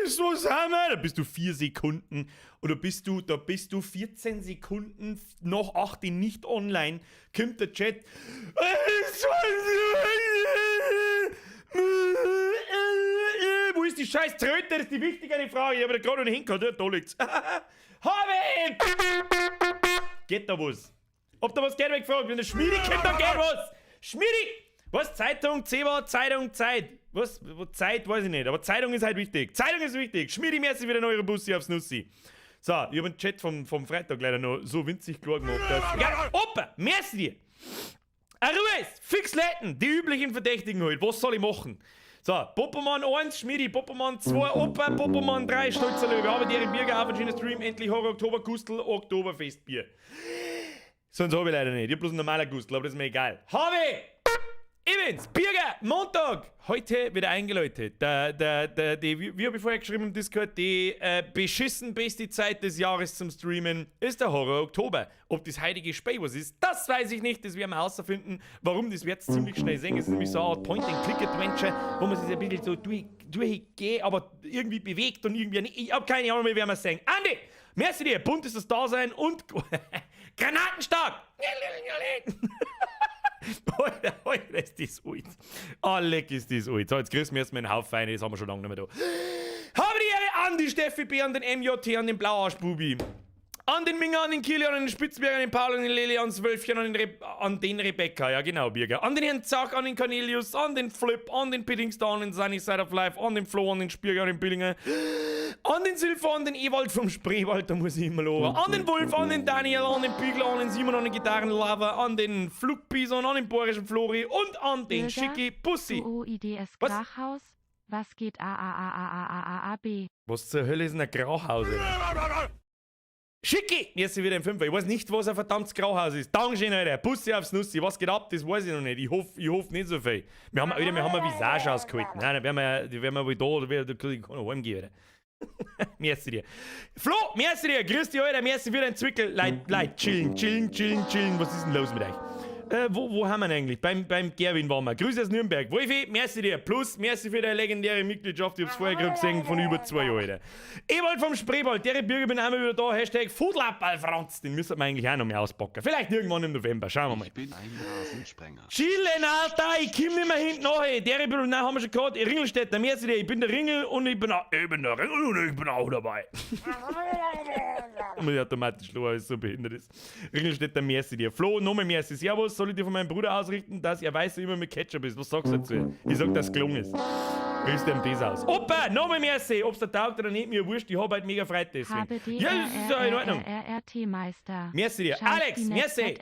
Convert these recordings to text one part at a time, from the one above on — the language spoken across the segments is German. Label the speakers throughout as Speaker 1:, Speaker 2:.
Speaker 1: Scheiß, was haben wir? Da bist du 4 Sekunden oder da bist du 14 Sekunden nach 8 nicht online, kommt der Chat. Wo ist die scheiß Tröte? Das ist die wichtigere Frage. Ich habe da gerade noch nicht hingehört. Da liegt's. Habe! Geht da was? Ob da was geht, weggefragt? Wenn der Schmiedi kommt, dann geht was! Schmiedi! Was? Zeitung, Zewa, Zeitung, Zeit. Was? Zeit, weiß ich nicht. Aber Zeitung ist halt wichtig. Zeitung ist wichtig. Schmiedi, merci wieder eure Bussi aufs Nussi. So, ich habe einen Chat vom Freitag leider noch so winzig klar gemacht. Ja, Opa, merci dir! Ruhe, fix leiten, die üblichen Verdächtigen halt. Was soll ich machen? So, Poppermann 1, Schmiedi, Poppermann 2, Opa, Poppermann 3, Stolzer Löwe. Aber die Bierger, auf verschiedenen Stream, endlich Horror, Oktober, Gustl, Oktoberfestbier. Sonst habe ich leider nicht. Ich habe bloß ein normaler Gustl, aber das ist mir egal. Habe! Events, Bierger, Montag, heute wieder eingeläutet. Wie habe ich vorher geschrieben im Discord, die beschissen beste Zeit des Jahres zum Streamen ist der Horror Oktober. Ob das heilige Spey was ist, das weiß ich nicht, das werden wir herausfinden. Warum, das wird ziemlich schnell sehen. Es ist nämlich so eine Art Point-and-Click-Adventure, wo man sich ein bisschen so durchgeht, aber irgendwie bewegt und irgendwie nicht. Ich habe keine Ahnung mehr, wer man sehen. Andi, merci dir, bunt ist das Dasein und Granatenstark. Heute ist das alt. Ah, leck ist das alt. So, jetzt grüßen wir erstmal einen Haufen rein, das haben wir schon lange nicht mehr da. Habe die Ehre an die Steffi B, an den MJT, an den Blauarschbubi. An den Minger, an den Kilian, an den Spitzberger, an den Paul, an den Leli, an das Wölfchen, an den Rebecca, ja genau, Birger. An den Herrn Zach, an den Cornelius, an den Flip, an den Piddingster, an den Sunny Side of Life, an den Flo, an den Spierger, an den Billinger, an den Silver, an den Ewald vom Spreewald, da muss ich immer loben. An den Wolf, an den Daniel, an den Bügler, an den Simon, an den Gitarrenlover, an den Flugbison, an den Borischen Flori und an den Schicki Bussi.
Speaker 2: IDS Grachhaus, was geht B?
Speaker 1: Was zur Hölle ist ein Grauhaus? Schicki! Jetzt wieder im Fünfer. Ich weiß nicht, was ein verdammtes Grauhaus ist. Dankeschön, Alter. Bussi aufs Nussi. Was geht ab? Das weiß ich noch nicht. Ich hoffe nicht so viel. Wir haben eine Visage ausgehalten. Nein, dann werden wir wohl da oder da kann ich noch heimgehen, Alter. Merci dir. Flo, merci dir. Grüß dich, Alter. Merci für deinen Zwickel. Leid, chillen. Was ist denn los mit euch? Wo haben wir ihn eigentlich? Beim Gerwin waren wir. Grüße aus Nürnberg. Wolfi, merci dir. Plus, merci für deine legendäre Mitgliedschaft. Ich hab's vorher gerade gesehen, von über 2 Jahren, Alter. Ewald vom Spreewald, der Bürger bin einmal wieder da. Hashtag Foodlappal Franz. Den müssen wir eigentlich auch noch mehr auspacken. Vielleicht irgendwann im November. Schauen wir mal.
Speaker 3: Ich bin ein Rasensprenger.
Speaker 1: Chillen, Alter. Ich komm nicht mehr hinten nachher. Der Bürger, nein, haben wir schon gehört. Ringelstädter, merci dir. Ich bin der Ringel und ich bin auch dabei. Muss ich automatisch schlagen, weil es so behindert ist. Ringelstädter, merci dir. Flo, nochmal merci. Servus, soll ich dir von meinem Bruder ausrichten, dass er weiß, immer mit Ketchup ist? Was sagst du dazu? Ich sag, dass es gelungen ist. Grüß dir das aus. Opa, nochmal merci. Ob's der taugt oder nicht, mir wurscht. Ich hab halt mega Freude deswegen. Ja, das ist ja in Ordnung.
Speaker 2: RRT-Meister.
Speaker 1: Merci dir. Alex, merci.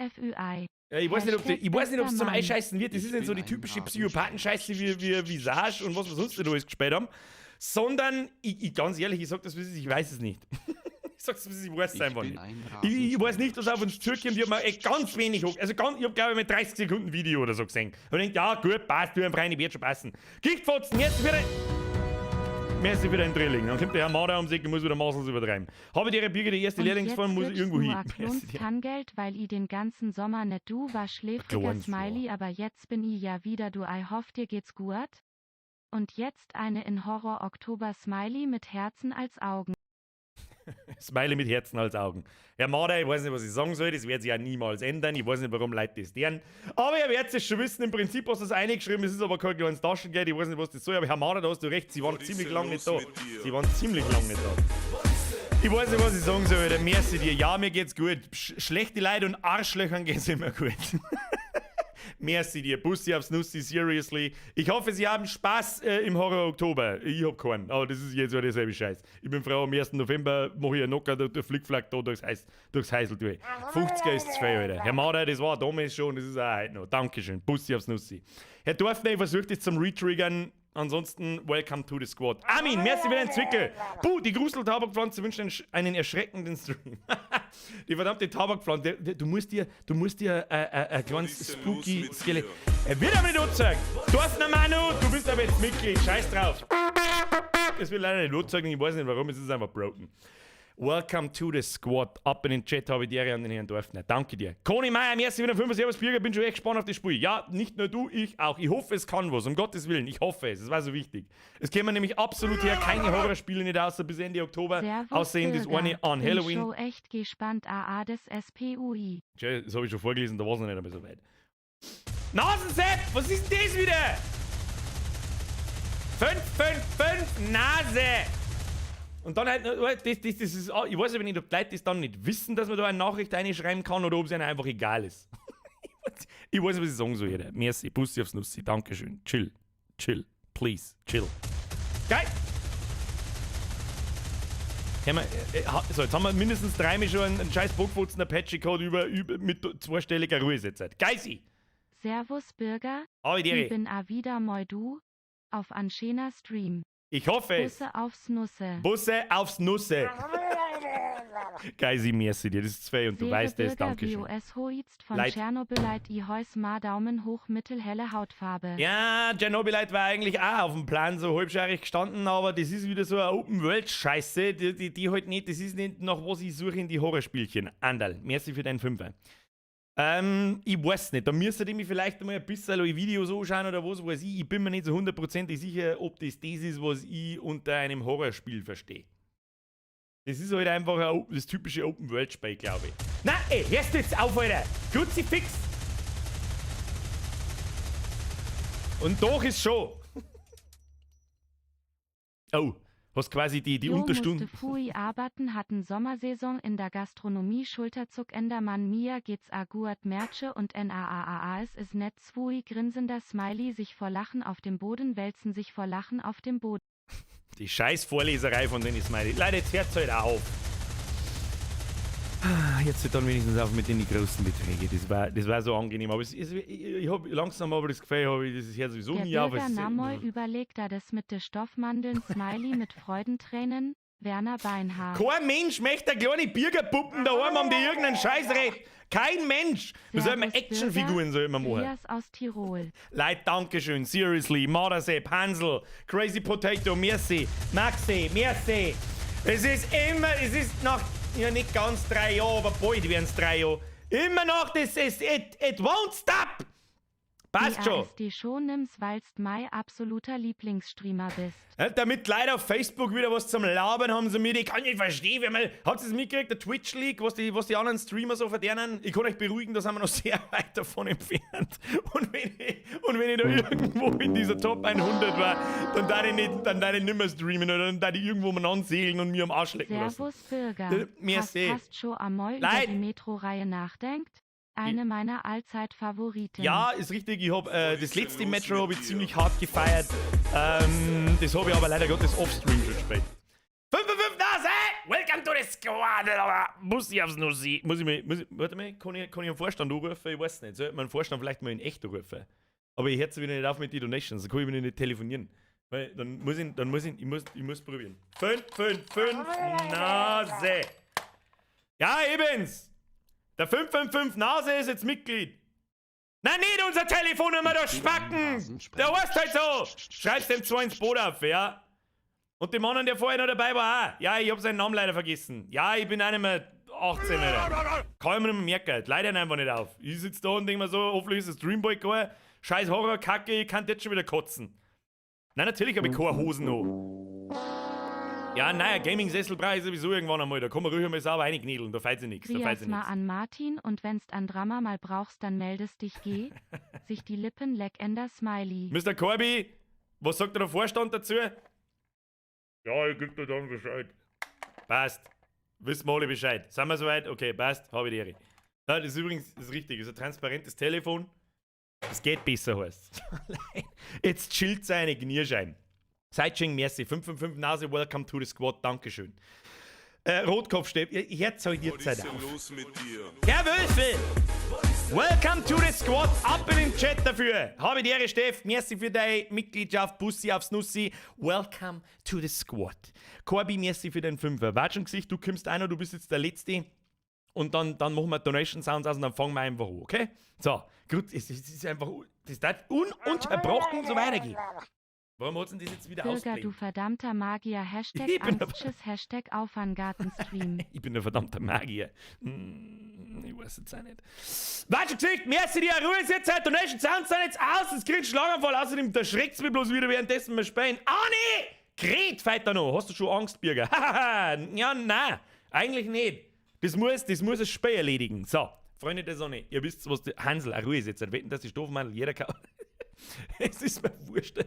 Speaker 1: Ich weiß nicht, ob es zum Einscheißen wird. Das ist nicht so die typische Psychopathenscheiße wie Visage und was wir sonst da alles gespielt haben. Sondern, ganz ehrlich, ich sag das, ich weiß es nicht. Ich sag's, ich weiß es einfach nicht. Ich weiß nicht, was auf uns zukommt. Ich hab mir echt ganz wenig hoch. Also ich hab glaube ich mit 30 Sekunden Video oder so gesehen. Und ich denk, ja gut, passt, du einfach rein, ich werd schon passen. Gichtfotzen, jetzt wieder. Merci für dein Drilling. Dann kommt der Herr Maurer um sich, ich muss wieder maßlos übertreiben. Habe ich der Birge die erste Lehrlingsform, muss ich irgendwo hin.
Speaker 2: Geld, weil ich den ganzen Sommer nicht du war schläfriger Smiley, aber jetzt bin ich ja wieder du. I hoffe dir geht's gut. Und jetzt eine in Horror Oktober Smiley mit Herzen als Augen.
Speaker 1: Smiley mit Herzen als Augen. Herr Marder, ich weiß nicht, was ich sagen soll, das wird sich ja niemals ändern. Ich weiß nicht, warum Leute das deren. Aber ihr werdet es schon wissen, im Prinzip hast du das eingeschrieben, es ist aber kein kleines Taschengeld, ich weiß nicht, was das soll, aber Herr Marder, da hast du recht, sie waren ziemlich lange nicht da. Sie waren ziemlich lange nicht da. Ich weiß nicht, was ich sagen soll, Alter. Merci dir. Ja, mir geht's gut. Schlechte Leute und Arschlöchern geht's immer gut. Merci dir, Bussi aufs Nussi, seriously. Ich hoffe, Sie haben Spaß im Horror Oktober. Ich hab keinen, aber das ist jetzt wieder derselbe Scheiß. Ich bin froh, am 1. November mache ich einen Knocker, der Flickflack da durchs Heisel durch. 50er ist zu viel, Alter. Herr Maurer, das war damals schon, das ist auch heute noch. Dankeschön, Bussi aufs Nussi. Herr Dorfner, ich versuche das zum Retriggern. Ansonsten, welcome to the squad. Armin, merci für deinen Zwickel. Puh, die Grusel-Tabakpflanze wünscht einen erschreckenden Stream. Die verdammte Tabakpflanze, du musst dir ein kleines spooky Skelett. Er wird aber nicht angezeigt. Dorfner Manu, du bist aber jetzt Mitglied. Scheiß drauf. Es wird leider nicht angezeigt, ich weiß nicht warum, es ist einfach broken. Welcome to the Squad. Ab in den Chat habe ich dir an den Herrn Dorfner. Danke dir. Conny Meier, merci wieder 5 Servus Bürger. Bin schon echt gespannt auf das Spiel. Ja, nicht nur du, ich auch. Ich hoffe, es kann was. Um Gottes Willen, ich hoffe es. Es war so wichtig. Es kämen nämlich absolut her keine Horrorspiele nicht außer bis Ende Oktober. Außerdem das eine an Halloween.
Speaker 2: Ich bin schon echt gespannt. AA des SPUI.
Speaker 1: Tja, das habe ich schon vorgelesen, da war es noch nicht einmal so weit. Nasensepp, was ist denn das wieder? 555 Nase. Und dann halt, das ist, ich weiß aber nicht, ob die Leute das dann nicht wissen, dass man da eine Nachricht reinschreiben kann oder ob es ihnen einfach egal ist. Ich weiß nicht, was ich sagen soll, jeder. Merci, Bussi aufs Nussi, Dankeschön. Chill, please, chill. Geil! So, jetzt haben wir mindestens 3 Mal schon einen scheiß Bockfutzen, Apache-Code über mit zweistelliger Ruhesetzzeit. Geisi!
Speaker 2: Servus, Bürger.
Speaker 1: Ich
Speaker 2: bin a wieder moi du auf Anschena Stream.
Speaker 1: Ich hoffe es.
Speaker 2: Busse aufs Nusse.
Speaker 1: Busse aufs Nusse. Geisi, merci dir. Das ist 2 und du weißt es. Dankeschön.
Speaker 2: BOS hoitzt von Tschernobylite i heus ma Daumen hoch mittelhelle Hautfarbe.
Speaker 1: Ja, Tschernobylite war eigentlich auch auf dem Plan so halbscharig gestanden, aber das ist wieder so eine Open-World-Scheiße, die halt nicht, das ist nicht nach was ich suche in die Horrorspielchen. Andal, merci für deinen Fünfer. Ich weiß nicht, da müsstet ihr mich vielleicht mal ein bisschen ein Video so anschauen oder was weiß ich. Ich bin mir nicht so 100% sicher, ob das ist, was ich unter einem Horrorspiel verstehe. Das ist halt einfach das typische Open-World-Spiel, glaube ich. Nein, ey, hörst du jetzt auf, Alter! Kruzifix! Und doch ist schon. Oh. Hast quasi die Unterstunden.
Speaker 2: Fui arbeiten hatten Sommersaison in der Gastronomie Schulterzug Endermann Mia geht's a gut Merche und NAAA es ist net Fui grinsender Smiley sich vor Lachen auf dem Boden wälzen sich vor Lachen auf dem Boden.
Speaker 1: Die scheiß Vorleserei von den Smiley. Leider, jetzt hört's halt auch auf. Jetzt dann wenigstens auf mit den großen Beträgen. Das war so angenehm. Aber ich habe langsam aber das Gefühl, das ist ja sowieso nie auf.
Speaker 2: Der Namoy überlegt da das mit den Stoffmandeln Smiley mit Freudentränen. Werner Beinhardt.
Speaker 1: Kein Mensch möchte kleine Bürgerpuppen daheim haben, die irgendeinen Scheiß recht. Kein Mensch. Da soll man Actionfiguren soll man machen.
Speaker 2: Elias aus Tirol.
Speaker 1: Leute, Dankeschön. Seriously. Mardersepp, Hansel, Crazy Potato, merci. Maxi, merci. Es ist nach, ja nicht ganz 3 Jahre, aber bald werden es 3 Jahre. Immer noch, it won't stop. Passt schon.
Speaker 2: Die schon nimmst, weilst mein absoluter Lieblingsstreamer bist.
Speaker 1: Ja, damit Leute auf Facebook wieder was zum Labern haben, so mit, ich kann nicht verstehen, habt ihr es mitgekriegt, der Twitch-Leak, was die anderen Streamer so verdienen? Ich kann euch beruhigen, da sind wir noch sehr weit davon entfernt. Und wenn ich da irgendwo in dieser Top 100 war, dann darf ich nicht mehr streamen oder dann darf ich irgendwo mal ansegeln und mir am Arsch lecken lassen.
Speaker 2: Servus, Bürger. Hast schon einmal über die Metro-Reihe nachdenkt? Eine meiner Allzeit-Favoriten. Ja,
Speaker 1: ist richtig. Ich habe das letzte Metro ziemlich hart gefeiert. Das habe ich aber leider Gottes off-stream schon gespielt. 555 Nase! Welcome to the Squad! Muss ich aufs Nussi. Warte mal, kann ich einen Vorstand anrufen? Ich weiß nicht. Sollte man einen Vorstand vielleicht mal in echt anrufen? Aber ich höre wieder nicht auf mit den Donations. Dann kann ich wieder nicht telefonieren. Weil dann muss ich probieren. 555 Nase! Ja, eben's! Der 555 Nase ist jetzt Mitglied. Nein, nicht unser Telefonnummer, der Spacken! Der heißt halt so! Schreib's dem 2 ins Boot auf, ja? Und dem anderen, der vorher noch dabei war, auch. Ja, ich hab seinen Namen leider vergessen. Ja, ich bin auch nicht mehr 18, Alter. Kann ich mir nicht mehr merken. Leider einfach nicht auf. Ich sitze da und denke mir so, hoffentlich ist das Dreamboy gegangen. Scheiß Horror-Kacke, ich kann jetzt schon wieder kotzen. Nein, natürlich habe ich keine Hosen noch. Ja, naja, Gaming-Sessel brauche ich sowieso irgendwann einmal. Da kann man ruhig mal sauber reinkniedeln, da fällt sich nichts.
Speaker 2: Mal an Martin und wenn's an Drama mal brauchst, dann meldest dich, geh. Sich die Lippen leck Ender Smiley.
Speaker 1: Mr. Corby, was sagt der Vorstand dazu? Ja, ich geb dir dann Bescheid. Passt. Wissen wir alle Bescheid. Sind wir soweit? Okay, passt. Habe ich die Ehre. Ja, das ist übrigens richtig. Das ist ein transparentes Telefon. Es geht besser, heißt. Jetzt chillt seine Gnierscheiben. Sideching, merci. 555 Nase, welcome to the Squad. Dankeschön. Rotkopfstäb, ihr hört halt jetzt Zeit auf. Herr Wölfe! Welcome to the Squad. Ab in den Chat dafür. Habe die Ehre, Steff. Merci für deine Mitgliedschaft. Bussi aufs Nussi. Welcome to the Squad. Corby, merci für den Fünfer. War schon Gesicht, du kommst einer, du bist jetzt der Letzte. Und dann machen wir Donation Sounds aus und dann fangen wir einfach an, okay? So, gut, es ist einfach, das darf ununterbrochen so weitergehen. Warum hat denn das jetzt wieder
Speaker 2: Bürger,
Speaker 1: ausgelegt?
Speaker 2: du verdammter Magier, Hashtag
Speaker 1: Ich bin
Speaker 2: Angstschiss, Hashtag Aufwärmgartenstream.
Speaker 1: Ich bin ein verdammter Magier. Ich weiß jetzt auch nicht. Warte, gesagt, merci dir, Ruhe ist jetzt halt, Donation Sounds sind jetzt aus, das kriegt Schlaganfall, außerdem erschreckt es mich bloß wieder währenddessen wir spielen. Nee! Gret, feit da noch, hast du schon Angst, Bürger? Ja, nein, eigentlich nicht. Das muss ein Spiel erledigen. So, Freunde der Sonne, ihr wisst, was der Hansel, Ruhe ist jetzt, wetten, dass die Stoffmantel jeder kann. Es ist mir wurscht.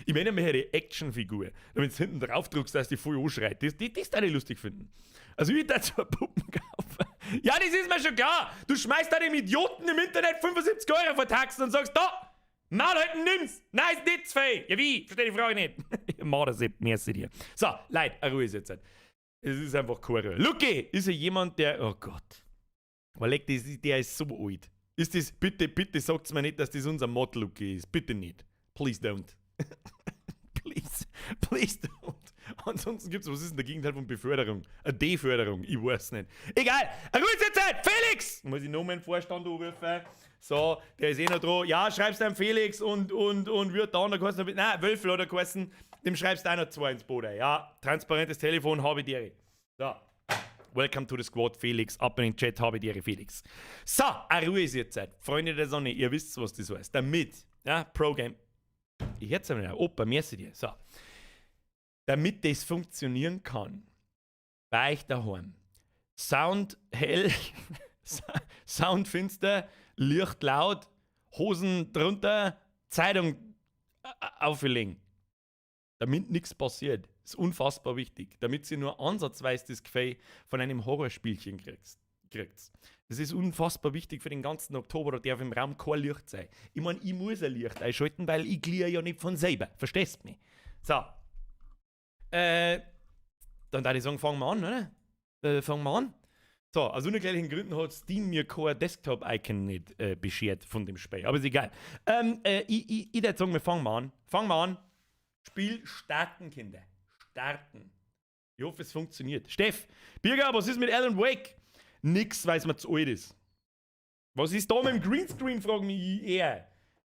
Speaker 1: Ich meine mir eine Actionfigur. Wenn du hinten drauf drückst, dass die voll anschreit. Das darf ich lustig finden. Also ich darf so eine Puppen kaufen. Ja, das ist mir schon klar. Du schmeißt da dem Idioten im Internet 75 € vertaxen und sagst, da, Maul halten, nimm's. Nein, ist nicht zu viel. Ja wie? Versteh die Frage nicht. Mardersepp, merci dir. So, Leute, Ruhe ist jetzt. Es ist einfach Choreo. Lucky ist ja jemand, der, oh Gott. Überleg, der ist so alt. Ist das, bitte sagt's mir nicht, dass das unser Mod-Lucky ist. Bitte nicht. Please don't. please don't. Ansonsten gibt's, was ist denn der Gegenteil von Beförderung? Eine Deförderung, ich weiß nicht. Egal, eine gute Zeit, Felix! Muss ich noch meinen Vorstand anrufen? So, der ist noch dran. Ja, schreibst du einem Felix und wird da noch geheißen, nein, Wölfel hat er geheißen, dem schreibst du auch noch 2 ins Boden. Ja, transparentes Telefon, habe ich dir. So. Welcome to the Squad, Felix. Ab in den Chat, habe ich dir, Felix. So, eine Ruhe ist jetzt Zeit. Freunde der Sonne, ihr wisst, was das heißt. Damit, ja, Pro-Game. Ich hätte es einmal, Opa, merci dir. So. Damit das funktionieren kann, bei euch daheim. Sound hell, Sound finster, Licht laut, Hosen drunter, Zeitung auflegen. Damit nichts passiert. Das ist unfassbar wichtig. Damit ihr nur ansatzweise das Gefühl von einem Horrorspielchen kriegt. Das ist unfassbar wichtig für den ganzen Oktober. Da darf im Raum kein Licht sein. Ich meine, ich muss ein Licht einschalten, weil ich gliere ja nicht von selber. Verstehst du mich? So. Dann darf ich sagen, fangen wir an, oder? Fangen wir an. So, aus unerklärlichen Gründen hat Steam mir kein Desktop-Icon nicht beschert von dem Spiel. Aber ist egal. Ich würde sagen, wir fangen mal an. Fangen wir an. Spiel starten, Kinder. Starten. Ich hoffe, es funktioniert. Steff, Birger, was ist mit Alan Wake? Nix, weil es mir zu alt ist. Was ist da mit dem Greenscreen, frag mich eher.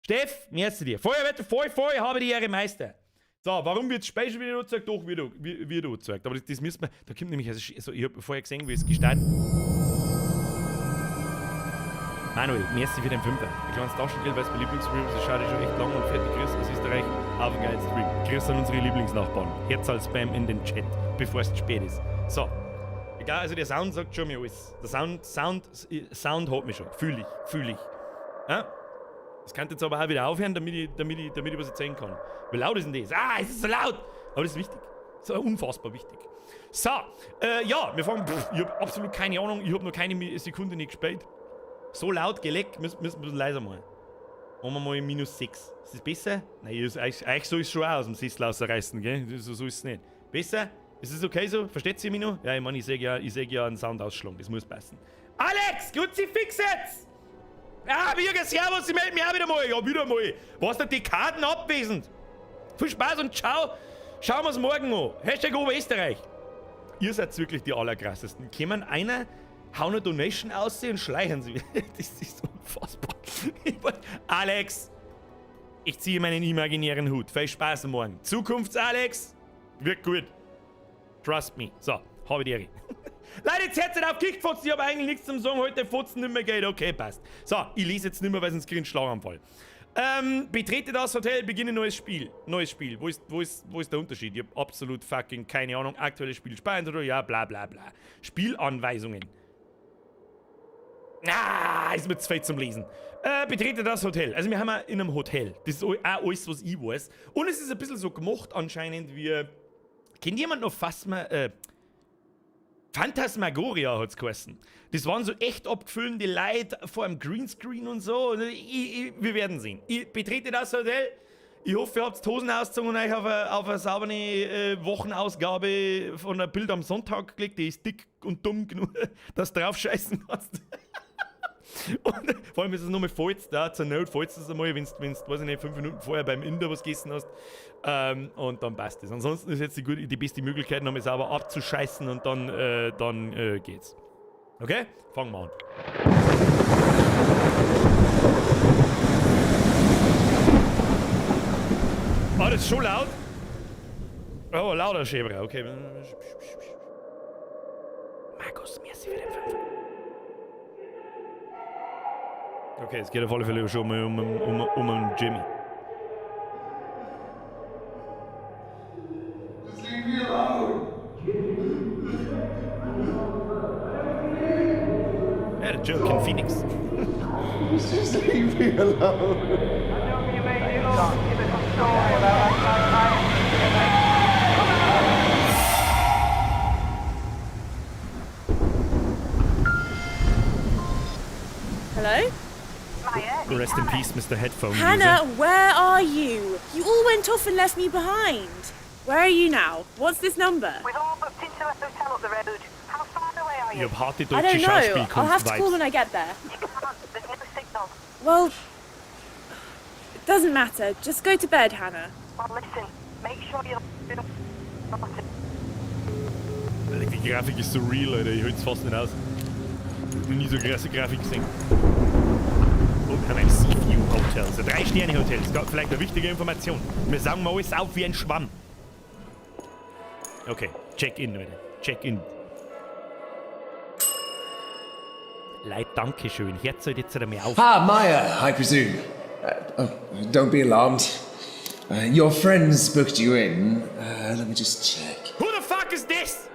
Speaker 1: Steff, merci dir. Feuerwetter, voll, habe die Ehre, Meister. So, warum wird das Spiel schon wieder gezeigt? Doch, wird gezeigt. Aber das müssen wir, da kommt nämlich, also ich habe vorher gesehen, wie es gestartet. Manuel, merci für den Fünfer. Ein kleines Taschengeld, weil es mein Lieblingsstream ist. Ich schaue schon echt lang und fertig. Grüß aus Österreich. Auf einen geilen Stream. Grüß an unsere Lieblingsnachbarn. Herz als Spam in den Chat, bevor es zu spät ist. So. Egal, also der Sound sagt schon mir alles. Der Sound hat mich schon. Fühl ich. Ja? Das kann jetzt aber auch wieder aufhören, damit ich was erzählen kann. Wie laut ist denn das? Es ist so laut! Aber das ist wichtig. Das ist unfassbar wichtig. So, ja, wir fangen. Ich habe absolut keine Ahnung. Ich habe noch keine Sekunde nicht gespielt. So laut geleckt, müssen wir ein bisschen leiser machen. Machen wir mal -6. Ist das besser? Nein, eigentlich so ist es schon auch aus dem Sessel rausreißen, gell? So ist es nicht. Besser? Ist es okay so? Versteht ihr mich noch? Ja, ich meine, ich sehe ja einen Soundausschlag. Das muss passen. Alex, Kruzifix jetzt! Ja, Birger, servus, ich melde mich auch wieder mal. Ja, wieder mal. Warst du die Karten abwesend? Viel Spaß und ciao. Schauen wir es morgen an. Hashtag Oberösterreich. Ihr seid wirklich die allerkrassesten. Kämen einer, hauen eine Donation aus und schleichen sie. Das ist unfassbar. Alex, ich ziehe meinen imaginären Hut. Viel Spaß morgen. Zukunfts-Alex, wird gut. Trust me. So, habe ich die Ehre. Leute, jetzt hört auf Kickfotzen. Ich habe eigentlich nichts zum Sagen. Heute Fotzen nicht mehr geht. Okay, passt. So, ich lese jetzt nicht mehr, weil sonst kriege ich einen Schlaganfall. Betrete das Hotel, beginne neues Spiel. Neues Spiel. Wo ist der Unterschied? Ich habe absolut fucking keine Ahnung. Aktuelles Spiel speichern oder ja, bla bla bla. Spielanweisungen. Ist mir zu fett zum Lesen. Betrete das Hotel. Also wir haben in einem Hotel. Das ist auch alles, was ich weiß. Und es ist ein bisschen so gemacht anscheinend wie... Kennt jemand noch Phantasmagoria hat's geheißen. Das waren so echt abgefüllende Leute vor einem Greenscreen und so. Wir werden sehen. Ich betrete das Hotel. Ich hoffe, ihr habt die Hosen ausgezogen und euch auf eine saubere Wochenausgabe von einem Bild am Sonntag gelegt. Die ist dick und dumm genug, dass du drauf scheißen kannst. Und vor allem ist es nochmal falls da, zur Not falls es einmal, wenn du, weiß ich nicht, 5 Minuten vorher beim Inder was gegessen hast. Und dann passt es. Ansonsten ist jetzt die beste Möglichkeit, nochmal sauber abzuscheißen und dann geht's. Okay? Fangen wir an. Oh, das ist schon laut. Oh, lauter Schäber, okay. Markus, merci für den 5. Okay, es geht auf alle Fälle schon um Jimmy.
Speaker 3: Just leave me alone.
Speaker 1: Ja, der Joke in Phoenix.
Speaker 3: Just leave me alone.
Speaker 4: Hello?
Speaker 5: Maya,
Speaker 1: Rest in peace, Mr. Headphone
Speaker 4: Hannah,
Speaker 1: user.
Speaker 4: where are you? You all went off and left me behind. Where are you now? What's this number?
Speaker 5: we've all booked into a hotel up the road. How far away are
Speaker 1: Ich
Speaker 5: you?
Speaker 1: hab harte
Speaker 4: I
Speaker 1: deutsche
Speaker 4: don't know. I'll have to call when
Speaker 1: Schauspielkunst-Vibes.
Speaker 4: I get there.
Speaker 5: You can't. There's no signal.
Speaker 4: Well, it doesn't matter. Just go to bed, Hannah.
Speaker 5: Well, listen. Make sure you're...
Speaker 1: Alter, die Grafik ist so real, Alter. Ich hält's fast nicht aus. Ich hab noch nie so krasse Grafik gesehen. Und wir haben ein Sea View Hotel, so 3-Sterne-Hotel. Das ist vielleicht eine wichtige Information. Wir sagen mal alles auf wie ein Schwamm. Okay, Check-in, Leute. Check-in. Leid, danke schön. Jetzt sollt jetzt einmal auf.
Speaker 3: Ah, Maya, I presume. Don't be alarmed. Your friends booked you in. Let me just check.
Speaker 1: Who the fuck is this?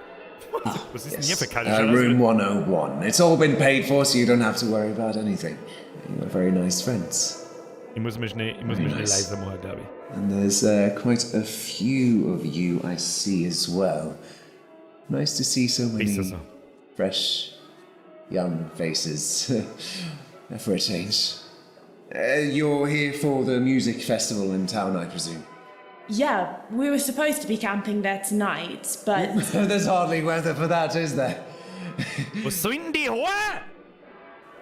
Speaker 1: Was ist denn hier für keine
Speaker 3: Room 101. It's all been paid for, so you don't have to worry about anything. You're very nice friends.
Speaker 1: Ich muss mich schnell leiser machen, glaube ich.
Speaker 3: And there's quite a few of you I see as well. Nice to see so many
Speaker 1: Ist das so?
Speaker 3: fresh, young faces. For a change. You're here for the music festival in town, I presume.
Speaker 4: Yeah, we were supposed to be camping there tonight, but
Speaker 3: There's hardly weather for that, is there?
Speaker 1: Was soll denn die Hohe?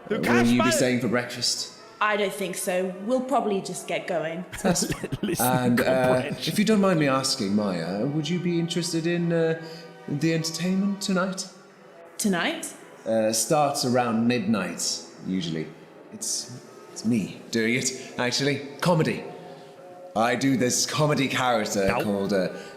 Speaker 1: Du
Speaker 3: Will
Speaker 1: kannst
Speaker 3: you
Speaker 1: mal...
Speaker 3: be staying for breakfast?
Speaker 4: I don't think so. We'll probably just get going.
Speaker 1: Listen,
Speaker 3: And
Speaker 1: comprehension.
Speaker 3: if you don't mind me asking, Maya, would you be interested in the entertainment tonight?
Speaker 4: Tonight?
Speaker 3: Starts around midnight, usually. It's me doing it, actually. Comedy. I do this comedy character
Speaker 1: Ow.
Speaker 3: called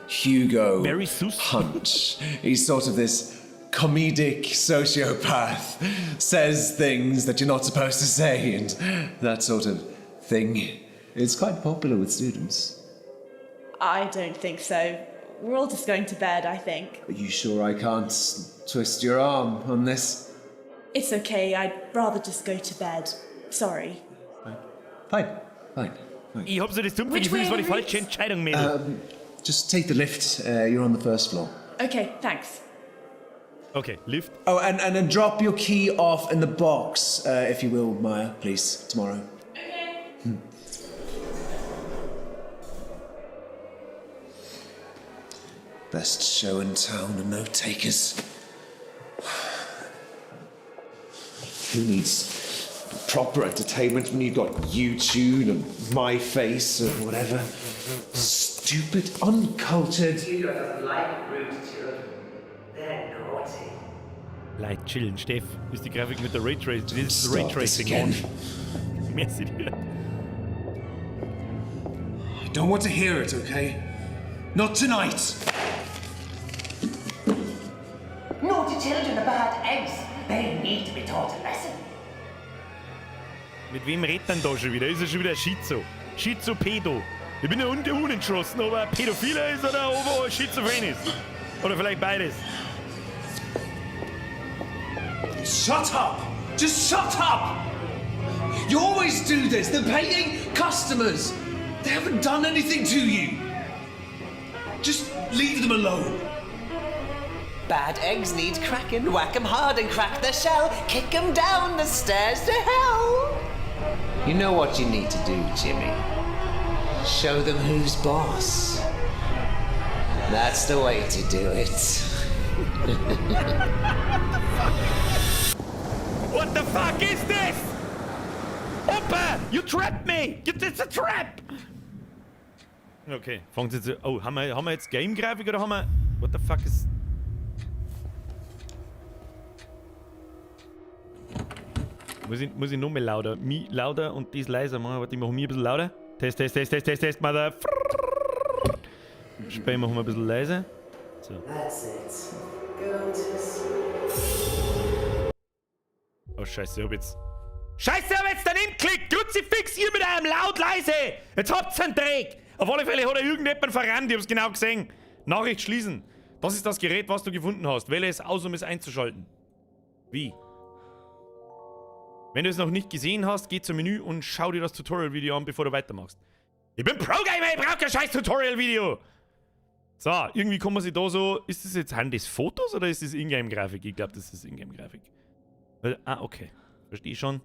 Speaker 3: Hugo
Speaker 1: Very sus.
Speaker 3: Punch. He's sort of this comedic sociopath, says things that you're not supposed to say, and that sort of thing. It's quite popular with students.
Speaker 4: I don't think so. We're all just going to bed, I think.
Speaker 3: Are you sure I can't twist your arm on this?
Speaker 4: It's okay. I'd rather just go to bed. Sorry.
Speaker 3: Fine, fine.
Speaker 1: Ich hab so das dumpfe
Speaker 4: Which
Speaker 1: Gefühl, das war die
Speaker 4: way,
Speaker 1: falsche Entscheidung, Mädel.
Speaker 3: Just take the lift. You're on the first floor.
Speaker 4: Okay, thanks.
Speaker 1: Okay, Lift.
Speaker 3: Oh, and then drop your key off in the box, if you will, Maya, please, tomorrow. Okay. Best show in town and no takers. Who needs proper entertainment when you've got YouTube and My Face or whatever? Stupid, uncultured.
Speaker 6: You don't like rude children. They're naughty.
Speaker 1: Leid, chillen, Steff. Ist die Grafik mit der Raytracing? Das ist
Speaker 3: Stop this
Speaker 1: Raytracing.
Speaker 3: again.
Speaker 1: Merci dir.
Speaker 3: I don't want to hear it, okay? Not tonight!
Speaker 6: Naughty children are bad eggs. They need to be taught a lesson.
Speaker 1: Mit wem redet denn da schon wieder? Ist er schon wieder Schizo? Schizo-Pedo. Ich bin ja unentschlossen, ob er Pädophiler ist oder ob er schizophren ist. Oder vielleicht beides.
Speaker 3: Shut up! Just shut up! You always do this. They're paying customers. They haven't done anything to you. Just leave them alone.
Speaker 6: Bad eggs need cracking. Whack 'em hard and crack their shell. Kick 'em down the stairs to hell. You know what you need to do, Jimmy. Show them who's boss. That's the way to do it.
Speaker 1: What the fuck is this? Opa! You trapped me! It's a trap! Okay, fängt jetzt... Oh, haben wir jetzt Game-Grafik oder haben wir... What the fuck is... Muss ich noch mehr lauter? Lauter und dies leiser machen. Warte, ich mache mich ein bisschen lauter. Test, Mother... Später machen wir ein bisschen leise. So. Oh, scheiße, ich hab jetzt... Scheiße, ich hab jetzt daneben geklickt! Kruzifix, ihr mit einem laut leise! Jetzt habt's einen Dreck! Auf alle Fälle hat er irgendjemand verrannt, ich hab's genau gesehen. Nachricht schließen. Das ist das Gerät, was du gefunden hast. Wähle es aus, um es einzuschalten. Wie? Wenn du es noch nicht gesehen hast, geh zum Menü und schau dir das Tutorial-Video an, bevor du weitermachst. Ich bin Pro-Gamer, ich brauch kein scheiß Tutorial-Video! So, irgendwie kann man sich da so... Ist das jetzt Hand des Fotos oder ist das Ingame-Grafik? Ich glaube, das ist Ingame-Grafik. Ah, okay. Verstehe schon.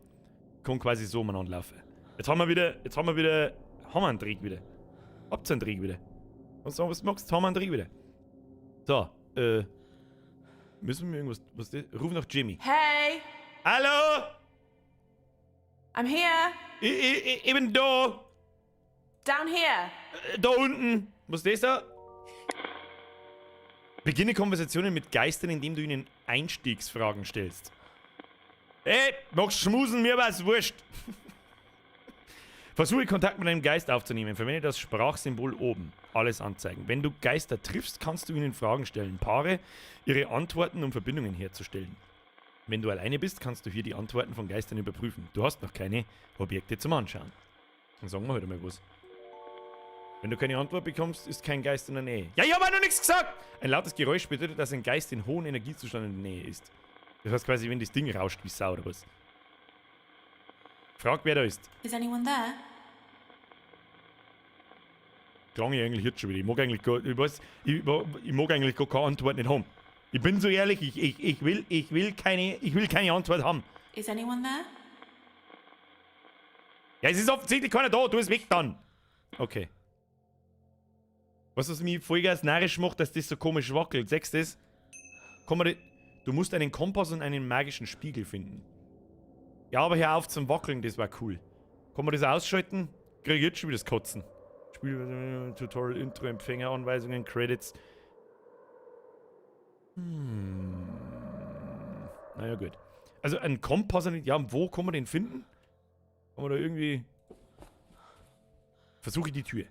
Speaker 1: Kann quasi so umeinander laufen. Jetzt haben wir einen Dreck wieder. Habt ihr einen Dreck wieder? Was magst du? Jetzt haben wir einen Dreck wieder. So, müssen wir irgendwas... Was ist das? Ruf nach Jimmy.
Speaker 4: Hey,
Speaker 1: Hallo?
Speaker 4: I'm here.
Speaker 1: Ich bin da.
Speaker 4: Down here.
Speaker 1: Da unten. Was ist das da? Beginne Konversationen mit Geistern, indem du ihnen Einstiegsfragen stellst. Hey, magst schmusen, mir was wurscht. Versuche Kontakt mit einem Geist aufzunehmen. Verwende das Sprachsymbol oben. Alles anzeigen. Wenn du Geister triffst, kannst du ihnen Fragen stellen. Paare ihre Antworten, um Verbindungen herzustellen. Wenn du alleine bist, kannst du hier die Antworten von Geistern überprüfen. Du hast noch keine Objekte zum Anschauen. Dann sagen wir halt mal was. Wenn du keine Antwort bekommst, ist kein Geist in der Nähe. Ja, ich habe noch nichts gesagt! Ein lautes Geräusch bedeutet, dass ein Geist in hohem Energiezustand in der Nähe ist. Das heißt quasi, wenn das Ding rauscht wie Sau oder was. Frag, wer da ist.
Speaker 7: Is anyone there?
Speaker 1: Klang ich eigentlich jetzt schon wieder. Ich mag eigentlich gar keine Antwort nicht haben. Ich bin so ehrlich, ich will keine Antwort haben.
Speaker 7: Is anyone there?
Speaker 1: Ja, es ist offensichtlich keiner da, du bist weg dann. Okay. Was mich vollgas narrisch macht, dass das so komisch wackelt. Sechst das? Du musst einen Kompass und einen magischen Spiegel finden. Ja, aber hör auf zum Wackeln, das war cool. Kann man das ausschalten? Krieg ich jetzt schon wieder das Kotzen. Spiel, Tutorial, Intro, Empfängeranweisungen, Credits. Naja, gut. Also ein Kompass, ja, wo kann man den finden? Kann man da irgendwie... Versuche die Tür.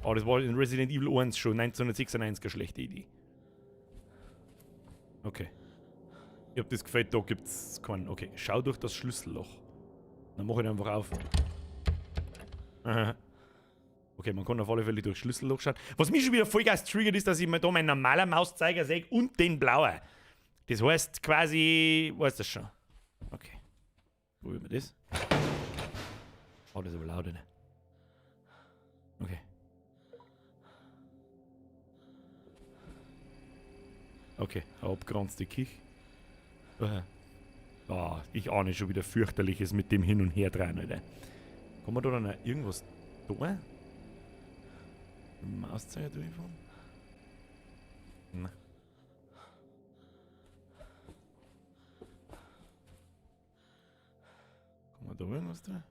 Speaker 1: Oh, das war in Resident Evil 1 schon 1996 eine schlechte Idee. Okay. Ich hab das gefällt, da gibt's keinen. Okay, schau durch das Schlüsselloch. Dann mach ich einfach auf. Aha. Okay, man kann auf alle Fälle durchs Schlüsselloch schauen. Was mich schon wieder vollgas triggert ist, dass ich mir da meinen normalen Mauszeiger sehe und den blauen. Das heißt quasi... Weißt du das schon? Okay. Wo will man das? Oh, das ist aber laut, ne? Okay. Okay, eine abgeranzte Kich. Ah, ich ahne schon wieder fürchterliches mit dem Hin und Her dran, Alter. Kann man da dann auch irgendwas tun? Mit dem Mauszeiger durchfahren? Nein. Kann man da irgendwas tun?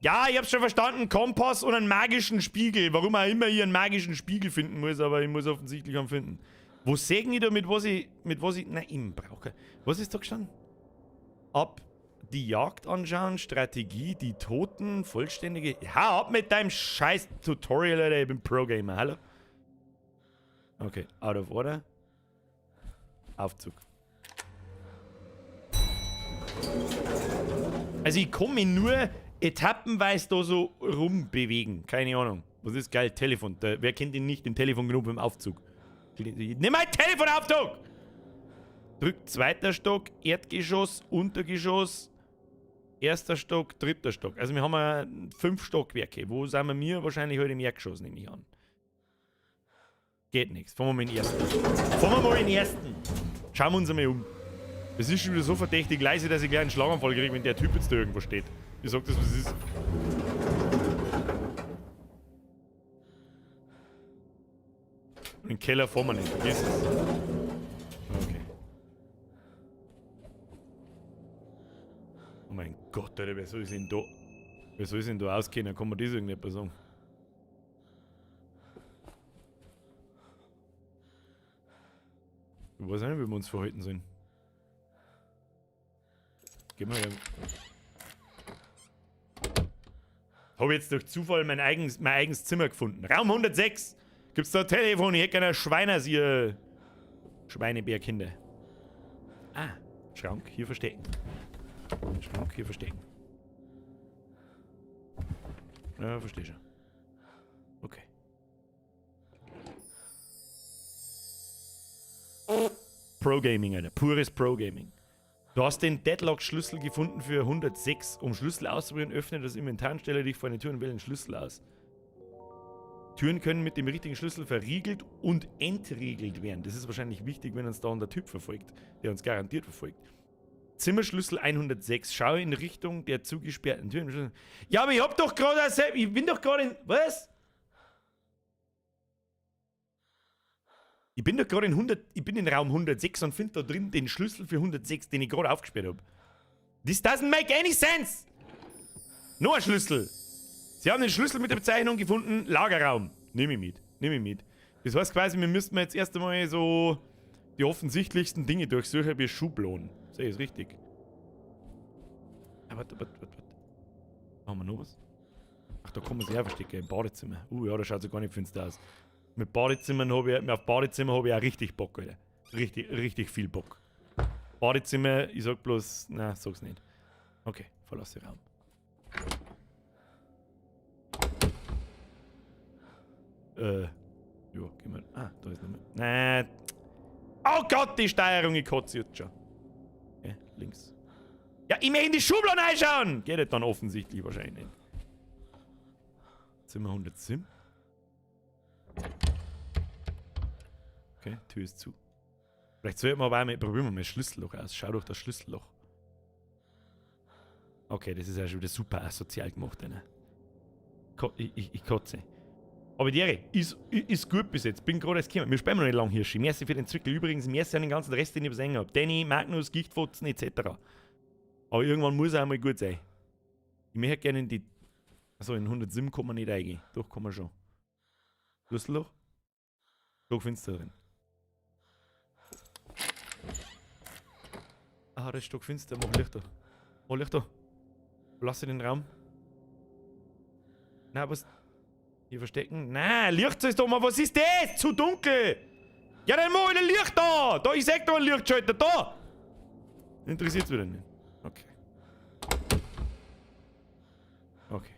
Speaker 1: Ja, ich hab's schon verstanden. Kompass und einen magischen Spiegel. Warum auch immer ich einen magischen Spiegel finden muss, aber ich muss offensichtlich einen finden. Wo sägen ich da mit was ich nein, ich brauche. Was ist da gestanden? Ab die Jagd anschauen, Strategie, die Toten, vollständige... Hau ab mit deinem scheiß Tutorial, Alter. Ich bin Pro-Gamer, hallo? Okay, out of order. Aufzug. Also ich kann mich nur etappenweise da so rumbewegen. Keine Ahnung. Was ist geil? Telefon. Wer kennt ihn nicht? Den Telefonknopf im Aufzug. Nimm mein Telefonaufzug! Drück zweiter Stock, Erdgeschoss, Untergeschoss, erster Stock, dritter Stock. Also wir haben 5 Stockwerke. Wo sind wir? Wahrscheinlich heute im Erdgeschoss, nehme ich an. Geht nichts. Fahren wir mal in den ersten. Fahren wir mal in den ersten. Schauen wir uns einmal um. Es ist schon wieder so verdächtig leise, dass ich gleich einen Schlaganfall kriege, wenn der Typ jetzt da irgendwo steht. Ich sag das, was es ist. Den Keller fahren wir nicht, vergiss es. Okay. Oh mein Gott, Alter, wer soll sich denn da auskennen? Kann man das irgendetwas sagen? Ich weiß nicht, wie wir uns verhalten sollen. Gehen wir ja. Habe jetzt durch Zufall mein eigenes Zimmer gefunden. Raum 106. Gibt's da ein Telefon? Ich hätte gerne Schweiners, ihr Schweinebärkinder. Ah, Schrank, hier verstecken. Schrank, hier verstecken. Ja, verstehe schon. Okay. Pro-Gaming, Alter. Pures Pro-Gaming. Du hast den Deadlock-Schlüssel gefunden für 106. Um Schlüssel auszuprobieren, öffne das Inventar und stelle dich vor eine Tür und wähle den Schlüssel aus. Türen können mit dem richtigen Schlüssel verriegelt und entriegelt werden. Das ist wahrscheinlich wichtig, wenn uns da der Typ verfolgt, der uns garantiert verfolgt. Zimmerschlüssel 106. Schau in Richtung der zugesperrten Türen. Ja, aber ich hab doch gerade... Ich bin doch gerade in... Was? Ich bin doch gerade in 100... Ich bin in Raum 106 und finde da drin den Schlüssel für 106, den ich gerade aufgesperrt habe. This doesn't make any sense! Nur ein Schlüssel. Sie haben den Schlüssel mit der Bezeichnung gefunden, Lagerraum. Nimm ich mit. Nimm ich mit. Das heißt quasi, wir müssten jetzt erst einmal so die offensichtlichsten Dinge durchsuchen wie Schubladen. Sehe ich es richtig? Ah, warte. Machen wir noch was? Ach, da kann man sich auch verstecken, im Badezimmer. Ja, da schaut so gar nicht finster aus. Mit Badezimmern auf Badezimmer habe ich auch richtig Bock, Alter. Richtig viel Bock. Badezimmer, ich sag bloß, na, sag's nicht. Okay, verlasse den Raum. Ja, gehen wir. Ah, da ist noch mehr. Nein. Oh Gott, die Steuerung, ich kotze jetzt schon. Okay, links. Ja, ich möchte in die Schublade reinschauen! Geht nicht dann offensichtlich wahrscheinlich nicht. Zimmer 107. Okay, Tür ist zu. Vielleicht sollten wir aber auch mal, probieren wir mal das Schlüsselloch aus. Schau durch das Schlüsselloch. Okay, das ist ja schon wieder super asozial gemacht, ne? Ich kotze. Aber die ist gut bis jetzt. Bin gerade erst gekommen. Wir spielen noch nicht lange Hirschi. Merci für den Zwickel. Übrigens, merci an den ganzen Rest, den ich gesehen habe. Danny, Magnus, Gichtfotzen etc. Aber irgendwann muss er auch mal gut sein. Ich möchte gerne in die... Achso, in 107 kann man nicht reingehen. Doch, kann man schon. Schlüsselloch? Doch, finster drin. Ah, das ist stockfinster. Mach Lichter. Mach Lichter. Verlasse den Raum. Na, was... Hier verstecken? Nein, Licht ist doch mal, was ist das? Zu dunkel! Ja, dann mach ich ein Licht da! Da, ich sag da ein Lichtschalter, da! Interessiert's wieder nicht. Okay. Okay.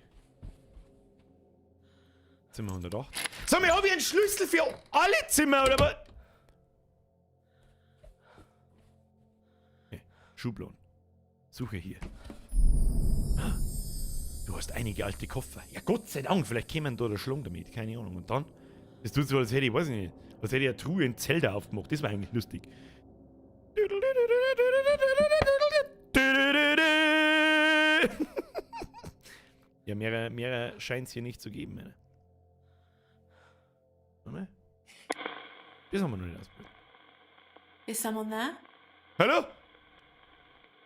Speaker 1: Zimmer 108. Sag mal, hab ich einen Schlüssel für alle Zimmer, oder was? Okay. Schubladen. Suche hier. Du hast einige alte Koffer. Ja, Gott sei Dank, vielleicht kämen da der Schlung damit, keine Ahnung. Und dann, das tut so, als hätte ich, weiß ich nicht, als hätte ich eine Truhe in Zelda aufgemacht. Das war eigentlich lustig. Ja, mehr scheint es hier nicht zu geben, meine. Warte. Das haben wir noch nicht ausprobiert.
Speaker 4: Is someone there?
Speaker 1: Hallo?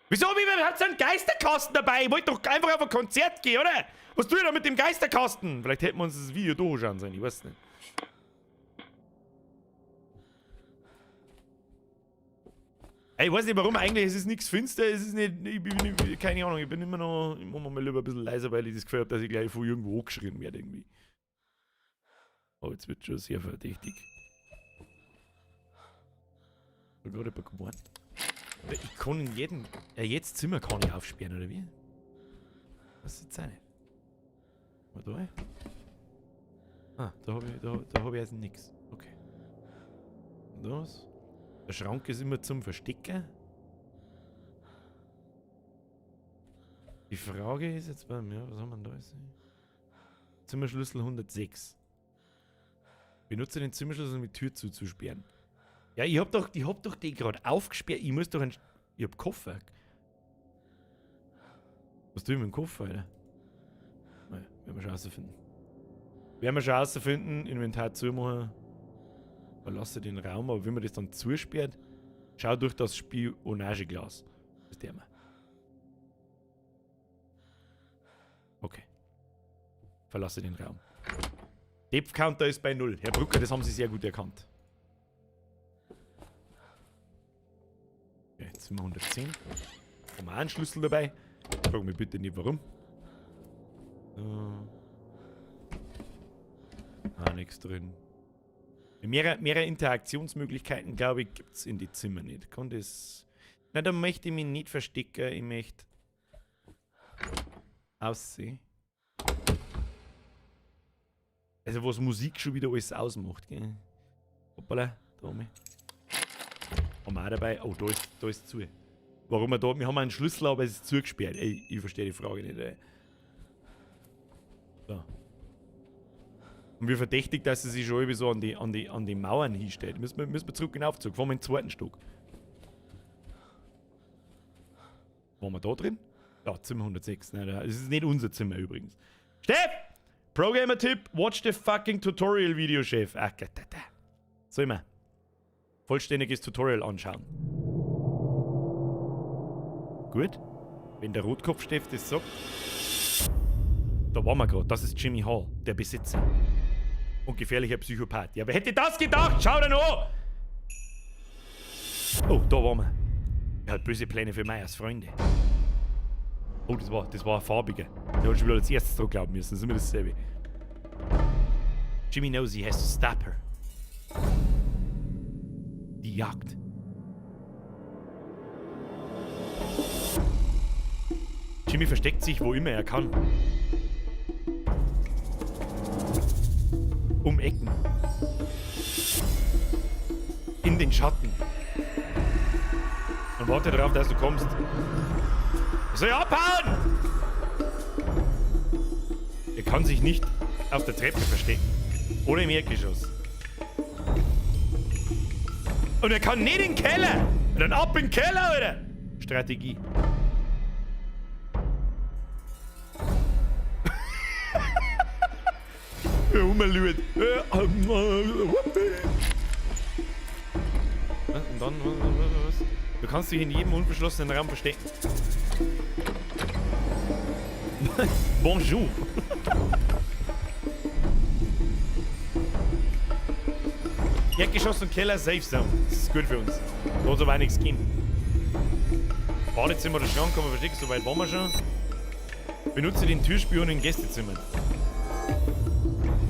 Speaker 1: Wieso? Hat so einen Geisterkasten dabei? Ich wollte doch einfach auf ein Konzert gehen, oder? Was tue ich da mit dem Geisterkasten? Vielleicht hätten wir uns das Video durchschauen sollen, ich weiß nicht. Ey, ich weiß nicht warum, eigentlich es ist nichts finster, es ist nicht, keine Ahnung, ich bin immer noch, ich mache mal lieber ein bisschen leiser, weil ich das Gefühl habe, dass ich gleich von irgendwo angeschrien werde irgendwie. Oh, jetzt wird schon sehr verdächtig. Ich habe gerade gewarnt. Ich kann in jedem... Ja, jedes Zimmer kann ich aufsperren, oder wie? Was ist jetzt nicht? Mal da? Ah, da hab ich also nix. Okay. Und das? Der Schrank ist immer zum Verstecken. Die Frage ist jetzt beim... Ja, was haben wir da jetzt? Zimmerschlüssel 106. Benutze den Zimmerschlüssel, um die Tür zuzusperren. Ja, ich hab doch die gerade aufgesperrt. Ich muss doch ein... Ich hab Koffer. Was tue ich mit dem Koffer, Alter? Naja, werden wir schon rausfinden. Inventar zumachen. Verlasse den Raum, aber wenn man das dann zusperrt, schau durch das Spionageglas. Das ist der mal. Okay. Verlasse den Raum. Depth-Counter ist bei 0. Herr Brucker, das haben Sie sehr gut erkannt. Okay, jetzt sind wir 110. Haben wir auch einen Schlüssel dabei. Frag mich bitte nicht warum. Nichts drin. Mehrere Interaktionsmöglichkeiten, glaube ich, gibt es in die Zimmer nicht. Kann das... Na, da möchte ich mich nicht verstecken. Ich möchte... aussehen. Also, was Musik schon wieder alles ausmacht, gell? Hoppala, da oben. Haben wir auch dabei. Oh, da ist zu. Warum wir da... Wir haben einen Schlüssel, aber es ist zugesperrt. Ey, ich verstehe die Frage nicht, ey. So. Und wir verdächtig, dass sie sich schon irgendwie so an die Mauern hinstellt. Müssen wir zurück in den Aufzug. Fahren wir in den zweiten Stock. Waren wir da drin? Ja, Zimmer 106. Nein, das ist nicht unser Zimmer übrigens. Steff! Pro-Gamer-Tipp. Watch the fucking Tutorial-Video, Chef. Ach, Gott, da. So immer. Vollständiges Tutorial anschauen. Gut. Wenn der Rotkopf-Steff das sagt. Da waren wir gerade. Das ist Jimmy Hall, der Besitzer. Und gefährlicher Psychopath. Ja, wer hätte das gedacht? Schau dir noch! Oh, da waren wir. Er hat böse Pläne für Meyers Freunde. Oh, das war ein farbiger. Der hat schon wieder als erstes dran glauben müssen. Das ist immer dasselbe. Jimmy knows he has to stop her. Die Jagd. Jimmy versteckt sich, wo immer er kann. Um Ecken. In den Schatten. Und warte darauf, dass du kommst. Soll ich abhauen? Er kann sich nicht auf der Treppe verstecken. Oder im Erdgeschoss. Und er kann nicht in den Keller. Und dann ab in den Keller, Alter. Strategie. Rummelüht. Und dann, was? Du kannst dich in jedem unverschlossenen Raum verstecken. Bonjour. Erdgeschoss und Keller, Safe Zone. Das ist gut für uns. Da hat es aber nichts gegeben. Badezimmer oder Schrank kann man verstecken, soweit waren wir schon. Benutze den Türspion in Gästezimmern.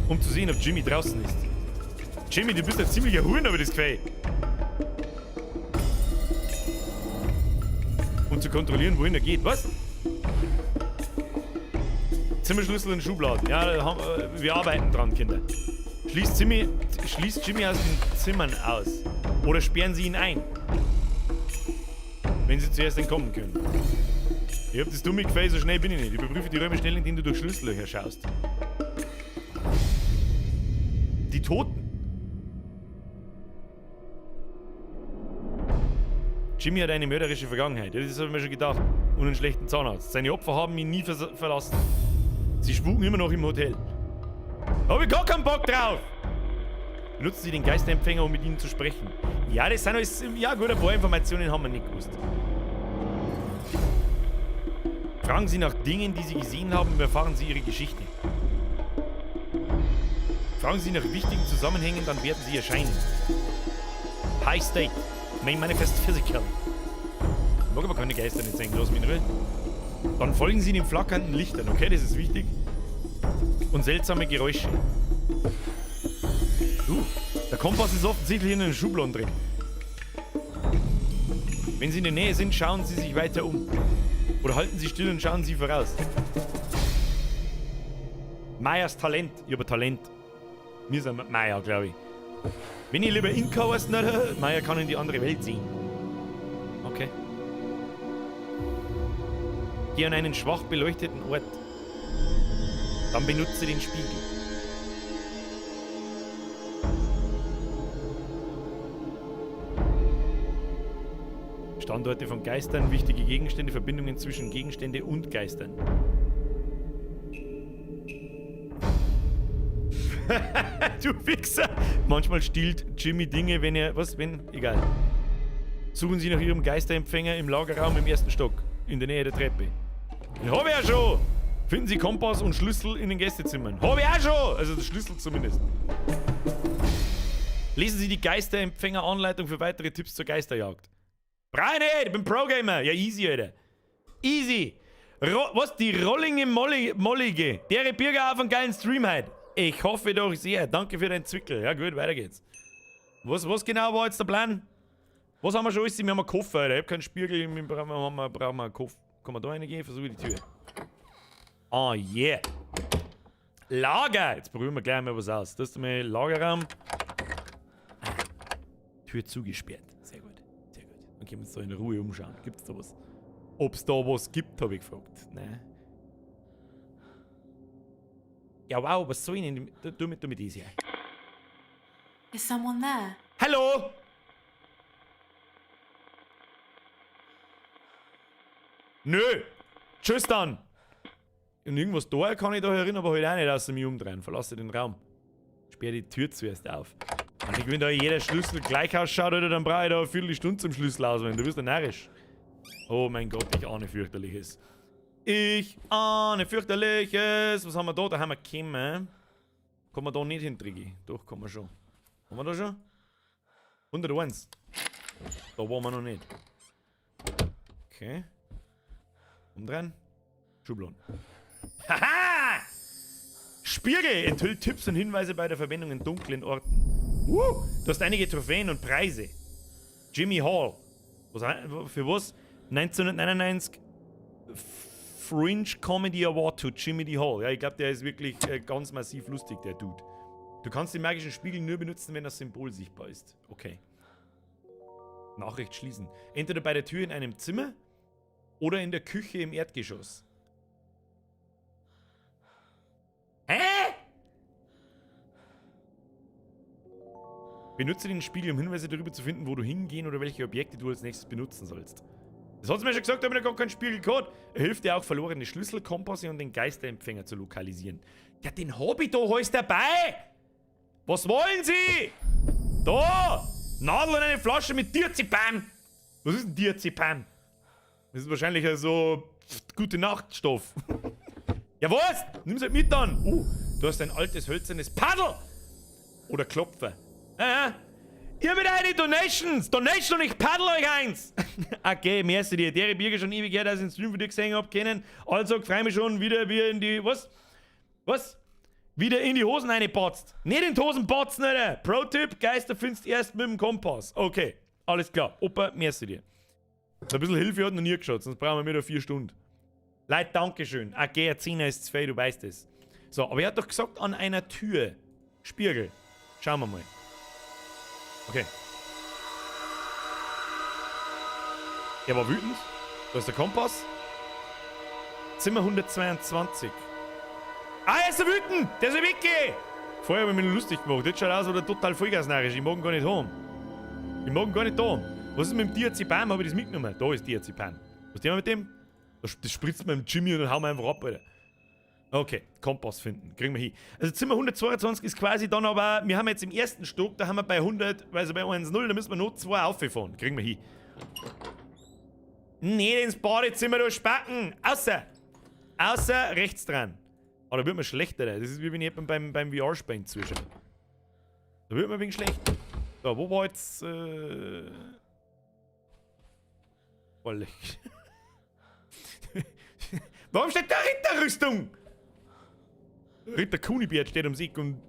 Speaker 1: Um zu sehen, ob Jimmy draußen ist. Jimmy, du bist ein ziemlicher Huren, aber das gefällt. Um zu kontrollieren, wohin er geht. Was? Zimmerschlüssel in Schubladen. Ja, wir arbeiten dran, Kinder. Schließt Jimmy aus den Zimmern aus. Oder sperren Sie ihn ein. Wenn Sie zuerst entkommen können. Ich hab das dumme Gefäß, so schnell bin ich nicht. Überprüfe die Räume schnell, in denen du durch Schlüssellöcher schaust. Die Toten. Jimmy hat eine mörderische Vergangenheit. Das habe ich mir schon gedacht. Und einen schlechten Zahnarzt. Seine Opfer haben ihn nie verlassen. Sie spuken immer noch im Hotel. Habe ich gar keinen Bock drauf! Benutzen Sie den Geisterempfänger, um mit ihnen zu sprechen. Ja, das sind alles... Ja gut, ein paar Informationen haben wir nicht gewusst. Fragen Sie nach Dingen, die Sie gesehen haben, und erfahren Sie Ihre Geschichte. Fragen Sie nach wichtigen Zusammenhängen, dann werden Sie erscheinen. High State. Main Manifest Physical. Ich mag aber keine Geister nicht sehen, lass mich in Ruhe. Dann folgen Sie den flackernden Lichtern, okay, das ist wichtig. Und seltsame Geräusche. Der Kompass ist offensichtlich in den Schubladen drin. Wenn Sie in der Nähe sind, schauen Sie sich weiter um. Oder halten Sie still und schauen Sie voraus. Meyers Talent. Ich habe Talent. Wir sind Meyer, glaube ich. Wenn ihr lieber Inka heißt, Meyer kann in die andere Welt sehen. Okay. Geh an einen schwach beleuchteten Ort. Dann benutze den Spiegel. Standorte von Geistern, wichtige Gegenstände, Verbindungen zwischen Gegenstände und Geistern. Du Wichser! Manchmal stiehlt Jimmy Dinge, wenn er... Was? Wenn? Egal. Suchen Sie nach Ihrem Geisterempfänger im Lagerraum im 1. Stock. In der Nähe der Treppe. Den habe ich ja schon! Finden Sie Kompass und Schlüssel in den Gästezimmern. Habe ich auch schon! Also der Schlüssel zumindest. Lesen Sie die Geisterempfänger-Anleitung für weitere Tipps zur Geisterjagd. Brauch ich nicht! Ich bin Pro-Gamer! Ja, easy, Alter. Easy! Was? Die Rollinge Mollige. Dere Bürger auf einen geilen Stream heute. Ich hoffe doch sehr. Danke für den Zwickel. Ja gut, weiter geht's. Was genau war jetzt der Plan? Was haben wir schon alles? Wir haben einen Koffer, Alter. Ich hab keinen Spiegel. Wir brauchen einen Koffer. Kann man da reingehen? Versuche die Tür. Ah, yeah. Lager! Jetzt probieren wir gleich mal was aus. Das ist mal Lagerraum. Tür zugesperrt. Sehr gut. Sehr gut. Dann können wir uns da in Ruhe umschauen. Gibt's da was? Ob's da was gibt, habe ich gefragt. Nein. Ja, wow, was soll ich denn? Du mit das hier.
Speaker 7: Is someone there?
Speaker 1: Hallo! Nö! Tschüss dann! Und irgendwas da kann ich da herin, aber halt auch nicht aus mich umdrehen. Verlasse den Raum. Sperr die Tür zuerst auf. Und wenn da jeder Schlüssel gleich ausschaut, Alter, dann brauche ich da eine Viertelstunde zum Schlüssel auswählen. Du wirst ja narrisch. Oh mein Gott, ich ahne fürchterliches. Ich ahne fürchterliches. Was haben wir da? Da haben wir Kämme. Kann man da nicht hinkriegen? Doch, kann man schon. Haben wir da schon? 101. Da waren wir noch nicht. Okay. Umdrehen. Schubladen. Haha! Spiegel enthüllt Tipps und Hinweise bei der Verwendung in dunklen Orten. Du hast einige Trophäen und Preise. Jimmy Hall. Für was? 1999 Fringe Comedy Award to Jimmy D. Hall. Ja, ich glaube, der ist wirklich ganz massiv lustig, der Dude. Du kannst den magischen Spiegel nur benutzen, wenn das Symbol sichtbar ist. Okay. Nachricht schließen. Entweder bei der Tür in einem Zimmer oder in der Küche im Erdgeschoss. Hä? Benutze den Spiegel, um Hinweise darüber zu finden, wo du hingehen oder welche Objekte du als nächstes benutzen sollst. Das hat's mir schon gesagt, aber ich gar keinen Spiegelcode. Er hilft dir auch, verlorene Schlüssel, Kompasse und den Geisterempfänger zu lokalisieren. Ja, den hab ich da alles dabei! Was wollen Sie? Da! Nadel und eine Flasche mit Diazepam! Was ist denn Diazepam? Das ist wahrscheinlich so gute Nachtstoff. Ja, was? Nimm's halt mit dann. Du hast ein altes hölzernes Paddel! Oder Klopfer. Ihr mit eine Donations! Donation und ich paddel euch eins! Okay, merci dir. Der Birger schon ewig her, dass ich den Stream von dir gesehen hab, kennen. Also, freu mich schon wieder in die. Was? Wieder in die Hosen reinpotzt. Nicht in die Hosen potzen, Alter. Pro-Tipp: Geister findest erst mit dem Kompass. Okay, alles klar. Opa, merci dir. So ein bisschen Hilfe hat noch nie geschaut, sonst brauchen wir wieder 4 Stunden. Leute, dankeschön. Okay, ein 10er ist zu viel, du weißt es. So, aber er hat doch gesagt, an einer Tür. Spiegel. Schauen wir mal. Okay. Er war wütend. Da ist der Kompass. Zimmer 122. Ah, er ist so wütend! Der soll weggehen! Vorher habe ich mich lustig gemacht. Jetzt schaut aus, oder total vollgasnarrisch. Ich mag ihn gar nicht haben. Was ist mit dem Diazepam? Habe ich das mitgenommen? Da ist Diazepam. Was tun wir mit dem? Das spritzt man mit Jimmy und dann hauen wir einfach ab, Alter. Okay, Kompass finden. Kriegen wir hin. Also Zimmer 122 ist quasi dann aber, wir haben jetzt im ersten Stock, da haben wir bei 100, also bei 1,0, da müssen wir noch 2 auffahren. Kriegen wir hin. Nicht ins Badezimmer, du Spacken! Außer rechts dran. Aber da wird man schlechter. Das ist wie wenn ich beim VR-Spielen zuschaue. Da wird man wegen schlecht. So, wo war jetzt. Warum steht da Ritterrüstung? Ritter Kunibert steht ums Eck und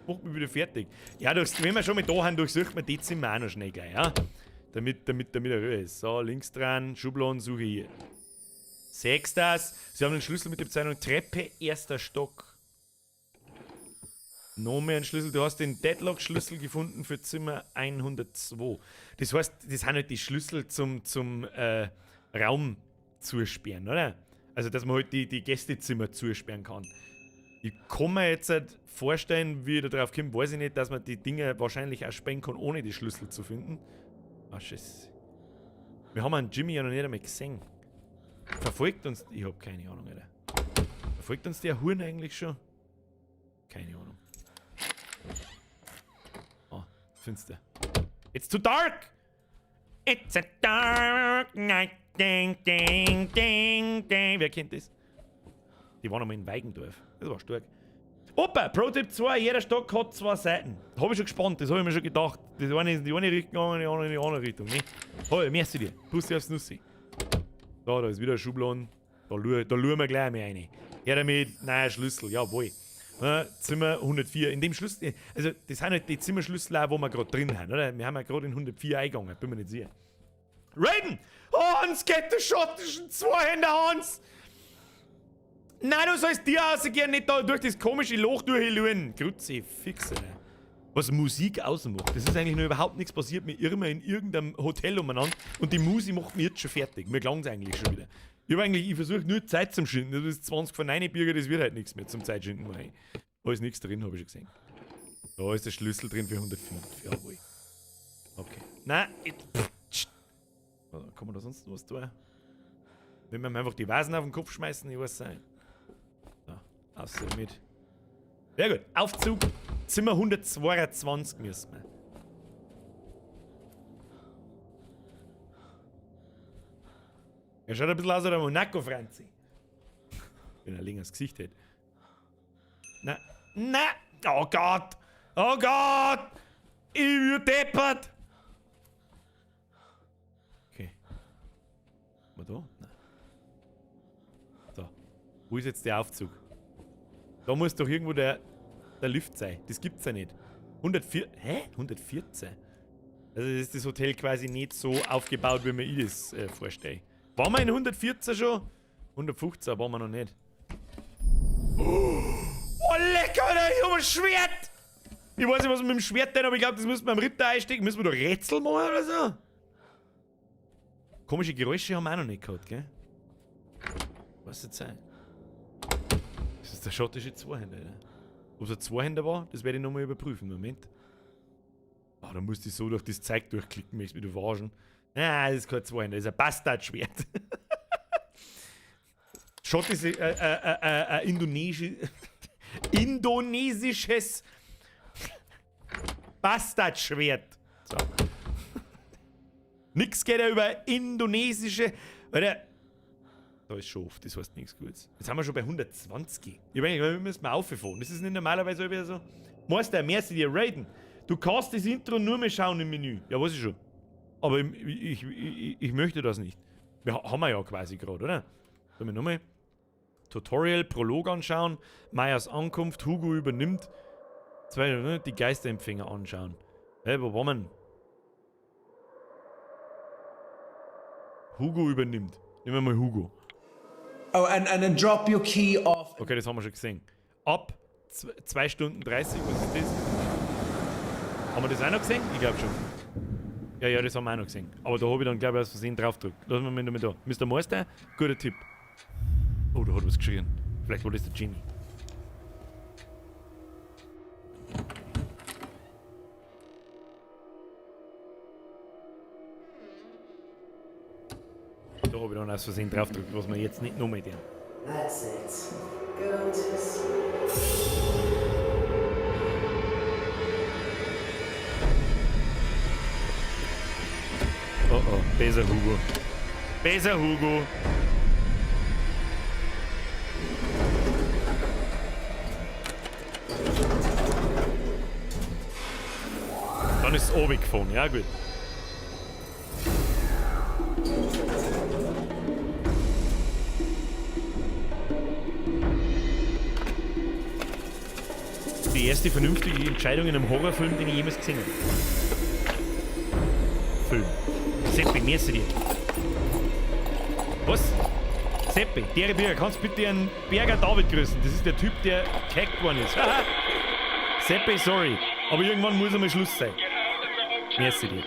Speaker 1: macht mich wieder fertig. Ja, wenn wir schon mal da haben, durchsucht man die Zimmer auch noch schnell gleich, ja? Damit er Ruhe ist. So, links dran, Schubladen, suche hier. Seht das? Sie haben den Schlüssel mit der Bezeichnung Treppe, 1. Stock. Noch mehr ein Schlüssel. Du hast den Deadlock-Schlüssel gefunden für Zimmer 102. Das heißt, das sind halt die Schlüssel zum Raum zusperren, oder? Also, dass man halt die Gästezimmer zusperren kann. Ich kann mir jetzt halt vorstellen, wie ich da drauf komme, weiß ich nicht, dass man die Dinge wahrscheinlich auch sperren kann, ohne die Schlüssel zu finden. Ah, Schiss. Wir haben einen Jimmy ja noch nicht einmal gesehen. Verfolgt uns... Ich hab keine Ahnung, Alter. Verfolgt uns der Huren eigentlich schon? Keine Ahnung. Ah, finster. It's too dark! It's a dark night. Ding, ding, ding, ding. Wer kennt das? Die waren einmal in Weigendorf. Das war stark. Opa, Pro-Tipp 2, jeder Stock hat 2 Seiten. Da hab ich schon gespannt, das hab ich mir schon gedacht. Das eine ist in die eine Richtung gegangen, die andere in die andere Richtung. Ne? Oh, merci dir. Pussy aufs Nussi. Da ist wieder ein Schubladen. Da schauen wir gleich mal rein. Her damit, nein, Schlüssel, jawohl. Zimmer 104. In dem Schlüssel, also das sind halt die Zimmerschlüssel, auch, wo wir gerade drin haben, oder? Wir haben ja gerade in 104 eingegangen, bin mir nicht sicher. Raiden! Hans, geht der schottischen Zweihänder, Hans! Nein, du sollst dir rausgehen, nicht da durch das komische Loch durchschauen. Grütze, Fixe. Was Musik ausmacht. Das ist eigentlich noch überhaupt nichts passiert. Wir irren in irgendeinem Hotel umeinander und die Musik macht mich jetzt schon fertig. Mir klang's eigentlich schon wieder. Ich versuche nur Zeit zum Schinden. Das ist 20 von 9 Bürger, das wird halt nichts mehr zum Zeitschinden. Da ist nichts drin, habe ich schon gesehen. Da ist der Schlüssel drin für 105. Jawohl. Okay. Nein, kann man da sonst noch was tun? Wenn wir ihm einfach die Vasen auf den Kopf schmeißen, ich weiß sein. So, außer mit. Sehr gut. Aufzug. Zimmer 122 müssen wir. Er schaut ein bisschen aus wie der Monaco-Franzi. Wenn er länger das Gesicht hätte. Nein. Nein! Oh Gott! Oh Gott! Ich bin deppert! Okay. War da? Nein. So. Wo ist jetzt der Aufzug? Da muss doch irgendwo der Lift sein. Das gibt's ja nicht. 104. Hä? 114? Also ist das Hotel quasi nicht so aufgebaut, wie man das vorstellt. Waren wir in 114 schon? 115 waren wir noch nicht. Oh, lecker, Alter, ich hab ein Schwert! Ich weiß nicht, was wir mit dem Schwert tun, aber ich glaube, das müssen wir am Ritter einstecken. Müssen wir da Rätsel machen oder so? Komische Geräusche haben wir auch noch nicht gehabt, gell? Was soll das sein? Das ist der schottische Zweihänder, Alter. Ob es ein Zweihänder war, das werde ich nochmal überprüfen. Moment. Ah, da musste ich so durch das Zeug durchklicken, mich wieder verarschen. Nein, das ist kein Zweihänder, das ist ein Bastardschwert. Schott ist ein indonesisches Bastardschwert. So. Nix geht ja über indonesische. Alter, da ist schon oft, das heißt nichts Gutes. Jetzt haben wir schon bei 120. Ich meine, wir müssen mal auffahren. Das ist nicht normalerweise wieder so. Meister, merci dir, Raiden. Du kannst das Intro nur mehr schauen im Menü. Ja, weiß ich schon. Aber ich möchte das nicht. Haben wir ja quasi gerade, oder? Sollen wir nochmal Tutorial, Prolog anschauen, Mayas Ankunft, Hugo übernimmt. Die Geisterempfänger anschauen. Hey, wo waren wir? Hugo übernimmt. Nehmen wir mal Hugo.
Speaker 3: Oh, and then drop your key off.
Speaker 1: Okay, das haben wir schon gesehen. Ab 2 Stunden 30, was ist das? Haben wir das auch noch gesehen? Ich glaube schon. Ja, das haben wir auch noch gesehen. Aber da habe ich dann, glaube ich, aus Versehen draufgedrückt. Lassen wir mal nochmal da. Mr. Meister, guter Tipp. Oh, da hat was geschrien. Vielleicht war das der Genie. Da habe ich dann aus Versehen draufgedrückt, was wir jetzt nicht nochmal tun.
Speaker 6: That's it. Go to sleep.
Speaker 1: Oh oh, besser Hugo. Besser Hugo. Dann ist es oben gefahren, ja gut. Die erste vernünftige Entscheidung in einem Horrorfilm, den ich jemals gesehen habe. Film. Seppi, merci dir. Was? Seppi, der Bürger, kannst du bitte einen Berger David grüßen? Das ist der Typ, der gehackt worden ist. Seppi, sorry. Aber irgendwann muss einmal Schluss sein. Merci dir.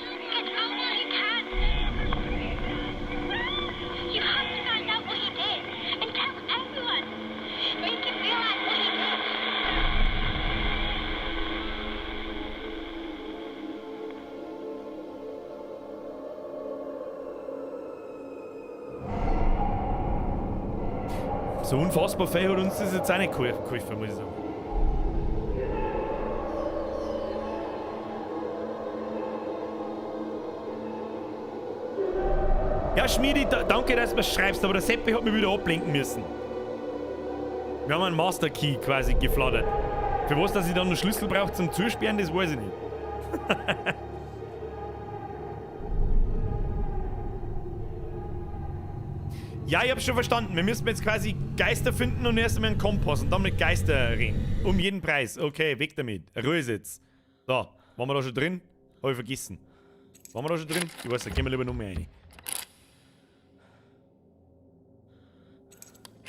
Speaker 1: So unfassbar viel hat uns das jetzt auch nicht geholfen, muss ich sagen. Ja, Schmiedi, danke, dass du mir schreibst, aber der Seppi hat mich wieder ablenken müssen. Wir haben einen Master Key quasi geflattert. Für was, dass ich dann einen Schlüssel brauche zum Zusperren, das weiß ich nicht. Ja, ich hab's schon verstanden. Wir müssen jetzt quasi Geister finden und erst einmal einen Kompass und dann mit Geister reden. Um jeden Preis. Okay, weg damit. Ruhe jetzt. So, waren wir da schon drin? Hab ich vergessen. Waren wir da schon drin? Ich weiß, da gehen wir lieber noch mehr rein.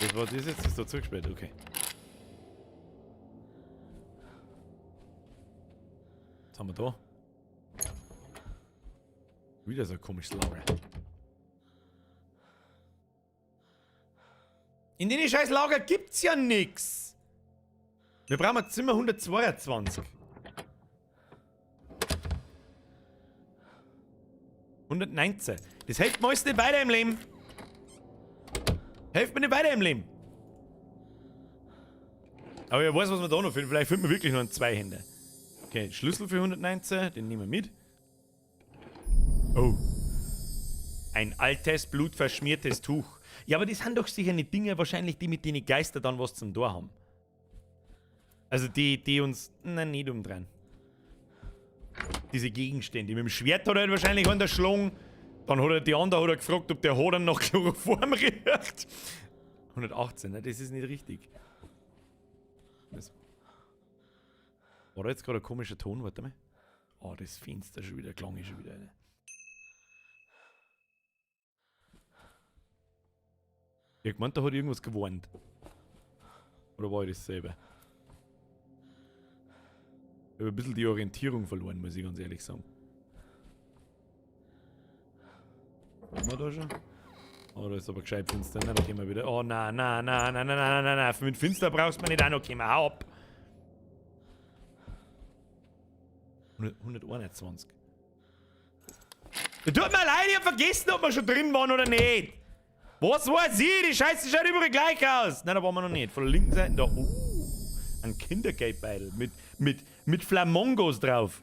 Speaker 1: Was war das jetzt? Das ist da zugespielt, okay. Was haben wir da? Wieder so ein komisches Lager. In den scheiß Lager gibt's ja nix. Wir brauchen ein Zimmer 122. 119. Das hilft mir alles nicht weiter im Leben. Hilft mir nicht weiter im Leben. Aber ich weiß, was wir da noch finden. Vielleicht finden wir wirklich noch einen Zweihänder. Okay, Schlüssel für 119. Den nehmen wir mit. Oh. Ein altes, blutverschmiertes Tuch. Ja, aber das sind doch sicher nicht Dinge, wahrscheinlich die, mit denen Geister dann was zum Tor haben. Also die uns... Nein, nicht umdrehen. Diese Gegenstände. Mit dem Schwert hat er halt wahrscheinlich einen erschlagen. Dann hat er die andere hat er gefragt, ob der Hodern nach Chloroform riecht. 118, ne? Das ist nicht richtig. Was? War da jetzt gerade ein komischer Ton? Warte mal. Oh, das Fenster schon wieder, klang ich schon wieder. Ne? Ich meinte, da hat irgendwas gewarnt. Oder war ich das selber? Ich habe ein bisschen die Orientierung verloren, muss ich ganz ehrlich sagen. Haben wir da schon? Oh, da ist aber gescheit Finster, ne? Da gehen wir wieder. Oh, nein. Mit Finster brauchst du mir nicht auch noch kommen. Hau ab! 121. Tut mir leid, ich hab vergessen, ob wir schon drin waren oder nicht. Was weiß ich? Die Scheiße schaut überall gleich aus. Nein, da waren wir noch nicht. Von der linken Seite da. Ein Kindergeldbeutel mit Flamongos drauf.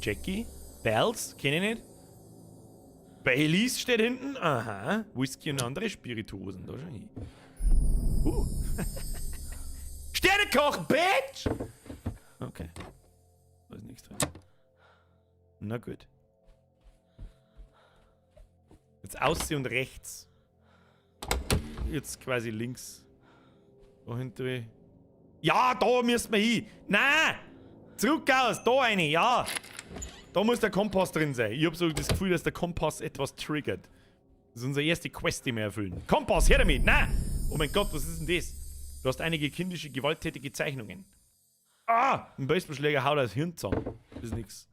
Speaker 1: Jackie. Bells. Kenn ich nicht. Baileys steht hinten. Aha. Whisky und andere Spirituosen. Da schon hin. Sternekoch, Bitch! Okay. Da ist nichts drin. Na gut. Jetzt aussehen und rechts. Jetzt quasi links. Da hinter. Ja, da müssen wir hin. Nein! Zurück aus, da eine, ja. Da muss der Kompass drin sein. Ich habe so das Gefühl, dass der Kompass etwas triggert. Das ist unsere erste Quest, die wir erfüllen. Kompass, her damit! Nein! Oh mein Gott, was ist denn das? Du hast einige kindische, gewalttätige Zeichnungen. Ah! Ein Baseballschläger haut das Hirn zusammen. Das ist nix.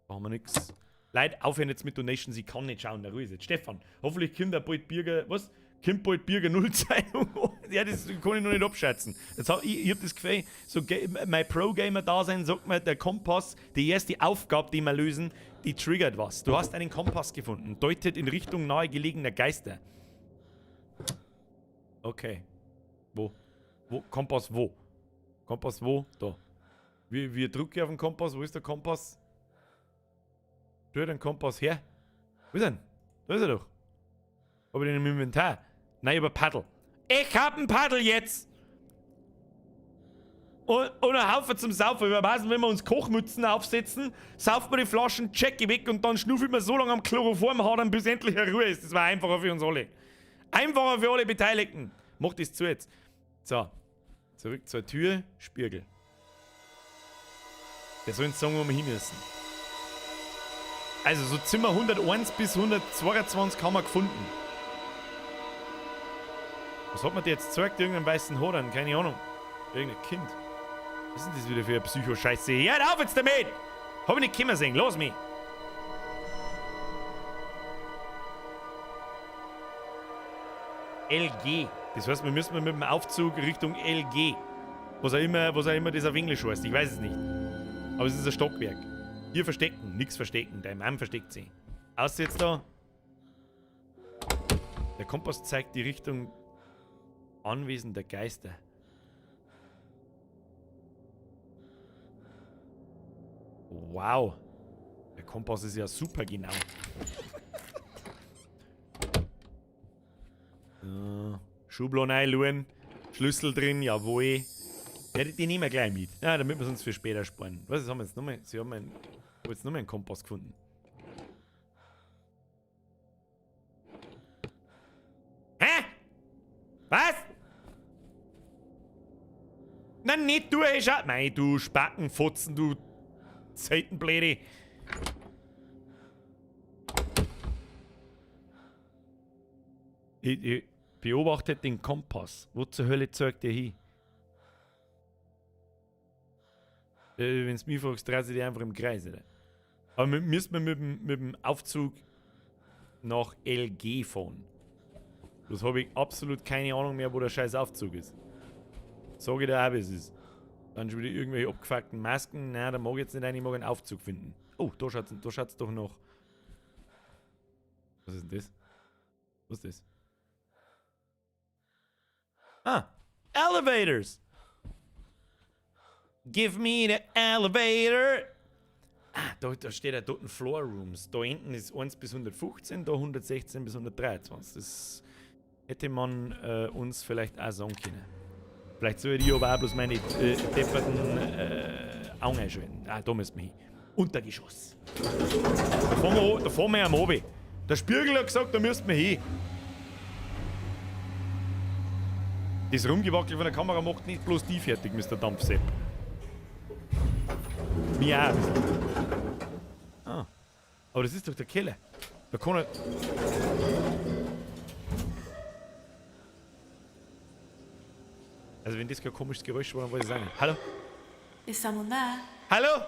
Speaker 1: Machen wir nix. Leute, aufhören jetzt mit Donations, ich kann nicht schauen, da Ruhe ist jetzt. Stefan, hoffentlich kommt der bald Bürger, was? Kommt bald Bürger 0 Zeitung. Ja, das kann ich noch nicht abschätzen. Jetzt ich hab das Gefühl, so mein Pro-Gamer-Dasein sagt mir, der Kompass, die erste Aufgabe, die wir lösen, die triggert was. Du hast einen Kompass gefunden, deutet in Richtung nahegelegener Geister. Okay. Wo? Kompass wo? Kompass wo? Da. Wir drücken auf den Kompass, wo ist der Kompass? Tu den Kompass her. Wo ist er denn? Da ist er doch. Hab ich den im Inventar? Nein, aber Paddel. Ich hab ein Paddel jetzt! Und ein Haufen zum Saufen. Wir wissen, wenn wir uns Kochmützen aufsetzen, sauft man die Flaschen, Jackie weg und dann schnuffelt man so lange am Chloroform hadern, bis endlich eine Ruhe ist. Das war einfacher für uns alle. Einfacher für alle Beteiligten. Mach das zu jetzt. So. Zurück zur Tür. Spiegel. Wir sollen sagen, wo wir hin müssen. Also so Zimmer 101 bis 122 haben wir gefunden. Was hat man dir jetzt gezeigt? Irgendeinen weißen Hodern? Keine Ahnung. Irgendein Kind. Was ist denn das wieder für eine Psycho-Scheiße? Hört auf jetzt damit! Hab ich nicht kommen sehen. Los mich! LG. Das heißt, wir müssen mit dem Aufzug Richtung LG. Was auch immer das auf Englisch heißt. Ich weiß es nicht. Aber es ist ein Stockwerk. Hier verstecken. Nix verstecken. Dein Mann versteckt sie. Außer jetzt da. Der Kompass zeigt die Richtung Anwesen der Geister. Wow. Der Kompass ist ja super genau. Schublon einschauen. Schlüssel drin, jawohl. Ja, die nehmen wir gleich mit. Ja, damit wir es uns für später sparen. Was haben wir jetzt nochmal? Sie haben jetzt nochmal einen Kompass gefunden. Nein, nicht du, ey, schau. Nein, du Spackenfotzen, du Seitenbläde. Ich beobachte den Kompass. Wo zur Hölle zeigt der hin? Wenn du mich fragst, dreht sich die einfach im Kreis, oder? Aber müssen wir mit dem Aufzug nach LG fahren. Das habe ich absolut keine Ahnung mehr, wo der scheiß Aufzug ist. Sag ich dir auch, wie es ist. Dann schon wieder irgendwelche abgefuckten Masken. Nein, da mag ich jetzt nicht rein, ich mag einen Aufzug finden. Oh, da schaut's doch noch. Was ist denn das? Was ist das? Ah, Elevators! Give me the elevator! Ah, da steht ja dort ein Floor Rooms. Da hinten ist 1 bis 115, da 116 bis 123. Das hätte man uns vielleicht auch sagen können. Vielleicht soll ich aber auch bloß meine depperten Augen einschalten. Ah, da müssen wir hin. Untergeschoss. Da fahren wir am Obi. Der Spiegel hat gesagt, da müssen wir hin. Das Rumgewackel von der Kamera macht nicht bloß die fertig, Mr. Dampfsepp. Mir auch ein bisschen. Ah. Aber das ist doch der Keller. Da kann er. Also wenn das kein komisches Geräusch war, dann weiß ich es auch nicht. Hallo?
Speaker 7: Is someone there?
Speaker 1: Hallo?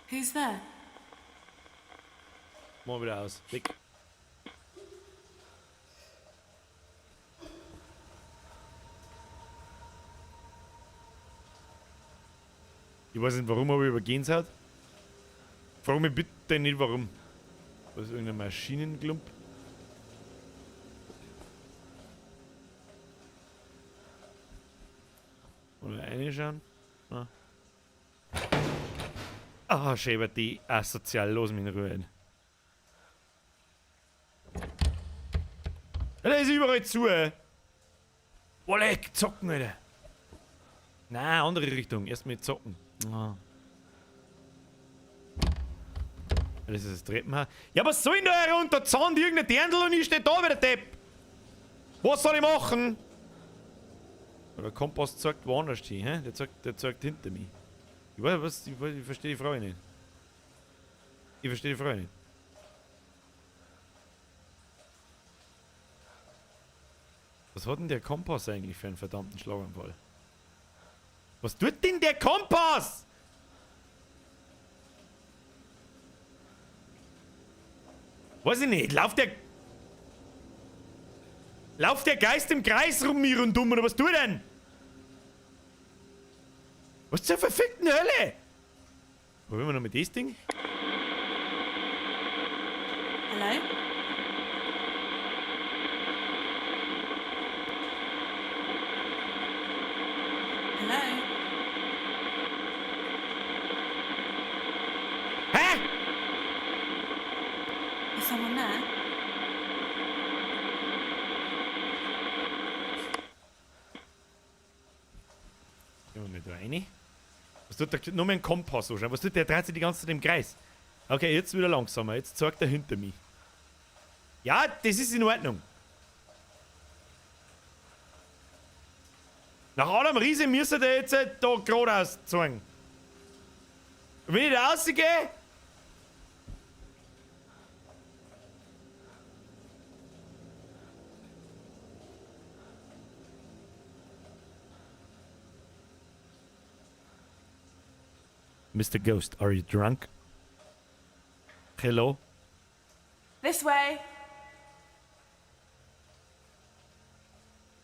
Speaker 7: Who's there?
Speaker 1: Mal wieder aus. Weg. Ich weiß nicht warum, aber übergehen hat. Frag mich bitte nicht warum. Was ist irgendein Maschinenklump? Oder reinschauen? Ah. Ah, schäber die asozial, los mich in Ruhe. Ja, da ist überall zu. Wolle, zocken, Alter. Nein, andere Richtung. Erstmal zocken. Ah. Das ist das Treppenhaus. Ja, was soll denn da herunter? Zahnt irgendein Dirndl und ich stehe da wie der Depp. Was soll ich machen? Der Kompass zeigt woanders hin, hä? Der zeigt hinter mir. Ich weiß was, ich verstehe die Frage nicht. Ich verstehe die Frage nicht. Was hat denn der Kompass eigentlich für einen verdammten Schlaganfall? Was tut denn der Kompass? Weiß ich nicht, lauft der Geist im Kreis rum mir und dumm oder was tut denn? Was zur verfickten Hölle? Wollen wir noch mit das Ding?
Speaker 7: Hello? Hello?
Speaker 1: Hä?
Speaker 7: Is someone there?
Speaker 1: Ja, nicht rein. Was tut der? Nur mein Kompass so. Was tut der? Dreht sich die ganze Zeit im Kreis. Okay, jetzt wieder langsamer. Jetzt zeigt er hinter mir. Ja, das ist in Ordnung. Nach allem Riese müsste der jetzt da geradeaus zeigen. Wenn ich da rausgehe. Mr. Ghost, are you drunk? Hello?
Speaker 4: This way.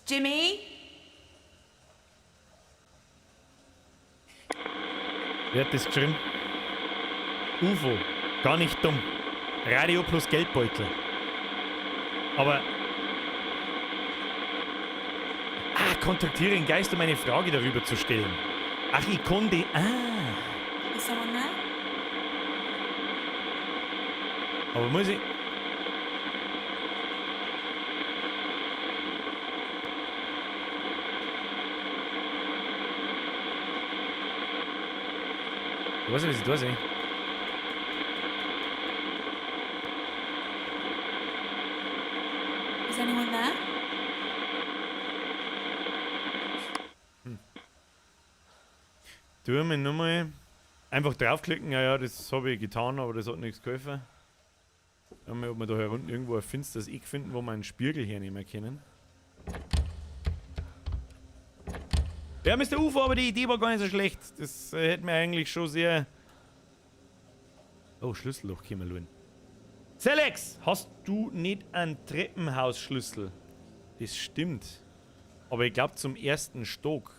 Speaker 4: Jimmy?
Speaker 1: Wer hat das geschrieben? UFO. Gar nicht dumm. Radio plus Geldbeutel. Aber... kontaktiere den Geist, um eine Frage darüber zu stellen. Ach, ich konnte...
Speaker 7: Is someone there?
Speaker 1: Aber muss ich... Ich weiß nicht, was ich da sehe.
Speaker 7: Is anyone there?
Speaker 1: tun wir nochmal. Einfach draufklicken, ja, das habe ich getan, aber das hat nichts geholfen. Schauen wir, ob wir da herunten irgendwo ein finsteres Eck finden, wo wir einen Spiegel hernehmen können. Ja, Mr. Ufer, aber die Idee war gar nicht so schlecht. Das hätte mir eigentlich schon sehr... Oh, Schlüsselloch können wir schauen. Selex, hast du nicht einen Treppenhausschlüssel? Das stimmt. Aber ich glaube zum ersten Stock.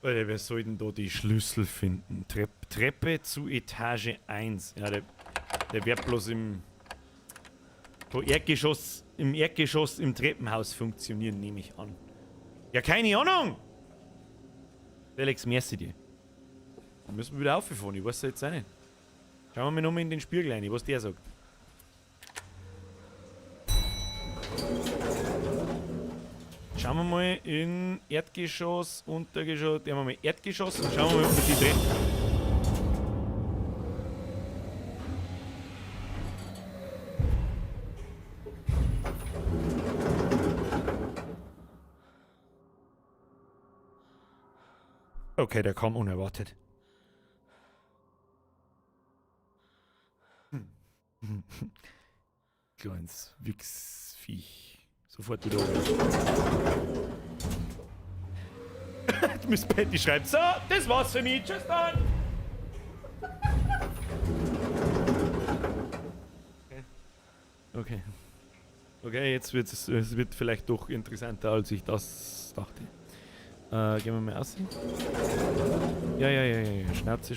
Speaker 1: Alter, wer soll denn da die Schlüssel finden? Treppe zu Etage 1. Ja, der wird bloß im Erdgeschoss im Treppenhaus funktionieren, nehme ich an. Ja, keine Ahnung! Alex, merci dir. Da müssen wir wieder auffahren, ich weiß es jetzt auch nicht. Schauen wir mal nochmal in den Spiegel rein, was der sagt. Schauen wir mal in Erdgeschoss, Untergeschoss, der haben wir mal Erdgeschoss und schauen wir mal, ob wir die Treppe. Okay, der kam unerwartet. Kleines Wichsviech. Sofort wieder oben. Miss Patty schreibt, so, das war's für mich. Tschüss dann. Okay. Okay, jetzt es wird vielleicht doch interessanter, als ich das dachte. Gehen wir mal aus. Ja. Schnauze.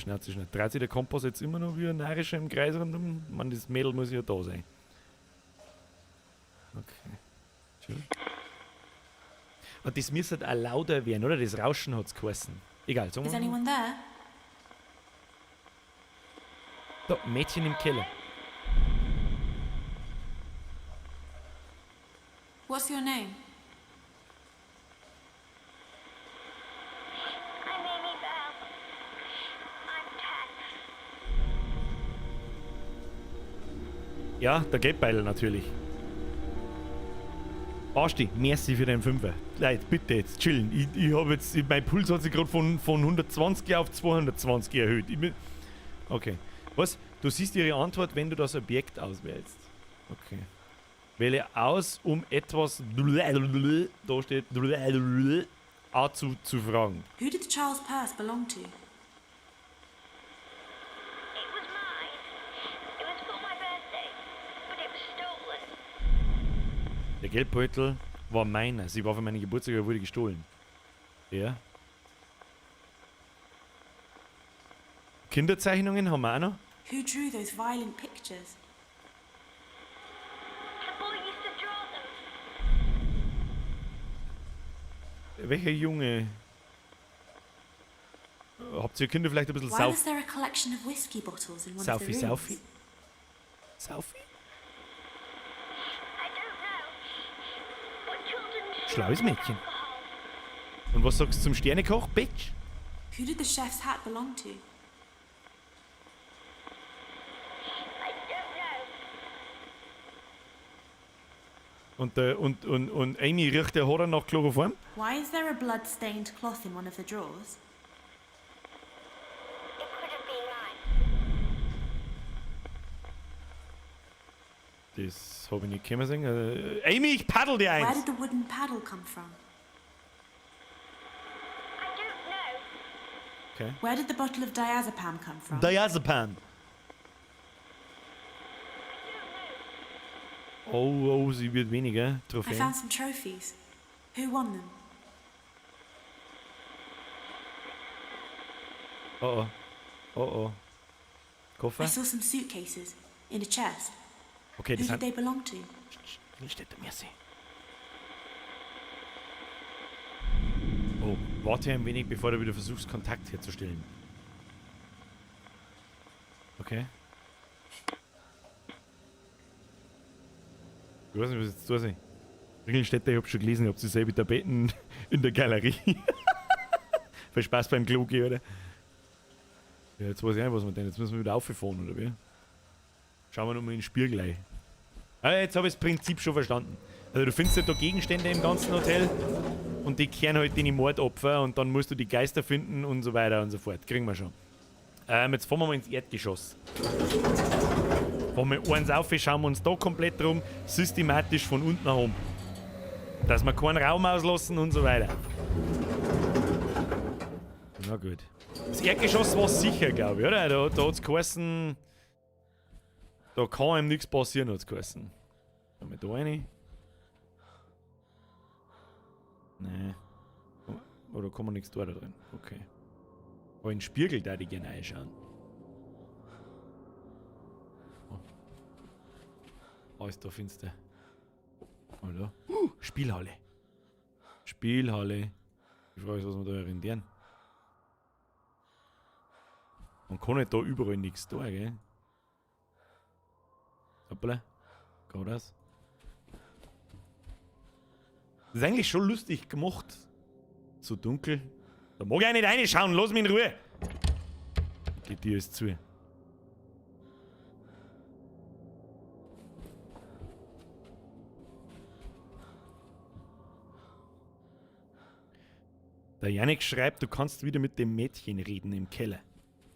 Speaker 1: Dreht sich der Kompass jetzt immer noch wie ein Narischer im Kreis rundum? Mann, das Mädel muss ja da sein. Okay. Schön. Und das müsste halt auch lauter werden, oder? Das Rauschen hat's geheißen. Egal, sagen wir
Speaker 7: Is
Speaker 1: mal.
Speaker 7: anyone there?
Speaker 1: Da, Mädchen im Keller.
Speaker 7: What's your name?
Speaker 5: I'm Amy Bell. I'm 10.
Speaker 1: Ja, der Geldbeutel natürlich. Basti, merci für den Fünfer. Leute, bitte jetzt chillen. Ich habe jetzt, mein Puls hat sich gerade von 120 auf 220 erhöht. Okay. Was? Du siehst ihre Antwort, wenn du das Objekt auswählst. Okay. Wähle aus, um etwas da steht zu fragen.
Speaker 7: Who did the child's purse belong to?
Speaker 5: It was mine. It was for my birthday, but it was stolen.
Speaker 1: Der Geldbeutel war meiner. Sie war für meinen Geburtstag, aber wurde gestohlen. Ja. Kinderzeichnungen haben wir auch noch.
Speaker 7: Who drew those violent pictures?
Speaker 5: The boy used to draw them.
Speaker 1: Welcher Junge? Habt ihr Kinder vielleicht ein bisschen
Speaker 7: Why was there a collection of whiskey bottles in one of the rooms?
Speaker 1: Saufi?
Speaker 5: I don't know. But children
Speaker 1: Schlaues Mädchen. Und was sagst du zum Sternekoch, Bitch?
Speaker 7: Who did the chef's hat belong to?
Speaker 5: I don't know.
Speaker 1: Und Amy riecht der Horror nach Chloroform?
Speaker 7: Why is there a blood-stained cloth in one of the drawers?
Speaker 5: It could have been mine.
Speaker 1: Das habe ich nicht können sehen. Amy, ich paddel dir
Speaker 7: Where
Speaker 1: eins!
Speaker 7: did the wooden paddle come from?
Speaker 5: I don't know.
Speaker 1: Okay.
Speaker 7: Where did the bottle of diazepam come from?
Speaker 1: Diazepam. Oh, sie wird weniger.
Speaker 7: I
Speaker 1: Trophäen.
Speaker 7: found some trophies. Who won them?
Speaker 1: Oh. Koffer?
Speaker 7: I saw some suitcases in a chest.
Speaker 1: Okay,
Speaker 7: Who
Speaker 1: das
Speaker 7: did they belong to?
Speaker 1: steht da mir. Oh, warte ein wenig, bevor du wieder versuchst, Kontakt herzustellen. Okay. Ich weiß nicht, was jetzt da ist. Ringelstädter, ich hab schon gelesen, ihr habt dieselbe Tapeten in der Galerie. Viel Spaß beim Klo gehen, oder? Ja, jetzt weiß ich nicht, was wir denn. Jetzt müssen wir wieder auffahren, oder wie? Schauen wir nochmal in den Spiegel rein. Jetzt habe ich das Prinzip schon verstanden. Also du findest halt da Gegenstände im ganzen Hotel und die kehren halt deine Mordopfer und dann musst du die Geister finden und so weiter und so fort. Kriegen wir schon. Jetzt fahren wir mal ins Erdgeschoss. Fahren wir eins auf, schauen wir uns da komplett drum, systematisch von unten nach oben. Dass wir keinen Raum auslassen und so weiter. Na gut. Das Erdgeschoss war sicher, glaube ich, oder? Da hat es geheißen, da kann ihm nichts passieren, hat es geheißen. Schauen wir da rein. Nee. Oder kann man nichts da drin? Okay. Aber in den Spiegel da die gerne reinschauen. Oh. Alles da finster. Hallo? Spielhalle. Spielhalle. Die Frage ist, was wir da rendieren. Man kann nicht da überall nichts da, gell? Hoppala. Geht das? Das ist eigentlich schon lustig gemacht. So dunkel. Da mag ich auch nicht reinschauen, lass mich in Ruhe. Die Tür ist zu. Der Janik schreibt, du kannst wieder mit dem Mädchen reden im Keller.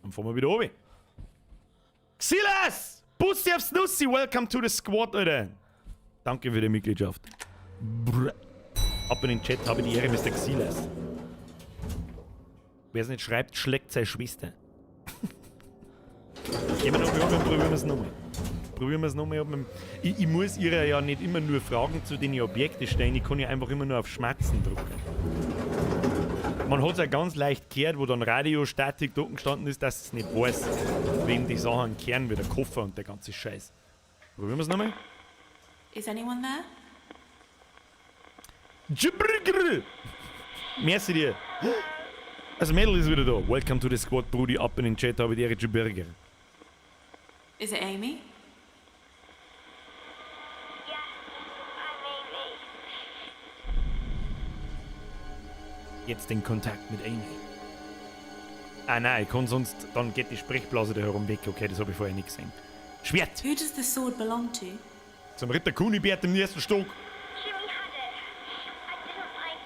Speaker 1: Dann fahren wir wieder oben. Xilas! Bussi aufs Nussi, welcome to the squad, Alter. Danke für die Mitgliedschaft. Brr. Ab in den Chat, habe die Ehre, Mr. Xilas. Wer es nicht schreibt, schlägt seine Schwester. Gehen wir nochmal und probieren wir es nochmal. Probieren wir es nochmal. Ich muss ihr ja nicht immer nur Fragen zu den Objekten stellen, ich kann ja einfach immer nur auf Schmerzen drücken. Man hat es ja ganz leicht gehört, wo dann Radiostatik da gestanden ist, dass es nicht weiß, wenn die Sachen kehren wie der Koffer und der ganze Scheiß. Probieren wir es nochmal.
Speaker 7: Is anyone there?
Speaker 1: Jibrigr! Merci dir. Das Mädel ist wieder da. Welcome to the squad, Brudi. Ab in den Chat, habe ich die Jibrigr.
Speaker 7: Is it Amy?
Speaker 5: Yeah, I'm Amy.
Speaker 1: Jetzt den Kontakt mit Amy. Ah nein, ich kann sonst, dann geht die Sprechblase da herum weg. Okay, das habe ich vorher nicht gesehen. Schwert!
Speaker 7: Who does the sword belong to?
Speaker 1: Zum Ritter Kunibert im ersten Stock.
Speaker 5: Jimmy had it. I didn't like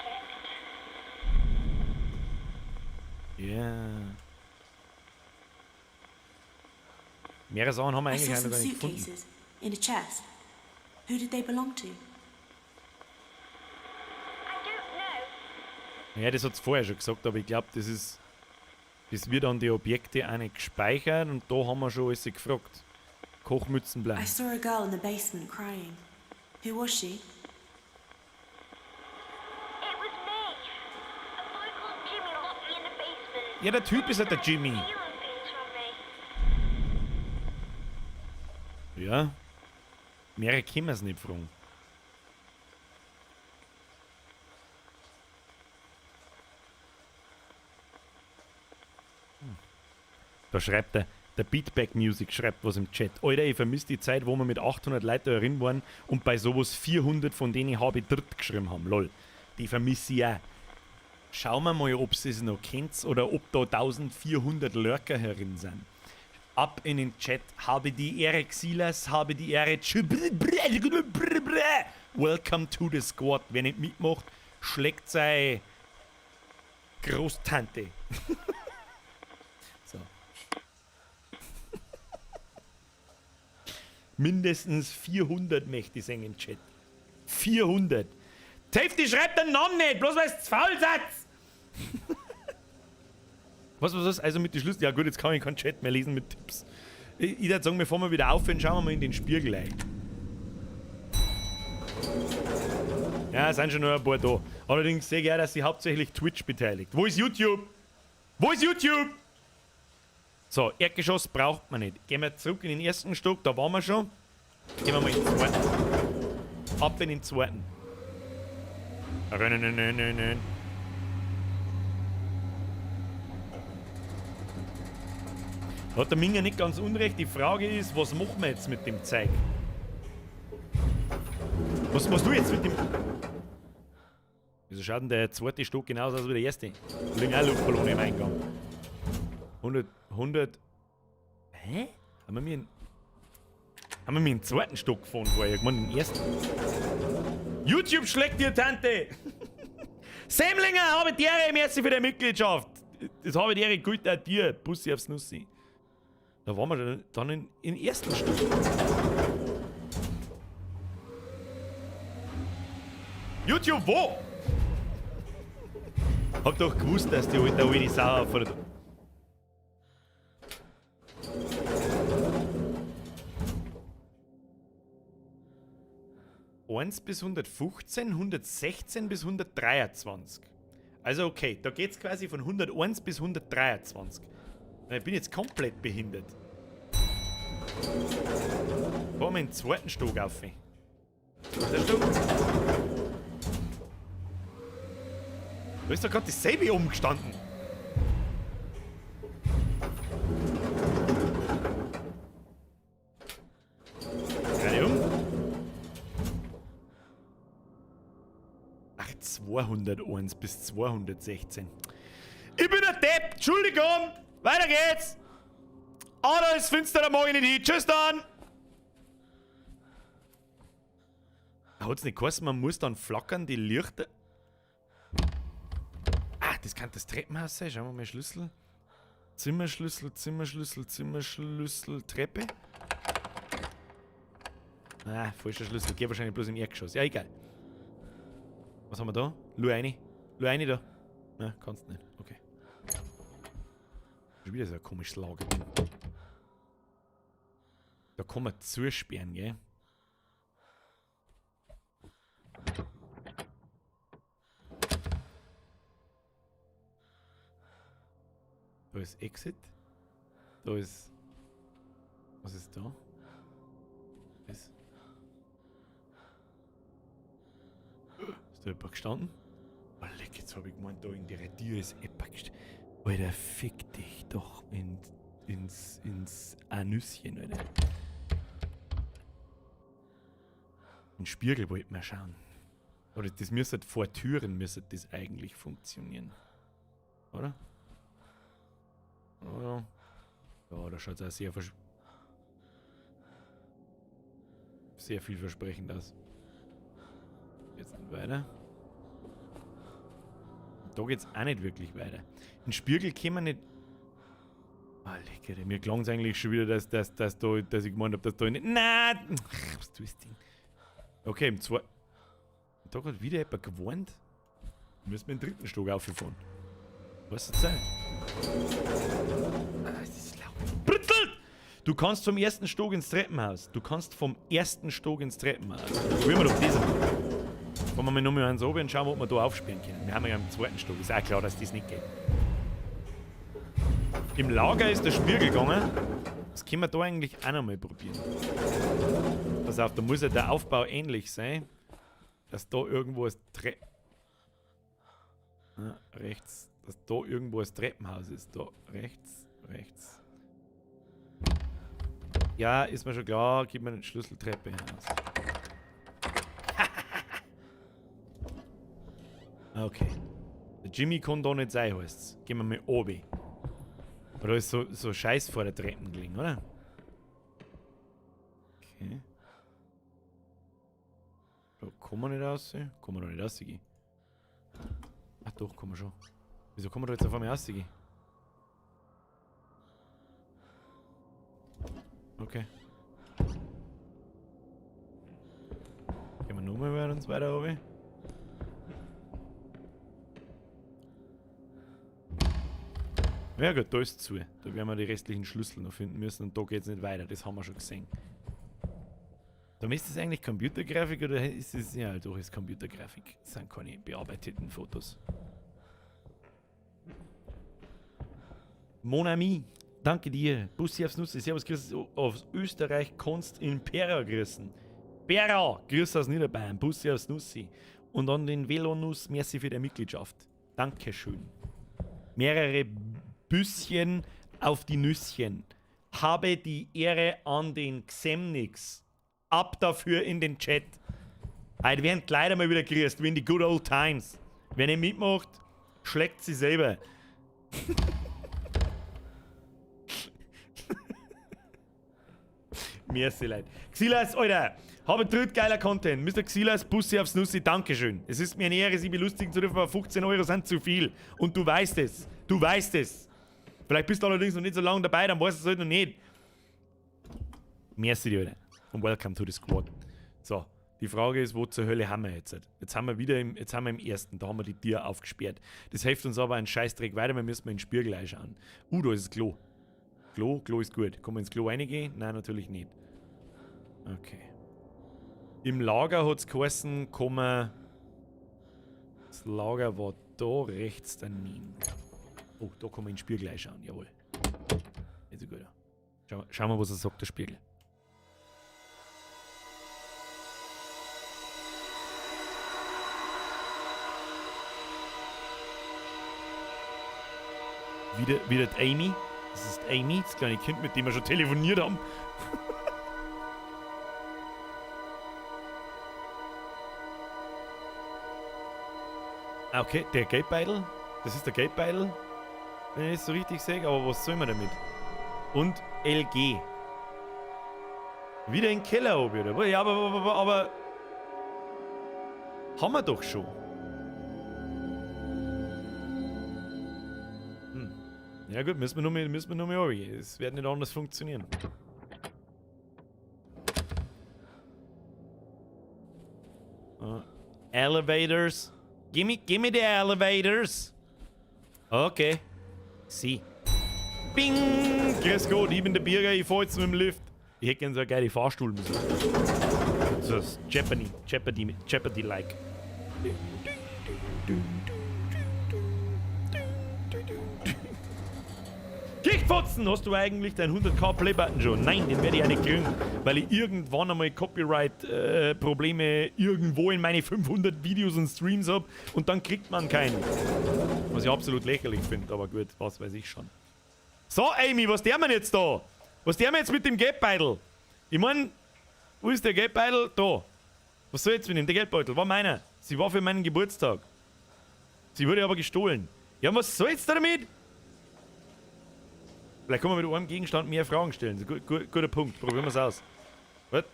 Speaker 5: it.
Speaker 1: Ja. Mehrere Sachen haben wir
Speaker 7: I
Speaker 1: eigentlich
Speaker 7: saw
Speaker 1: noch
Speaker 7: some
Speaker 1: gar nicht gefunden.
Speaker 7: suitcases in a chest. Who did they belong to?
Speaker 5: I don't know.
Speaker 1: Ja, das hat es vorher schon gesagt, aber ich glaube, das wird an die Objekte auch nicht gespeichert und da haben wir schon alles gefragt. Kochmützen
Speaker 7: I
Speaker 1: bleiben.
Speaker 7: saw a girl in the basement crying. Who was she?
Speaker 5: It was me. A boy called Jimmy locked me in the basement.
Speaker 1: Ja, der Typ ist halt der Jimmy.
Speaker 5: Stealing things from me.
Speaker 1: Ja. Mehrere können wir es nicht fragen. Da schreibt der Beatback Music schreibt was im Chat. Alter, ich vermisse die Zeit, wo wir mit 800 Leuten drin waren und bei sowas 400 von denen habe ich dritt geschrieben haben. Lol. Die vermisse ich auch. Schauen wir mal, ob ihr es noch kennt oder ob da 1400 Lurker herin sind. Ab in den Chat. Habe die Ehre, Xilas, habe die Ehre. Welcome to the squad. Wer nicht mitmacht, schlägt seine Großtante. So. Mindestens 400 möchte ich sehen im Chat. 400. Tefti schreibt den Namen nicht, bloß weil es zu faul seid. Was? Also mit den Schluss. Ja gut, jetzt kann ich keinen Chat mehr lesen mit Tipps. Ich würde sagen, bevor wir wieder aufhören, schauen wir mal in den Spiegel ein. Ja, es sind schon noch ein paar da. Allerdings sehe ich auch, dass sie hauptsächlich Twitch beteiligt. Wo ist YouTube? Wo ist YouTube? So, Erdgeschoss braucht man nicht. Gehen wir zurück in den ersten Stock, da waren wir schon. Gehen wir mal in den zweiten. Ab in den zweiten. Nein. Da hat der Minger nicht ganz unrecht. Die Frage ist, was machen wir jetzt mit dem Zeug? Was machst du jetzt mit dem... Wieso schaut denn der zweite Stock genauso aus wie der erste? Da liegen auch Luftballone im Eingang. 100... Hä? Haben wir mir... Haben wir mit dem zweiten Stock gefahren vorher? Ich meine den ersten. YouTube schlägt dir, Tante! Semlinger, habe die Ehre, merci für die Mitgliedschaft. Das habe die Ehre, gut an dir. Bussi aufs Nussi. Da waren wir dann im ersten Stock. YouTube, wo? Hab doch gewusst, dass die alte Sau von der... (1 bis 115, 116 bis 123. Also okay, da geht's quasi von 101 bis 123. Ich bin jetzt komplett behindert. Fahren wir in den zweiten Stock auf. Der Stock. Da ist doch gerade dasselbe oben gestanden. Gerade um. Ach, 201 bis 216. Ich bin der Depp! Entschuldigung! Weiter geht's! Ah, da ist finster, da mag ich nicht hin. Tschüss dann! Hat's nicht geheißen, man muss dann flackern, die Lichter... Ah, das kann das Treppenhaus sein. Schauen wir mal, Schlüssel. Zimmerschlüssel, Zimmerschlüssel, Zimmerschlüssel, Treppe. Ah, falscher Schlüssel. Geht wahrscheinlich bloß im Erdgeschoss. Ja, egal. Was haben wir da? Lu eine da. Na, kannst nicht. Okay. Schon wieder so ein komisches Lager drin. Da kann man zusperren, gell? Da ist Exit. Da ist... Was ist da? Ist da jemand gestanden? Oh, leck, jetzt hab ich gemeint, da in der Tür ist jemand gestanden. Alter, fick dich doch ins Anüsschen, Alter. Den Spiegel wollten wir schauen. Oder das müsste vor Türen müsste das eigentlich funktionieren. Oder? Oder? Ja, da schaut es auch sehr vielversprechend aus. Jetzt nicht weiter. Da geht's auch nicht wirklich weiter. Den Spiegel können wir nicht... Ah, lecker, mir klang es eigentlich schon wieder, dass ich gemeint habe, dass da nicht... Nein! Was tust du denn? Okay, im zweiten... Da hat wieder jemand gewohnt. Müssen wir in den dritten Stock auffahren. Was soll das sein? Ah, das ist laut. Britzelt! Du kannst vom ersten Stock ins Treppenhaus. Du kannst vom ersten Stock ins Treppenhaus. Probieren wir doch diesen. Kommen wir mal nochmal eins oben und schauen, ob wir da aufsperren können. Wir haben ja im zweiten Stock. Ist auch klar, dass das nicht geht. Im Lager ist der Spiegel gegangen. Das können wir da eigentlich auch nochmal probieren. Pass auf, da muss ja der Aufbau ähnlich sein. Dass da irgendwo das rechts. Dass da irgendwo das Treppenhaus ist. Da rechts. Ja, ist mir schon klar. Gib mir den Schlüsseltreppe hinaus. Okay. Der Jimmy kann da nicht sein, heißt's. Gehen wir mal oben. Aber da ist so Scheiß vor der Treppen gelegen, oder? Okay. Da kann man nicht rausgehen. Kann man da nicht rausgehen. Ach doch, kann man schon. Wieso kann man da jetzt auf einmal rausgehen? Okay. Gehen wir nochmal bei uns weiter oben. Ja gut, da ist es zu. Da werden wir die restlichen Schlüssel noch finden müssen und da geht es nicht weiter. Das haben wir schon gesehen. Dann ist es eigentlich Computergrafik oder ist es... Ja, doch ist Computergrafik. Das sind keine bearbeiteten Fotos. Mon ami, danke dir. Bussi aufs Nussi. Servus, grüß aus Österreich, Konst in Pera grüßen. Pera, grüß aus Niederbayern. Bussi aufs Nussi. Und an den Velonus, merci für die Mitgliedschaft. Dankeschön. Mehrere Büsschen auf die Nüsschen. Habe die Ehre an den Xemnix. Ab dafür in den Chat. Heute werden die Leute mal wieder grüßt, wie in die good old times. Wenn ihr mitmacht, schlägt sie selber. Merci, Leute. Xilas, Alter, habe dritt geiler Content. Mr. Xilas, Bussi aufs Nussi, Dankeschön. Es ist mir eine Ehre, Sie belustigen zu dürfen, aber 15 Euro sind zu viel. Und du weißt es. Du weißt es. Vielleicht bist du allerdings noch nicht so lange dabei, dann weißt du es halt noch nicht. Merci, Alter. Und welcome to the squad. So, die Frage ist, wo zur Hölle haben wir jetzt? Jetzt haben wir im ersten, da haben wir die Tür aufgesperrt. Das hilft uns aber einen Scheißdreck weiter, wir müssen mal in den Spiegel reinschauen. Da ist das Klo. Klo ist gut. Kann man ins Klo reingehen? Nein, natürlich nicht. Okay. Im Lager hat es geheißen, das Lager war da rechts daneben. Oh, da kann man in den Spiegel reinschauen, jawohl. Ist gut. Schauen wir, was er sagt, der Spiegel. Wieder die Amy. Das ist Amy, das kleine Kind, mit dem wir schon telefoniert haben. Okay, der Geldbeutel. Das ist der Geldbeutel. Wenn ich es so richtig sehe, aber was soll man damit? Und LG. Wieder in den Keller oben, oder? Ja, aber haben wir doch schon. Ja gut, müssen wir nur mehr runtergehen. Es wird nicht anders funktionieren. Elevators. Gimme the elevators. Okay. Sie. Bing! Grüß Gott, ich bin der Bürger, ich fahr jetzt mit dem Lift. Ich hätte gerne so eine geile Fahrstuhlmusik. So das Jeopardy-like. Kickfotzen, hast du eigentlich deinen 100k Playbutton schon? Nein, den werde ich ja nicht kriegen, weil ich irgendwann einmal Copyright-Probleme irgendwo in meine 500 Videos und Streams habe und dann kriegt man keinen. Was ich absolut lächerlich finde, aber gut, was weiß ich schon. So, Amy, was der man jetzt da? Was der man jetzt mit dem Geldbeutel? Ich mein, wo ist der Geldbeutel? Da. Was soll jetzt mit ihm? Der Geldbeutel war meiner. Sie war für meinen Geburtstag. Sie wurde aber gestohlen. Ja, was soll jetzt damit? Vielleicht kann man mit einem Gegenstand mehr Fragen stellen. Guter Punkt. Probieren wir es aus. Was?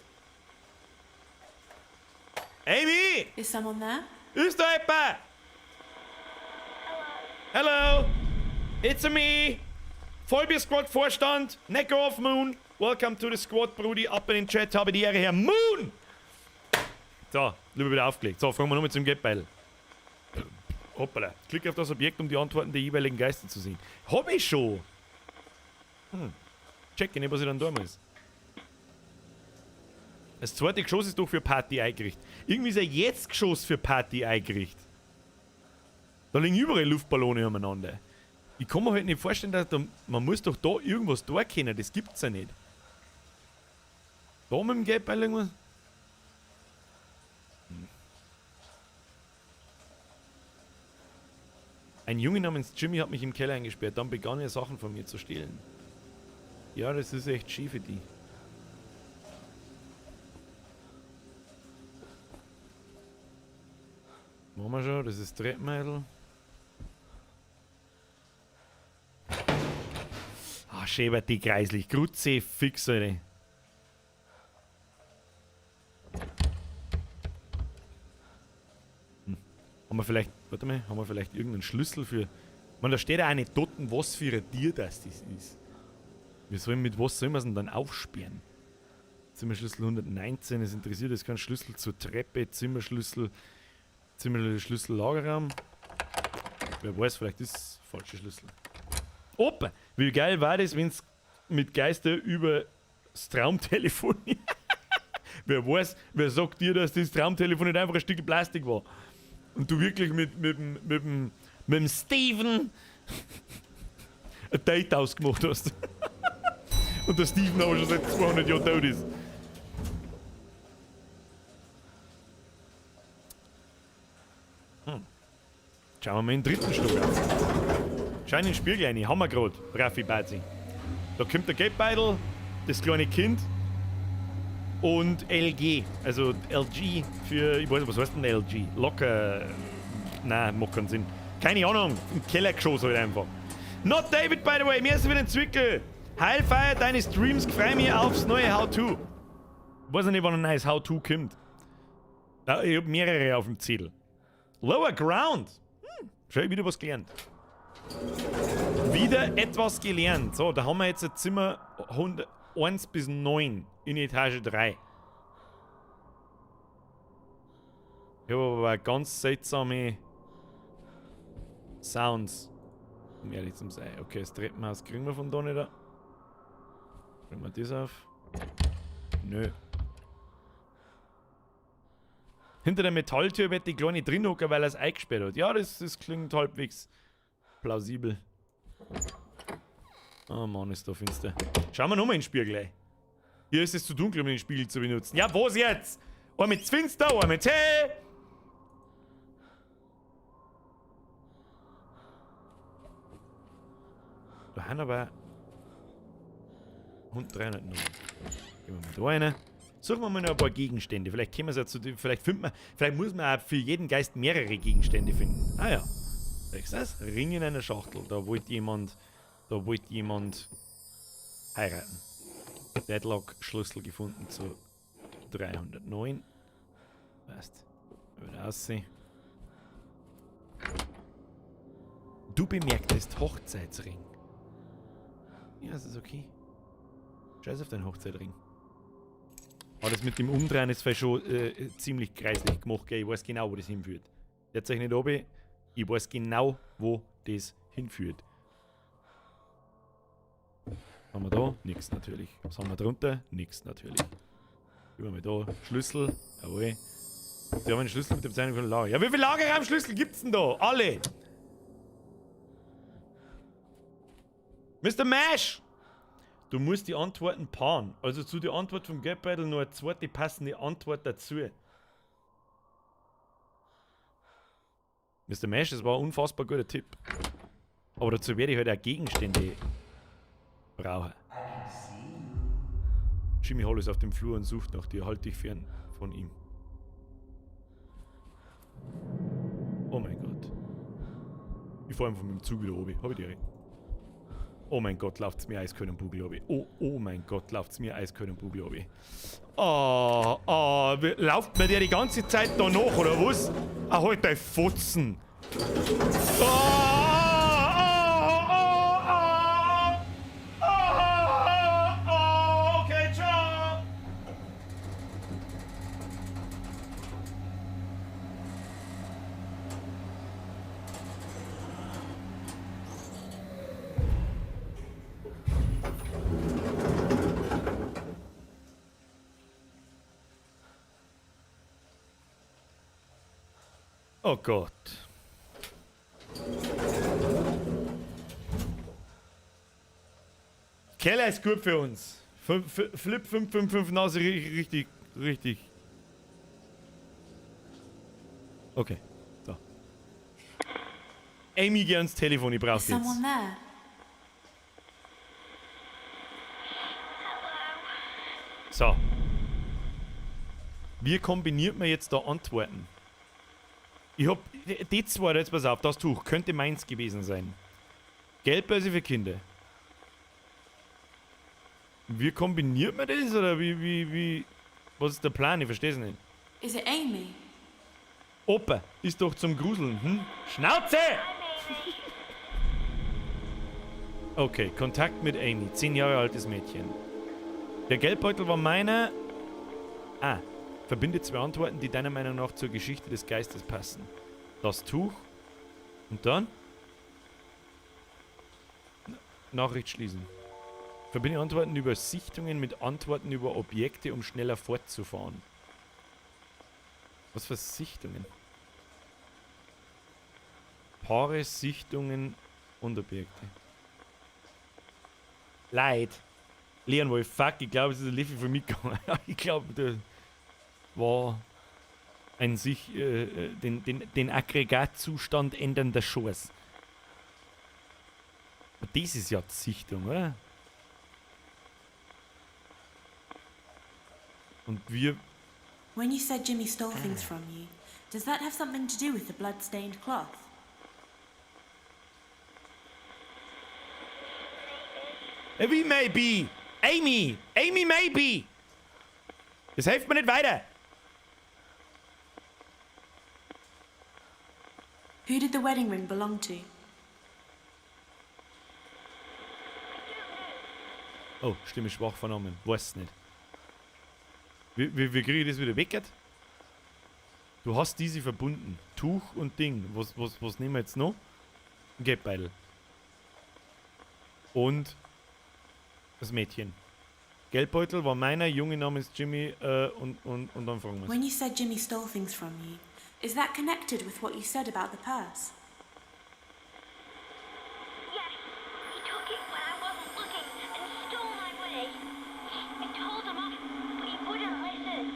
Speaker 1: Amy!
Speaker 7: Is someone there?
Speaker 1: Ist da jemand? Hello! It's me! Vollbier Squad Vorstand, Necker of Moon. Welcome to the Squad, Brudi. Ab in den Chat, habe die Ehre, Herr Moon! So, lieber wieder aufgelegt. So, fragen wir nochmal zum Geldbeutel. Hoppala. Klick auf das Objekt, um die Antworten der jeweiligen Geister zu sehen. Hab ich schon! Checken, nicht, was ich dann tun muss. Das zweite Geschoss ist doch für Party eingerichtet. Irgendwie ist ein Jetzt-Geschoss für Party eingerichtet. Da liegen überall Luftballone umeinander. Ich kann mir halt nicht vorstellen, dass man muss doch da irgendwas da kennen. Das gibt's ja nicht. Da mit dem Geldbeutel irgendwas? Ein Junge namens Jimmy hat mich im Keller eingesperrt. Dann begann er Sachen von mir zu stehlen. Ja, das ist echt schief für die. Machen wir schon, das ist Treppenmädel. Ah, schäbert die kreislich. Grutze, fix, Alter. Haben wir vielleicht, warte mal, haben wir vielleicht irgendeinen Schlüssel für... Man, da steht ja auch nicht dort, was für ein Tier das ist. Mit was sollen wir es denn dann aufsperren? Zimmerschlüssel 119, es interessiert jetzt kein Schlüssel zur Treppe, Zimmerschlüssel Lagerraum. Wer weiß, vielleicht ist es falscher Schlüssel. Opa, wie geil war das, wenn es mit Geister über das Traumtelefon... Wer weiß, wer sagt dir, dass das Traumtelefon nicht einfach ein Stück Plastik war? Und du wirklich mit dem Steven ein Date ausgemacht hast. Und der Steven aber schon seit 200 Jahren tot ist. Schauen wir mal in den dritten Stock auf. Schau in den Spiegel rein, haben wir gerade, Raffi Bazi. Da kommt der Geldbeutel, das kleine Kind und LG. Also LG für, ich weiß nicht, was heißt denn LG? Locker. Nein, macht keinen Sinn. Keine Ahnung, im Kellergeschoss halt einfach. Not David, by the way, mir ist wieder ein Zwickel. Heilfeier deine Streams, freu mich aufs neue How-To. Ich weiß nicht, wann ein neues How-To kommt. Ja, ich hab mehrere auf dem Zettel. Lower Ground. Schau, wieder was gelernt. Wieder etwas gelernt. So, da haben wir jetzt ein Zimmer 1 bis 9 in Etage 3. Ich habe aber ganz seltsame Sounds. Um ehrlich zu sein. Okay, das Treppenhaus kriegen wir von da nicht. Bringen wir das auf. Nö. Hinter der Metalltür wird die Kleine drin hocken, weil er es eingesperrt hat. Ja, das klingt halbwegs plausibel. Oh Mann, ist da finster. Schauen wir nochmal in den Spiegel. Hier ist es zu dunkel, um den Spiegel zu benutzen. Ja, was jetzt? Ein mit finster, ein mit hell. Da haben aber 300 Nummern. Gehen wir mal da rein. Suchen wir mal noch ein paar Gegenstände. Vielleicht können wir es ja zu. Vielleicht muss man auch für jeden Geist mehrere Gegenstände finden. Ah ja. Siehst du das? Ring in einer Schachtel. Da wollte jemand heiraten. Deadlock-Schlüssel gefunden zu 309. Passt. Wieder aussehen. Du bemerktest Hochzeitsring. Ja, das ist okay. Scheiß auf deinen Hochzeitring. Aber das mit dem Umdrehen ist vielleicht schon ziemlich kreislich gemacht, gell? Ich weiß genau, wo das hinführt. Jetzt euch nicht oben. Ich weiß genau, wo das hinführt. Was haben wir da? Nix natürlich. Was haben wir drunter? Nix natürlich. Gehen wir mal da. Schlüssel. Jawohl. Die haben einen Schlüssel mit dem Zeichen von Lager. Ja, wie viele Lagerraumschlüssel gibt's denn da? Alle! Mr. Mash! Du musst die Antworten paaren. Also zu der Antwort vom Geldbeutel noch eine zweite passende Antwort dazu. Mr. Mash, das war ein unfassbar guter Tipp. Aber dazu werde ich halt auch Gegenstände brauchen. Jimmy Hall ist auf dem Flur und sucht nach dir. Halt dich fern von ihm. Oh mein Gott. Ich fahre einfach mit dem Zug wieder oben. Hab ich direkt. Oh mein Gott, läuft's mir eiskalt am Bugel obi. Oh mein Gott, läuft's mir eiskalt am Bugel obi. Lauft mir der die ganze Zeit da nach, oder was? Ah, halt dein Fotzen. Okay, ciao. Oh Gott. Keller ist gut für uns. Flip 555 Nase richtig. Okay, so. Amy, geh ans Telefon, ich brauch
Speaker 7: Is
Speaker 1: jetzt.
Speaker 7: someone there?
Speaker 1: So. Wie kombiniert man jetzt da Antworten? Ich hab die zwei, jetzt pass auf, das Tuch könnte meins gewesen sein. Geldbörse für Kinder. Wie kombiniert man das? Oder wie. Was ist der Plan? Ich versteh's nicht.
Speaker 7: Is it Amy?
Speaker 1: Opa, ist doch zum Gruseln, hm? Schnauze! Okay, Kontakt mit Amy, 10 Jahre altes Mädchen. Der Geldbeutel war meiner. Ah. Verbinde zwei Antworten, die deiner Meinung nach zur Geschichte des Geistes passen. Das Tuch und dann Nachricht schließen. Verbinde Antworten über Sichtungen mit Antworten über Objekte, um schneller fortzufahren. Was für Sichtungen? Paare, Sichtungen und Objekte. Leid. Leon Wolf, fuck, ich glaube, es ist ein Liffy für mich gegangen. Ich glaube, der war ein sich den Aggregatzustand ändernder Schoß. Das ist ja die Sichtung, oder? Und wir...
Speaker 7: When you said Jimmy stole things from you, does that have something to do with the blood-stained cloth?
Speaker 1: Wie maybe? Amy! Amy maybe! Das hilft mir nicht weiter.
Speaker 7: Who did the wedding ring belong to?
Speaker 1: Oh, Stimme schwach vernommen. Weiß nicht. Wie kriege ich das wieder weg? Du hast diese verbunden. Tuch und Ding. Was nehmen wir jetzt noch? Ein Geldbeutel. Und das Mädchen. Geldbeutel war meiner, Junge Name ist Jimmy und dann fragen wir
Speaker 7: When you said Jimmy stole things from you, is that connected with what you said about the purse?
Speaker 5: Yes, he took it when I wasn't looking and stole my money. I told him off, but he wouldn't listen.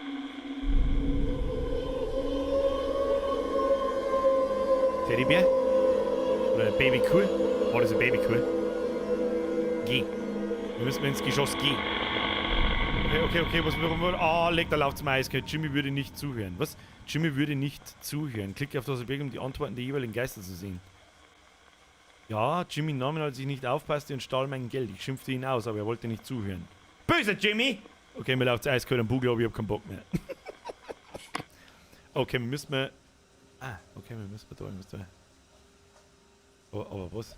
Speaker 1: Teddybär? Oder Babykuh? War das eine Babykuh? Geh. Wir müssen ins Geschoss gehen. Okay, warum? Leg, da läuft's mir eiskalt. Jimmy würde nicht zuhören. Was? Jimmy würde nicht zuhören. Klicke auf das Objekt, um die Antworten der jeweiligen Geister zu sehen. Ja, Jimmy nahm ihn, als ich nicht aufpasste und stahl mein Geld. Ich schimpfte ihn aus, aber er wollte nicht zuhören. Böser Jimmy! Okay, mir läuft's eiskalt am Bugel, aber ich hab keinen Bock mehr. Okay, wir müssen da. Aber was?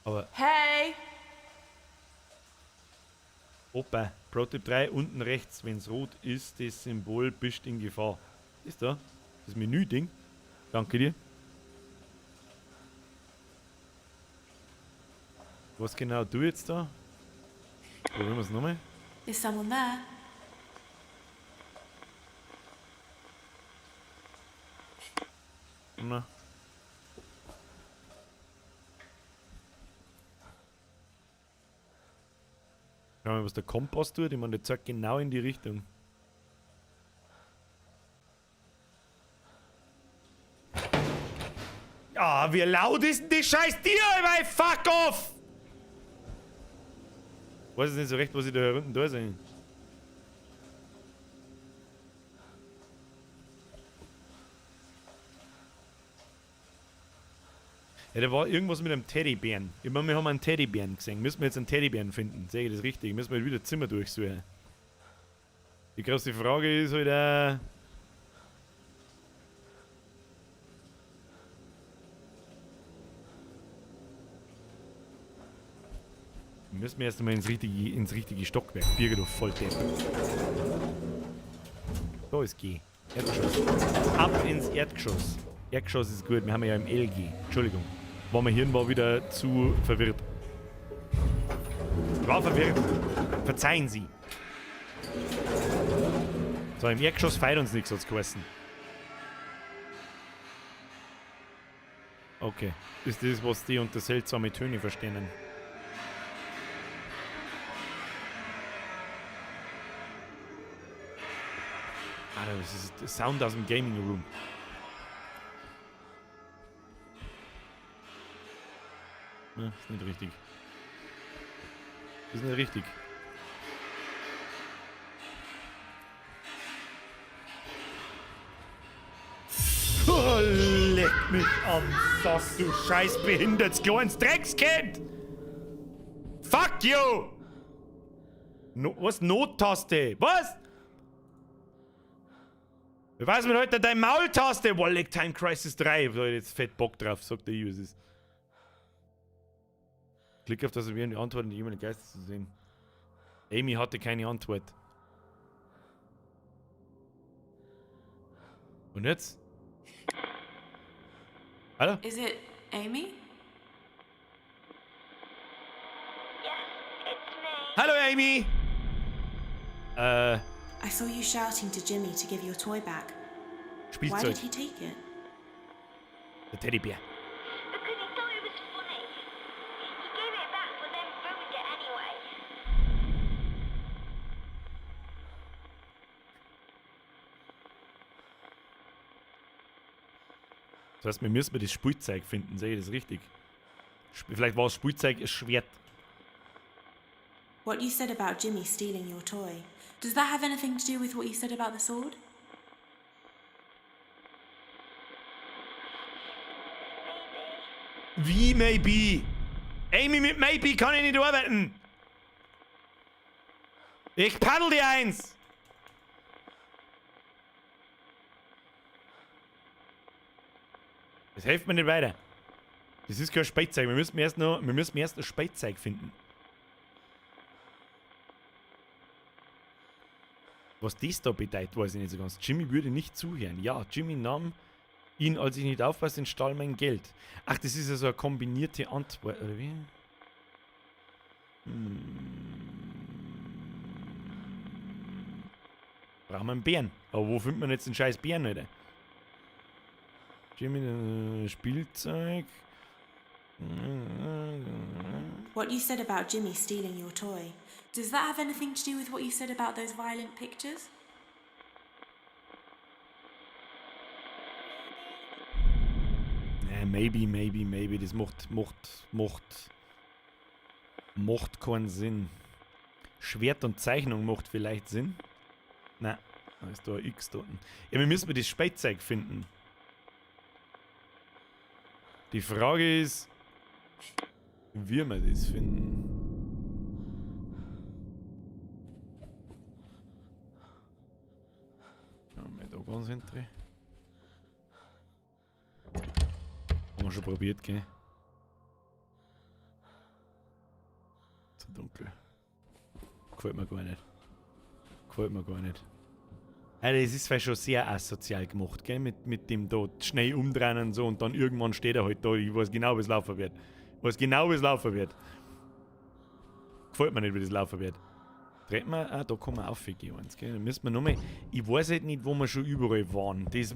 Speaker 1: Aber.
Speaker 4: Hey!
Speaker 1: Opa, Pro-Tipp 3, unten rechts, wenn es rot ist, das Symbol bist in Gefahr. Ist da? Das Menü-Ding. Danke dir. Was genau du jetzt da? Probieren wir es nochmal.
Speaker 7: Is someone there?
Speaker 1: Na. Schau mal, was der Kompass tut. Ich meine, der zeigt genau in die Richtung. Ah, wie laut ist denn die scheiß Tier, ey, fuck off! Ich weiß jetzt nicht so recht, was ich da unten da sehe. Ja, da war irgendwas mit einem Teddybären. Ich meine, wir haben einen Teddybären gesehen. Müssen wir jetzt einen Teddybären finden? Sehe ich das richtig? Müssen wir wieder Zimmer durchsuchen. Die große Frage ist halt müssen wir erst einmal ins richtige Stockwerk. Birger, du Volldepp. Da ist G. Erdgeschoss. Ab ins Erdgeschoss. Erdgeschoss ist gut, wir haben ja im LG. Entschuldigung. Mein Hirn war wieder zu verwirrt. Ich war verwirrt. Verzeihen Sie. So, im Erdgeschoss feiert uns nichts, hat's geheißen. Okay. Ist das, was die unter seltsame Töne verstehen? Alter, das ist der Sound aus dem Gaming Room. Ne, ist nicht richtig. Ist nicht richtig. Oh, leck mich am Sass, du scheiß behindertes kleines Dreckskind! Fuck you! No, was? Nottaste? Was? Wie weiß man heute deine Maultaste? Wallet Time Crisis 3. Ich hab jetzt fett Bock drauf, sagt der Uses. Klick auf das, um die Antworten die jeweiligen Geister zu sehen. Amy hatte keine Antwort. Und jetzt? Hallo?
Speaker 7: Is it Amy?
Speaker 5: Yes, it's me.
Speaker 1: Hallo Amy!
Speaker 7: I saw you shouting to Jimmy to give your toy back. Why
Speaker 1: Spielzeug.
Speaker 7: did he take it?
Speaker 1: Der Teddybär.
Speaker 5: Because he thought it was funny. He gave it back, but then ruined it anyway.
Speaker 1: Das heißt, wir müssen das Spielzeug finden, sehe ich das richtig? Vielleicht war das Spielzeug ein Schwert.
Speaker 7: What you said about Jimmy stealing your toy, does that have anything to do with what you said about the sword?
Speaker 1: Wie maybe? Amy, mit maybe kann ich nicht arbeiten. Ich paddel die eins. Das hilft mir nicht weiter. Das ist kein Speitzeug. Wir müssen erst ein Speitzeug finden. Was das da bedeutet, weiß ich nicht so ganz. Jimmy würde nicht zuhören. Ja, Jimmy nahm ihn, als ich nicht aufpasse, den Stall mein Geld. Ach, das ist ja so eine kombinierte Antwort, oder wie? Brauchen wir einen Bären. Aber wo findet man jetzt den scheiß Bären, Alter? Jimmy, Spielzeug.
Speaker 7: What you said about Jimmy stealing your toy, does that have anything to do with what you said about those violent pictures?
Speaker 1: Maybe. Das macht keinen Sinn. Schwert und Zeichnung macht vielleicht Sinn. Nein, da ist da ein X dort. Ja, wir müssen das Speitzeug finden. Die Frage ist, wie wir das finden. Schauen wir da ganz hinten. Haben wir schon probiert, gell? Zu dunkel. Gefällt mir gar nicht. Also es ist vielleicht schon sehr asozial gemacht, gell? Mit dem da schnell umdrehen und so und dann irgendwann steht er halt da. Ich weiß genau, wie es laufen wird. Gefällt mir nicht, wie das laufen wird. Dreht man, da kann man aufgehen eins, gell? Dann müssen wir nochmal. Ich weiß halt nicht, wo wir schon überall waren. Das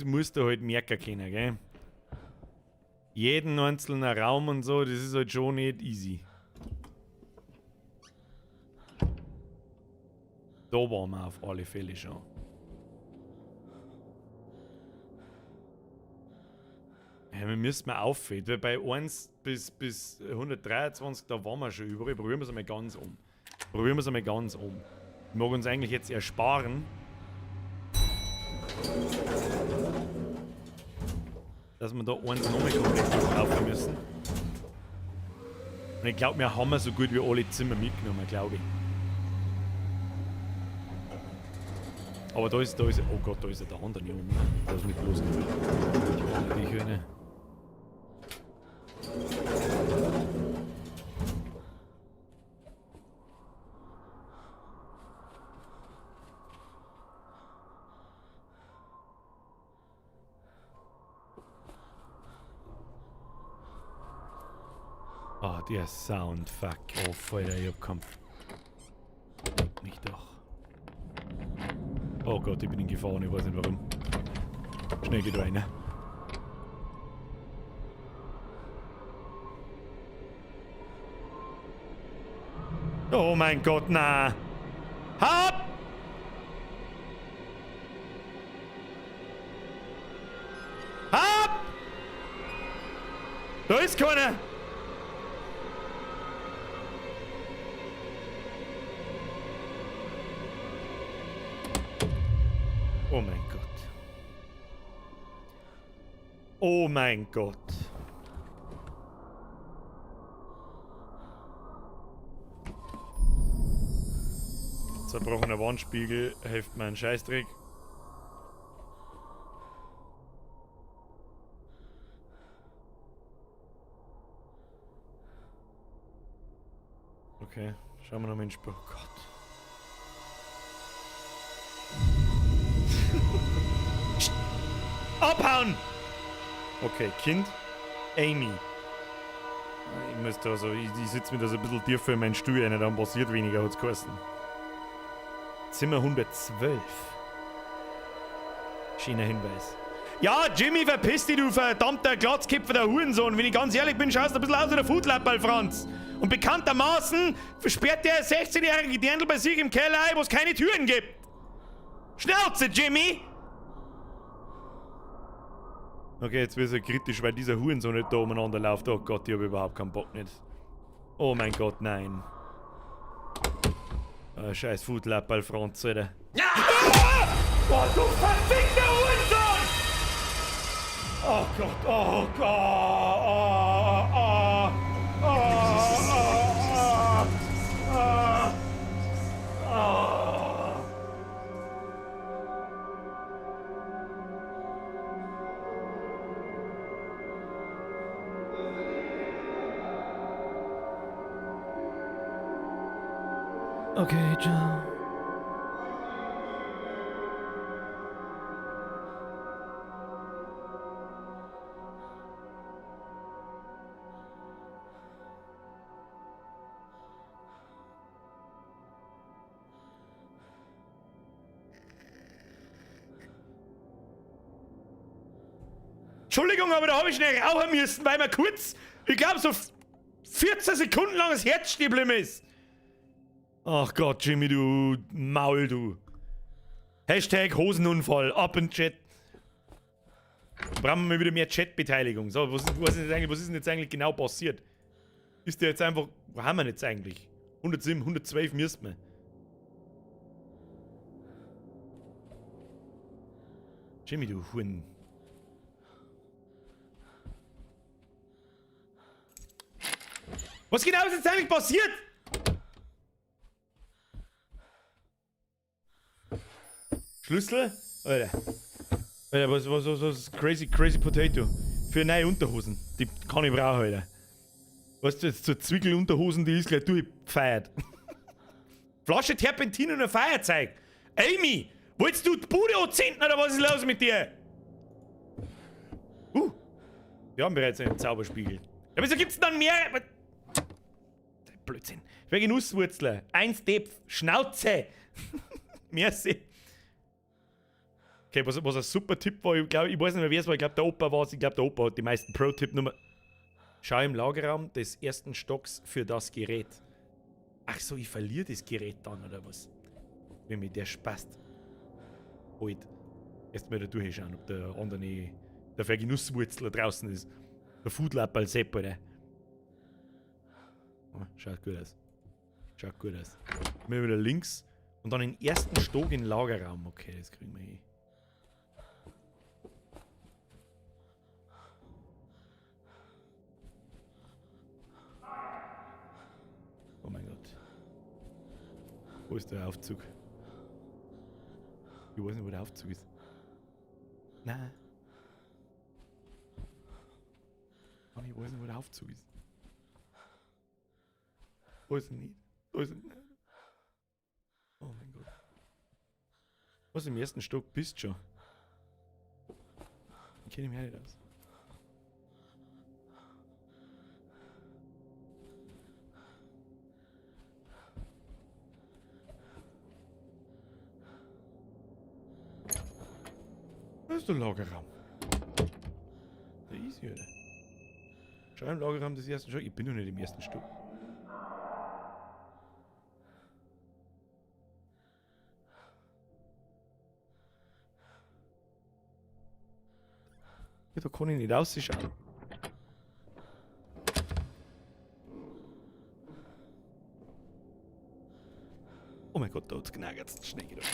Speaker 1: musst du halt merken können, gell? Jeden einzelnen Raum und so, das ist halt schon nicht easy. Da waren wir auf alle Fälle schon. Ja, wir müssen mal auffällen, weil bei 1 bis 123, da waren wir schon überall. Probieren wir es einmal ganz um. Ich mag uns eigentlich jetzt ersparen, dass wir da eins nochmal komplett durchlaufen müssen. Und ich glaube, wir haben so gut wie alle Zimmer mitgenommen, glaube ich. Aber da ist, oh Gott, da ist ja der andere oben. Da ist nicht bloß die Hühner. Oh, der Sound, fuck off, Alter, ich hab Kampf. Mich doch. Oh Gott, ich bin in Gefahr, ich weiß nicht warum. Schnell geht rein, ne? Oh mein Gott, na! Hab! Hab! Da ist keiner! Oh mein Gott. Oh mein Gott. Zerbrochener Wandspiegel hilft mir einen Scheißdreck. Okay, schauen wir noch mal in den Spiel. Oh Gott. Abhauen! Okay, Kind. Amy. Ich müsste also, ich sitze mir da so ein bisschen tiefer in meinen Stuhl rein, dann passiert weniger, hat's geheißen. Zimmer 112. Schöner Hinweis. Ja, Jimmy, verpiss dich, du verdammter Glatzkipfer Hurensohn. Wenn ich ganz ehrlich bin, schaust du ein bisschen aus wie der Foodlapperl, Franz. Und bekanntermaßen versperrt der 16-jährige Dirndl bei sich im Keller ein, wo es keine Türen gibt. Schnauze, Jimmy! Okay, jetzt wird es kritisch, weil dieser Hurensohn nicht da umeinander läuft. Oh Gott, ich habe überhaupt keinen Bock nicht. Oh mein Gott, nein. Oh, scheiß Foodlapperl, Franz, Alter. Ja! Oh, du verfickter Hurensohn! Oh Gott, oh Gott, Okay, ciao. Entschuldigung, aber da habe ich schnell rauchen müssen, weil mir kurz, ich glaube, so 14 Sekunden lang das Herz stehen geblieben ist. Ach Gott, Jimmy, du Maul, du. Hashtag Hosenunfall, ab in Chat. Brauchen wir mal wieder mehr Chat-Beteiligung. So, was ist denn jetzt eigentlich genau passiert? Ist der jetzt einfach, wo haben wir jetzt eigentlich? 107, 112 müssten wir. Jimmy, du Huhn. Was genau ist jetzt eigentlich passiert? Schlüssel? Alter. Alter, was crazy Potato. Für neue Unterhosen. Die kann ich brauchen, Alter. Weißt du, jetzt so Zwickelunterhosen, die ist gleich durchgefeiert. Flasche Terpentin und ein Feuerzeug. Amy, wolltest du die Bude anzünden oder was ist los mit dir? Wir haben bereits einen Zauberspiegel. Ja, wieso gibt's denn dann mehr? Blödsinn. Welche Nusswurzler? 1 Depf. Schnauze. Merci. Okay, was ein super Tipp war, ich weiß nicht mehr wer es war, ich glaube der Opa war es, ich glaube der Opa hat die meisten Pro-Tipp-Nummer. Schau im Lagerraum des ersten Stocks für das Gerät. Ach so, ich verliere das Gerät dann, oder was? Wenn mir der spaßt. Halt. Erst mal da durchschauen, ob der andere, der Vergenusswurzler draußen ist. Der Foodlapper als Sepp, oder? Oh, schaut gut aus. Schaut gut aus. Mal wieder links und dann den ersten Stock in den Lagerraum. Okay, das kriegen wir hin. Oh mein Gott. Wo ist der Aufzug? Ich weiß nicht, wo der Aufzug ist. Nein. Aber ich weiß nicht, wo der Aufzug ist. Wo ist er nicht? Wo ist er nicht? Oh mein Gott. Was, im ersten Stock bist du schon? Ich kenne mich nicht aus. Da ist der Lagerraum. Da ist er, oder? Schau im Lagerraum des ersten Stocks. Ich bin noch nicht im ersten Stock. Ja, da kann ich nicht rausschauen. Oh mein Gott, da hat's genagert. Schnell geht auf.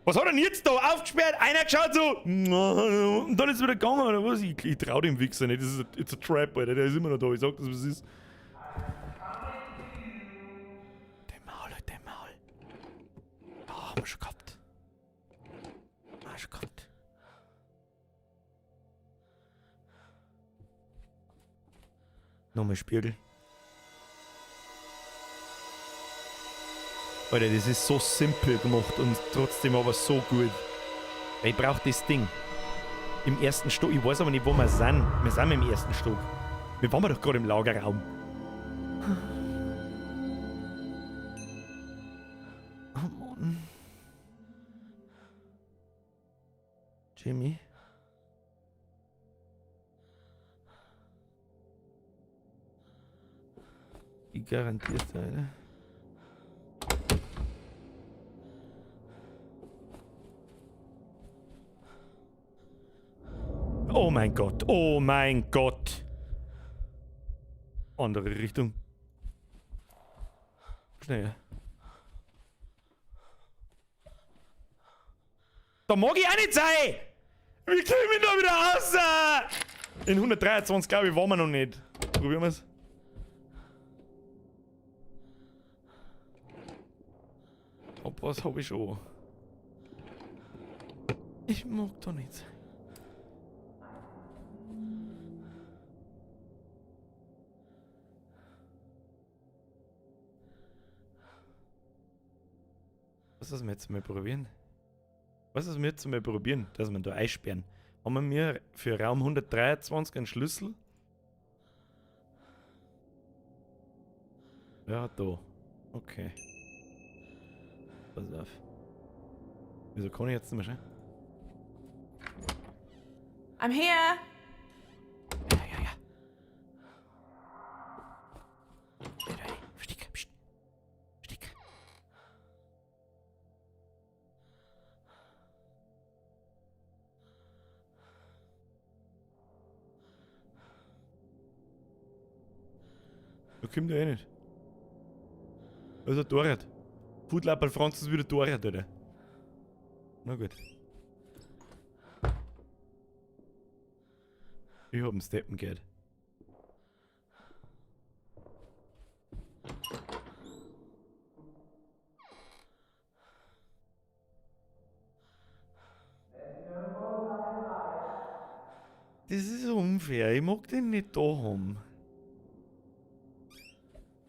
Speaker 1: Was hat er denn jetzt da aufgesperrt? Einer geschaut so und dann ist es wieder gegangen oder was? Ich trau dem Wichser nicht, das ist it's a trap, Alter, der ist immer noch da, ich sag das, was es ist. Der Maul, der Maul. Oh, haben wir schon gehabt. Haben wir schon gehabt. Nochmal Spiegel. Alter, das ist so simpel gemacht und trotzdem aber so gut. Ich brauch das Ding. Im ersten Stock. Ich weiß aber nicht, wo wir sind. Wir sind im ersten Stock. Wir waren doch gerade im Lagerraum. Oh Mann. Jimmy? Ich garantiere es, Alter. Oh mein Gott, oh mein Gott. Andere Richtung. Schnell. Da mag ich auch nicht sein! Wie kriegen wir da wieder raus? In 123, glaube ich, waren wir noch nicht. Probieren wir es. Was hab ich schon? Ich mag da nichts. Was ist wir jetzt mal probieren? Was ist wir jetzt mal probieren, dass wir da einsperren? Haben wir mir für Raum 123 einen Schlüssel? Ja, da. Okay. Pass auf. Wieso kann ich jetzt nicht mehr schauen?
Speaker 7: I'm here.
Speaker 1: Ja. Versteck, pst. Versteck. Da kommt er eh nicht. Also Torrad. Foodlapper Franz ist wieder Torrad, oder? Na gut. Ich hab einen Steppen gehört. Das ist unfair, ich mag den nicht da haben.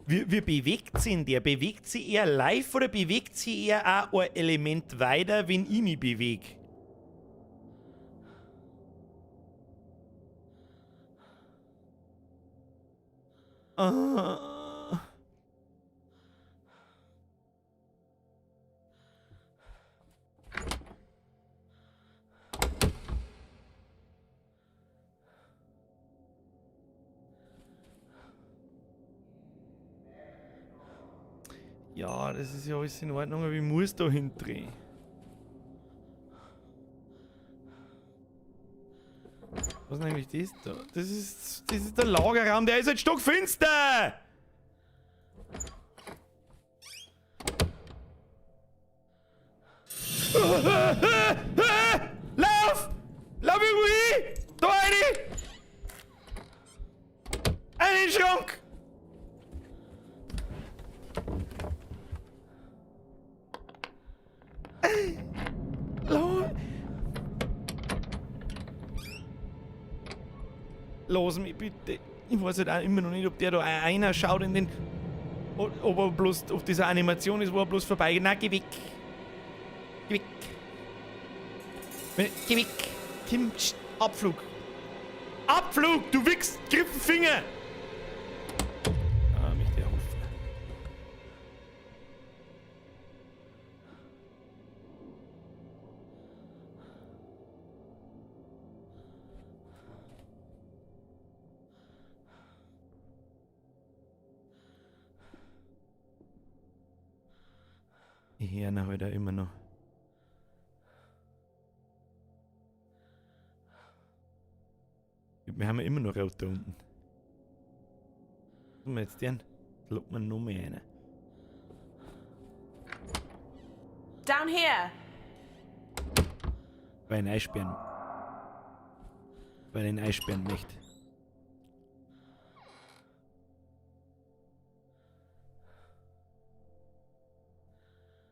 Speaker 1: Wie bewegt sich denn der? Bewegt sich eher live oder bewegt sich eher auch ein Element weiter, wenn ich mich bewege? Ah. Ja, das ist ja alles in Ordnung, aber ich muss da hindrehen. Was ist nämlich das da? Das ist der Lagerraum, der ist halt stockfinster! Lauf! Lauf irgendwo hin! Da rein! In den Schrank! Lass mich bitte. Ich weiß halt auch immer noch nicht, ob der da einer schaut in den. Ob er bloß auf dieser Animation ist, wo er bloß vorbeigeht. Nein, geh weg. Geh weg. Geh weg. Tim, Abflug. Abflug! Du wichst! Griff den Finger! Ah, mich der Hof. Ich höre ihn halt auch immer noch. Wir haben ja immer noch Rot da unten. Was machen wir jetzt den? Locken wir noch mehr rein.
Speaker 7: Down here.
Speaker 1: Weil ich ihn einsperren. Weil ich ihn einsperren möchte.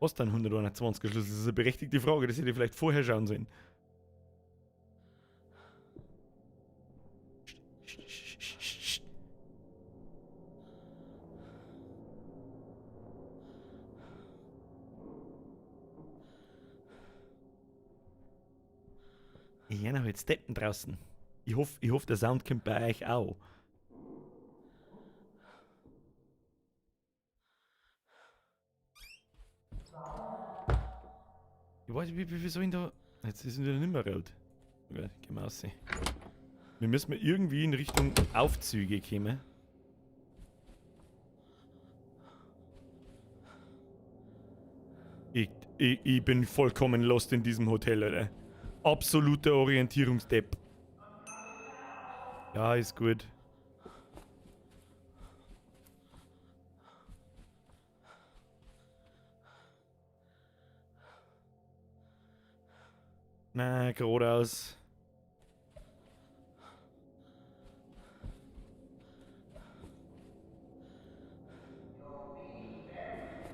Speaker 1: Was dann 121 Schlüssel? Das ist eine berechtigte Frage, das hätte ich vielleicht vorher schauen sollen. Ich höre halt Steppen draußen. Ich hoffe, der Sound kommt bei euch auch. Ich weiß nicht, wie soll ich da. Jetzt ist es wieder nicht mehr rot. Okay, gehen wir raus. Wir müssen irgendwie in Richtung Aufzüge kommen. Ich bin vollkommen lost in diesem Hotel, Alter. Absoluter Orientierungsdepp. Ja, ist gut. Na, geradeaus.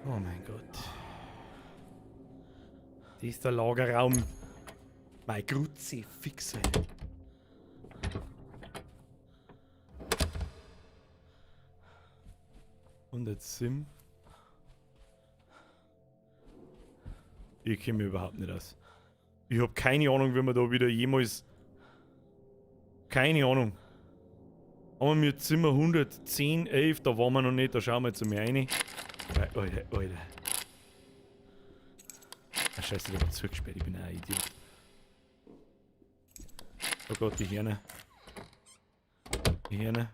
Speaker 1: Oh mein Gott. Das ist der Lagerraum. Mein Grutze, Fixe. Und jetzt Sim. Ich kenne mich überhaupt nicht aus. Ich habe keine Ahnung, wie man da wieder jemals... Keine Ahnung. Aber mit Zimmer 110, 11, da waren wir noch nicht, da schauen wir jetzt mal rein. Alter. Ah, scheiße, der war zugesperrt, ich bin ein Idiot. Oh Gott, die Hirne. Die Hirne.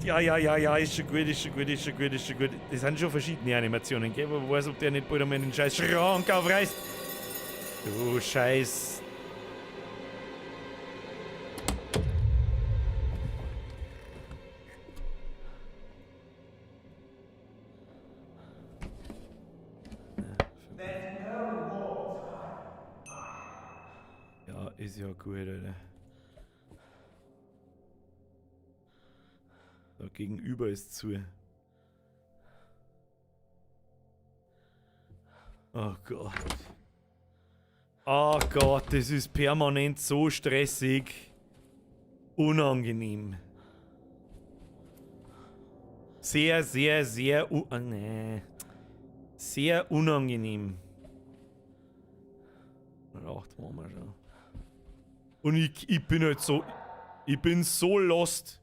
Speaker 1: Ja, ist schon gut. Das sind schon verschiedene Animationen, gell? Aber weiß, ob der nicht bald einmal den scheiß Schrank aufreißt. Du Scheiß. Ja, ist ja gut, Alter. Da gegenüber ist zu. Oh Gott. Oh Gott, das ist permanent so stressig. Unangenehm. Sehr unangenehm. 8 waren wir schon. Und ich bin halt so... Ich bin so lost.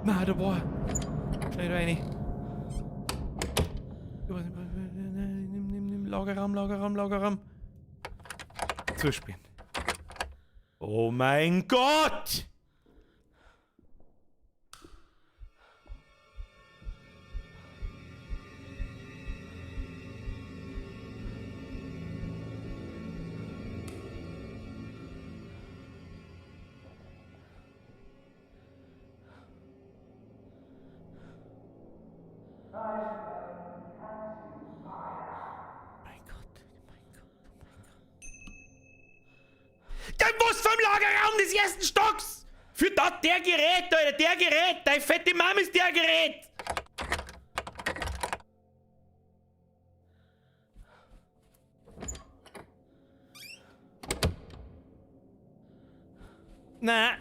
Speaker 1: Na, da war. Schnell rein. Nimm. Lagerraum. Zuspielen. Oh mein Gott! Der muss vom Lagerraum des ersten Stocks! Für das der Gerät, Alter, der Gerät! Deine fette Mom ist der Gerät! Na.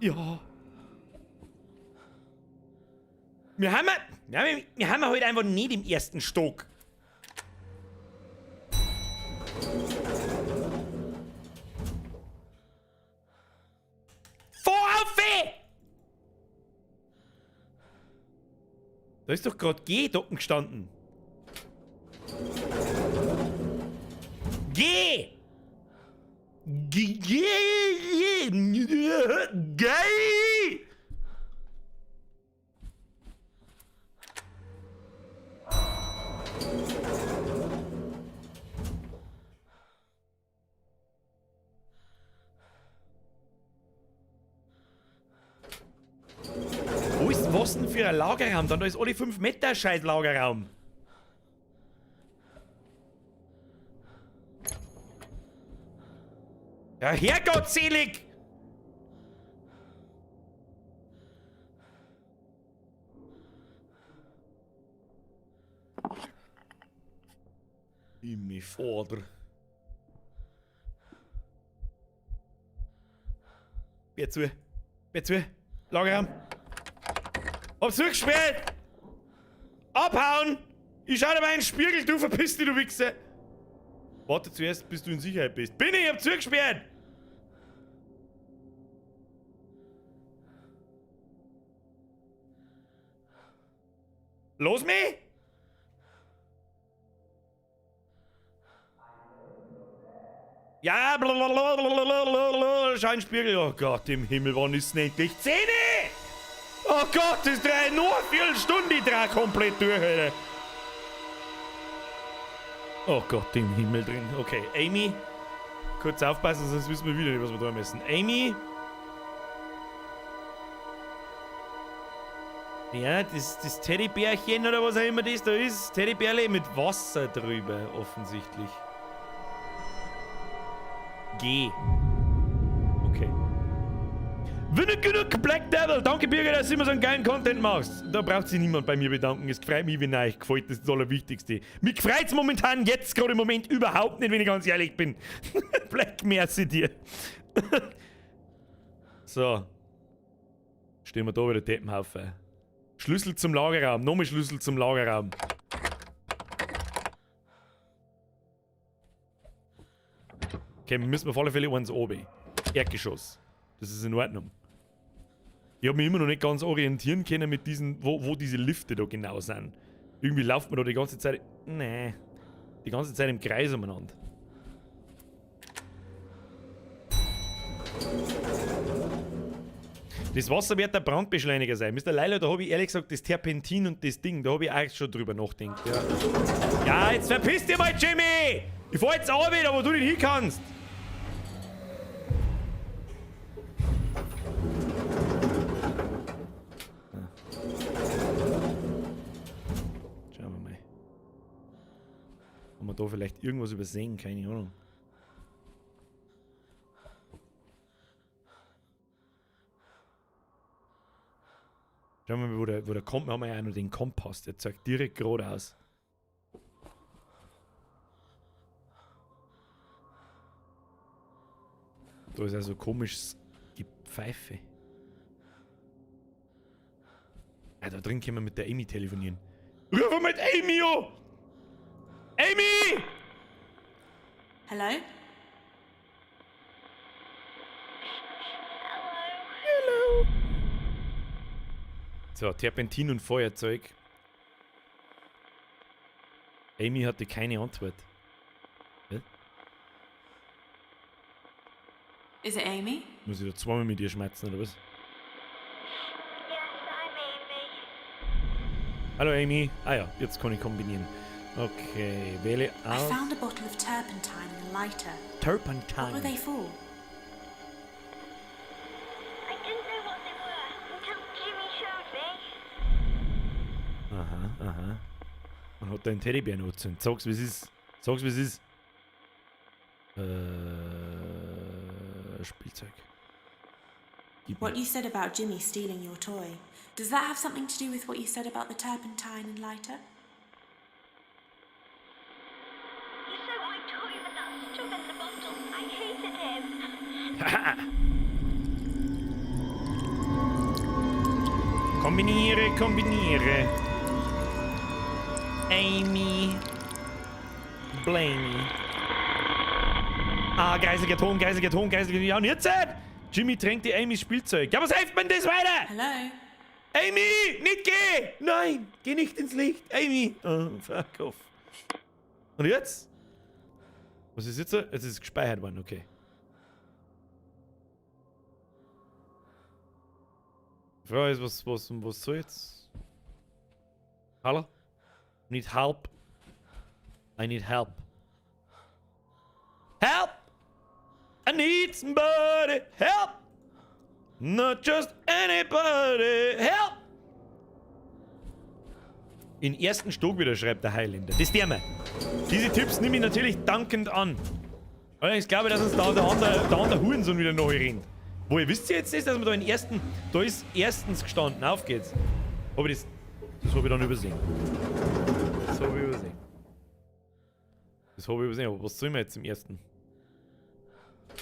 Speaker 1: Ja. Wir haben heute einfach nicht im ersten Stock. Da ist doch gerade G-Docken gestanden. Geh! Wo ist was denn für ein Lagerraum? Da ist alle 5 Meter scheiß Lagerraum. Ja, hergottselig! Ich mich Vater. Bier zu. Lagerraum. Hab's zugesperrt! Abhauen! Ich schau dir mal in den Spiegel, du verpiss dich, du Wichser! Warte zuerst, bis du in Sicherheit bist. Bin ich, hab zugesperrt! Los mich! Ja, blablabla, schau in den Spiegel. Oh Gott im Himmel, wann ist denn endlich 10? Oh Gott, das dreht nur eine Viertelstunde, ich dreh komplett durch, Alter. Oh Gott, im Himmel drin. Okay, Amy. Kurz aufpassen, sonst wissen wir wieder nicht, was wir tun müssen. Amy. Ja, das Teddybärchen oder was auch immer das da ist. Teddybärle mit Wasser drüber, offensichtlich. G. Okay. Vinegar Black Devil. Danke, Birger, dass du immer so einen geilen Content machst. Da braucht sich niemand bei mir bedanken. Es freut mich, wenn euch gefällt. Das ist das Allerwichtigste. Mich freut es momentan jetzt gerade im Moment überhaupt nicht, wenn ich ganz ehrlich bin. Black, merci dir. So. Stehen wir da wieder Teppenhaufen. Schlüssel zum Lagerraum. Nochmal Schlüssel zum Lagerraum. Okay, wir müssen auf alle Fälle eins oben. Erdgeschoss. Das ist in Ordnung. Ich habe mich immer noch nicht ganz orientieren können mit diesen, wo diese Lifte da genau sind. Irgendwie läuft man da die ganze Zeit. Nee. Die ganze Zeit im Kreis umeinander. Das Wasser wird der Brandbeschleuniger sein. Mr. Leila, da habe ich ehrlich gesagt das Terpentin und das Ding, da habe ich eigentlich schon drüber nachgedacht. Ja. Ja, jetzt verpiss dich mal, Jimmy! Ich fahr jetzt auch wieder, wo du nicht hin kannst. Schauen wir mal. Haben wir da vielleicht irgendwas übersehen? Keine Ahnung. Schauen wir mal, wo der kommt. Wir haben ja auch noch den Kompass. Der zeigt direkt geradeaus. Da ist also komisches Gepfeife. Ja, da drin können wir mit der Amy telefonieren. Ruf mit Amy an! Amy!
Speaker 7: Hello?
Speaker 1: So, Terpentin und Feuerzeug. Amy hatte keine Antwort. Was?
Speaker 7: Is it Amy?
Speaker 1: Muss ich da zweimal mit ihr schmerzen, oder was?
Speaker 5: Yes, I'm Amy.
Speaker 1: Hallo Amy. Ah ja, jetzt kann ich kombinieren. Okay, wähle
Speaker 7: I
Speaker 1: aus.
Speaker 7: found a bottle of turpentine and a lighter. What were
Speaker 1: Turpentine.
Speaker 7: they for?
Speaker 5: I didn't know what they were until Jimmy showed me.
Speaker 1: Aha, aha. Und hat da einen Teddybär angezündet. Sag's, wie es ist. Sag's, wie es ist. Spielzeug. Gib
Speaker 7: What
Speaker 1: mir.
Speaker 7: you said about Jimmy stealing your toy. Does that have something to do with what you said about the turpentine and lighter?
Speaker 5: He stole my toy with that stuff in the bottle. I hated him.
Speaker 1: Kombiniere, kombiniere. Amy. Blaney. Ah, greisiger Ton, greisiger Ton, greisiger Ton. Ja, und jetzt? Jimmy tränkt die Amys Spielzeug. Ja, was hilft mir das weiter?
Speaker 7: Hello?
Speaker 1: Amy, nicht geh! Nein, geh nicht ins Licht. Amy. Oh, fuck off. Und jetzt? Was ist jetzt? Jetzt ist es gespeichert worden, okay. Die Frage ist, was soll jetzt? Hallo? Need help. I need help. Help! I need somebody. Help! Not just anybody. Help! In ersten Stock wieder, schreibt der Highlander. Das der mir. Diese Tipps nehme ich natürlich dankend an. Allerdings glaube ich, dass uns da der andere Hurensohn wieder neu rennt. Wo ihr wisst jetzt ist, dass wir da in ersten. Da ist erstens gestanden. Auf geht's. Aber das habe ich dann übersehen. Das habe ich übersehen. Das habe ich übersehen. Aber was soll man jetzt im ersten?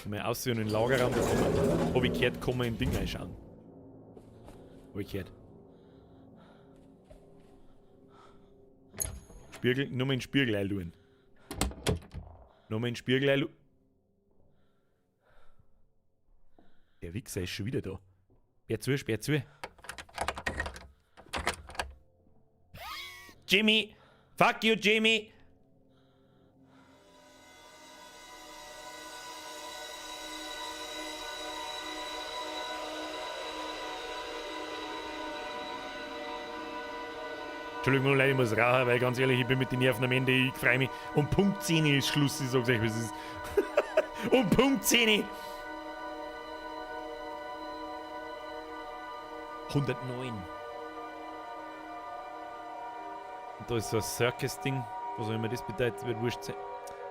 Speaker 1: Mal aussehen in den Lagerraum, da kann man. Habe ich gehört, kann man in Ding reinschauen. Habe ich gehört. Spiegel, nur mal in den Spiegel einschauen. Nur mal in den Spiegel einschauen. Der Wichser ist schon wieder da. Sperr zu, sperr zu. Jimmy! Fuck you, Jimmy! Entschuldigung, Leute, ich muss rauchen, weil ganz ehrlich, ich bin mit den Nerven am Ende, ich freue mich. Um Punkt 10 ist Schluss, ich sag's euch, was es ist. Um Punkt 10. 109. Und da ist so ein Circus-Ding. Was auch immer das bedeutet, wird wurscht sein.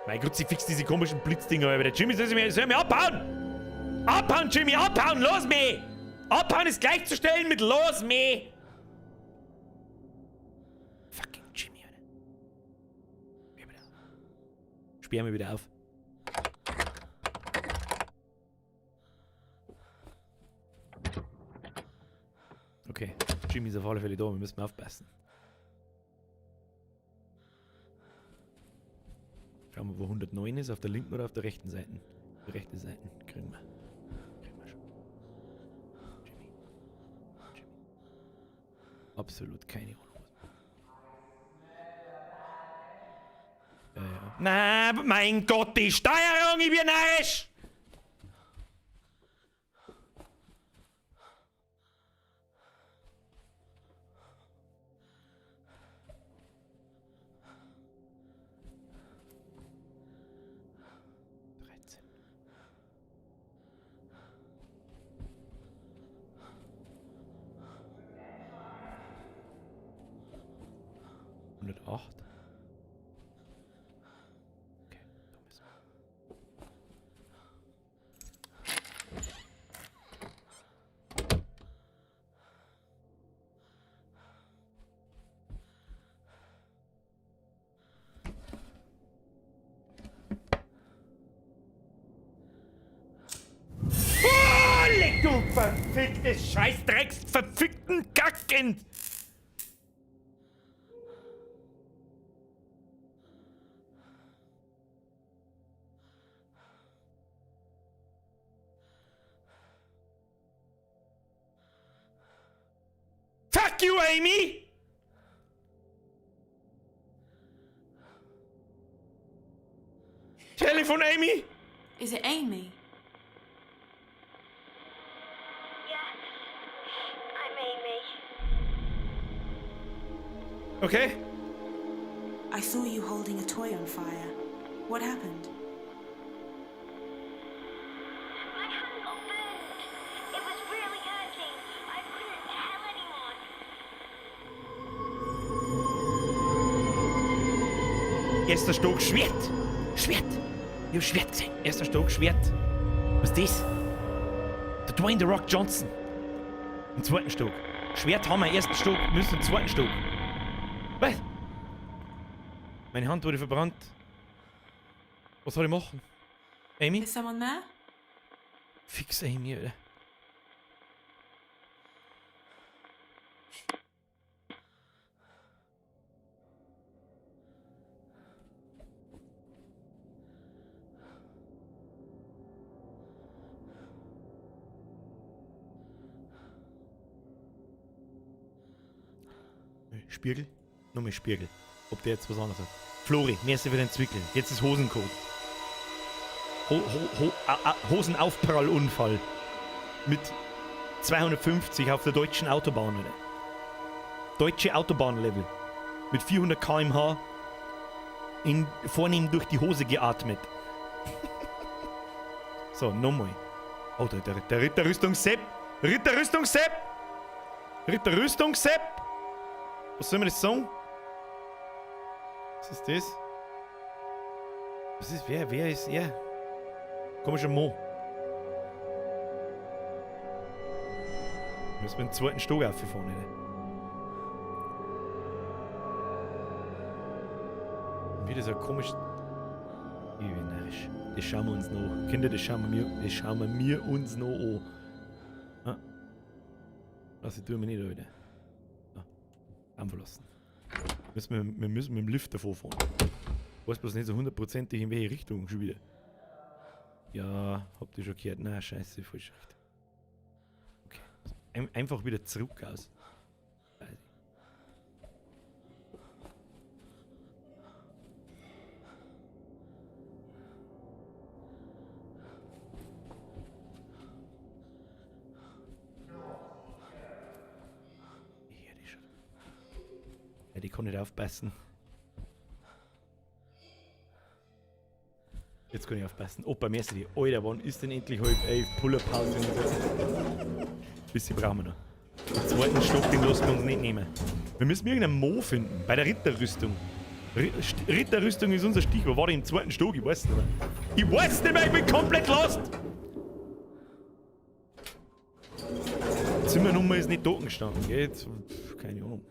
Speaker 1: Mein Gott, sie fix diese komischen Blitzdinger, aber der Jimmy soll mich abhauen! Abhauen, Jimmy, abhauen! Los, mich! Abhauen ist gleichzustellen mit los, mich! Fucking Jimmy, Alter. Sperr mich wieder auf. Okay, Jimmy ist auf alle Fälle da, wir müssen aufpassen. Schauen wir, wo 109 ist, auf der linken oder auf der rechten Seite? Die rechte Seite kriegen wir. Kriegen wir schon. Jimmy. Jimmy. Absolut keine Ahnung. Na, mein Gott, die Steuerung, ich bin neidisch! Acht. Okay, da müssen wir. Oh, leck du verficktes Scheißdrecks, verfickten Kackkind! Fuck you, Amy! Telefon, Amy!
Speaker 7: Is it Amy?
Speaker 5: Yes, I'm Amy.
Speaker 1: Okay.
Speaker 7: I saw you holding a toy on fire. What happened?
Speaker 5: My hand got burned. It was really hurting. I couldn't tell anyone.
Speaker 1: Erster Stock, Schwert! Schwert! Ich hab Schwert gesehen. Erster Stock, Schwert. Was ist das? Der Dwayne The Rock Johnson. Im zweiten Stock. Schwert haben wir im ersten Stock, müssen im zweiten Stock. Was? Meine Hand wurde verbrannt. Was soll ich machen? Amy?
Speaker 7: Is someone there?
Speaker 1: Fix Amy, oder? Spiegel? Nochmal Spiegel. Ob der jetzt was anderes hat. Flori, merci für den Zwickel. Jetzt ist Hosencode. Hosenaufprallunfall. Mit 250 auf der deutschen Autobahn, oder? Deutsche Autobahnlevel. Mit 400 km/h vornehm durch die Hose geatmet. So, nochmal. Oh, der Ritterrüstung-Sepp. Ritterrüstung-Sepp. Ritterrüstung-Sepp. Was soll man das sagen? Was ist das? Was ist wer? Wer ist er? Komischer Mo. Müssen wir den zweiten Stock auffahren, ne? Wieder so komisch. Ich bin narrisch. Das schauen wir uns noch. Kinder, das schauen wir uns noch an. Ah. Also tun wir nicht, Leute. Anverlassen. Wir müssen mit dem Lift davor fahren. Ich weiß bloß nicht so hundertprozentig in welche Richtung schon wieder. Ja, habt ihr schon gehört? Nein, scheiße, falsche Richtung. Okay. Einfach wieder zurück aus. Ja, die kann nicht aufpassen. Jetzt kann ich aufpassen. Opa, merci die. Alter, wann ist denn endlich halb 11? Pullerpause. Bisschen brauchen wir noch. Den zweiten Stock, den lassen wir uns nicht nehmen. Wir müssen irgendeinen Mo finden. Bei der Ritterrüstung. Ritterrüstung ist unser Stichwort. War der im zweiten Stock? Ich weiß nicht mehr. Ich weiß nicht mehr, ich bin komplett lost! Die Zimmernummer ist nicht da gestanden, gell? Jetzt, keine Ahnung.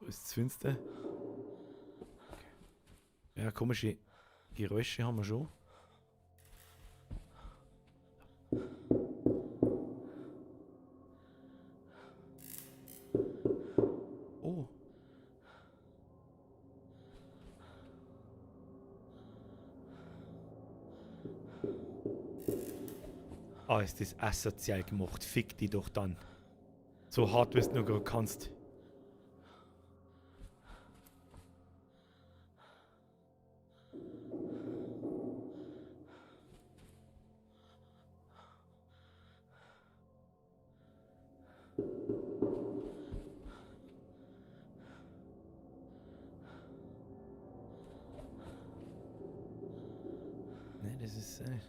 Speaker 1: Wo ist das Fenster? Ja, komische Geräusche haben wir schon. Oh. Ah, ist das asozial gemacht. Fick die doch dann. So hart, wie du nur gerade kannst. Nee, das ist nicht.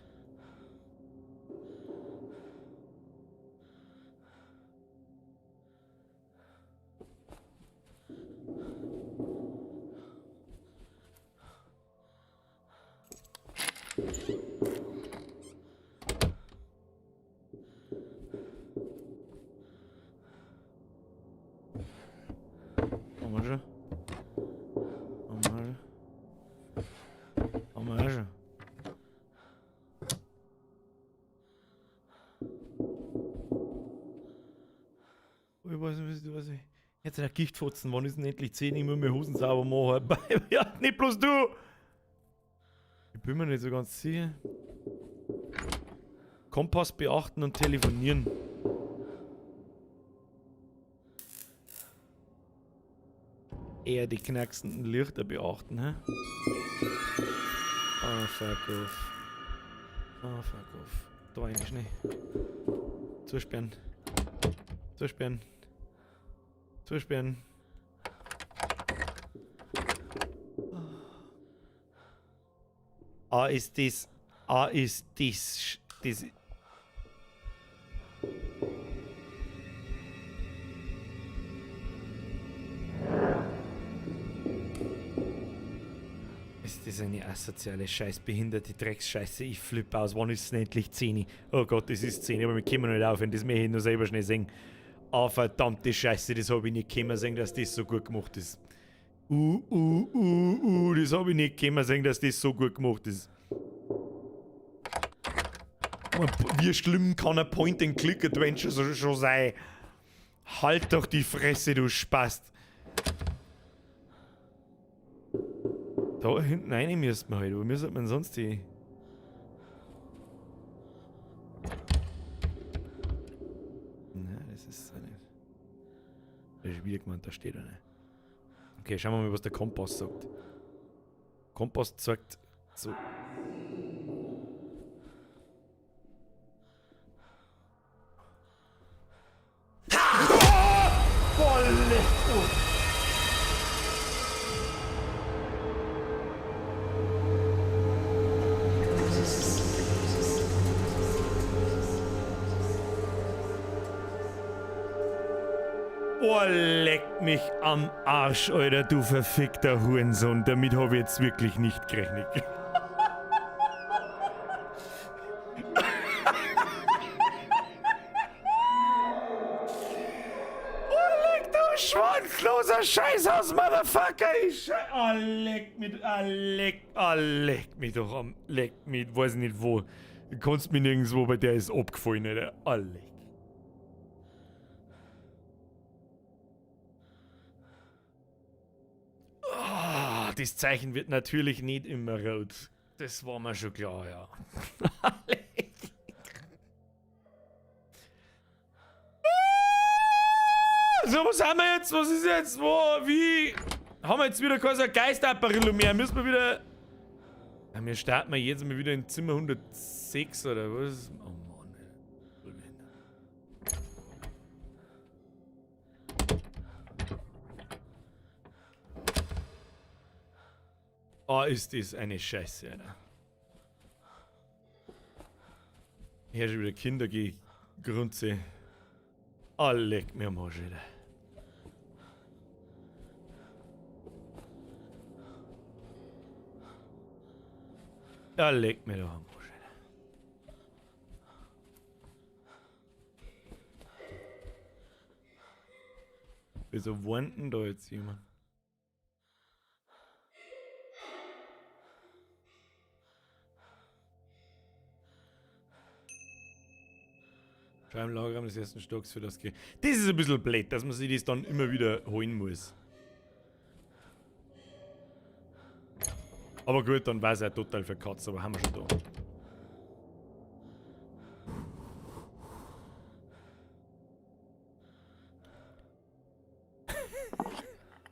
Speaker 1: Jetzt der Giftfotzen, wann ist denn endlich 10? Ich muss mir Hosen sauber machen. Ja, nicht bloß du! Ich bin mir nicht so ganz sicher. Kompass beachten und telefonieren. Eher die knacksenden Lichter beachten, hä? Oh, fuck off. Oh, fuck off. Da rein, schnell. Zusperren. Zusperren. Zusperren. Ist das. Ist das. Das. Ist das eine asoziale, scheißbehinderte Drecksscheiße? Ich flippe aus. Wann ist es denn endlich 10? Oh Gott, das ist 10, aber wir kommen nicht auf, wenn das mir nur selber schnell sehen. Ah, verdammte Scheiße, das habe ich nicht können sehen, dass das so gut gemacht ist. Das habe ich nicht können sehen, dass das so gut gemacht ist. Wie schlimm kann ein Point-and-Click-Adventure schon sein? Halt doch die Fresse, du Spast. Da hinten rein müssten wir halt, wo müsste man sonst die... Das ist wieder gemeint, da steht einer. Okay, schauen wir mal, was der Kompass sagt. Kompass sagt so. Oh, leck mich am Arsch, Alter, du verfickter Hurensohn. Damit habe ich jetzt wirklich nicht gerechnet. Oh, leck du schwanzloser Scheißhaus, Motherfucker. Leck mich doch am... Leck mich, weiß nicht wo. Du kannst mich nirgendwo, bei der ist abgefallen, Alter. Oh, leck. Das Zeichen wird natürlich nicht immer rot. Das war mir schon klar, ja. So, was haben wir jetzt? Was ist jetzt? Wo? Wie? Haben wir jetzt wieder kein Geistapparillo mehr? Müssen wir wieder... Ja, wir starten jetzt mal wieder in Zimmer 106 oder was? Oh Mann. Oh, ist das eine Scheiße, Alter. Hier schon wieder Kindergrunze. Oh, leck mir am Arsch, Alter. Ja, leck mir doch am Arsch, Alter. Wieso wohnt denn da jetzt jemand? Scheibenlagerraum des ersten Stocks für das Ge. Das ist ein bisschen blöd, dass man sich das dann immer wieder holen muss. Aber gut, dann war es ja total verkatzt, aber haben wir schon da.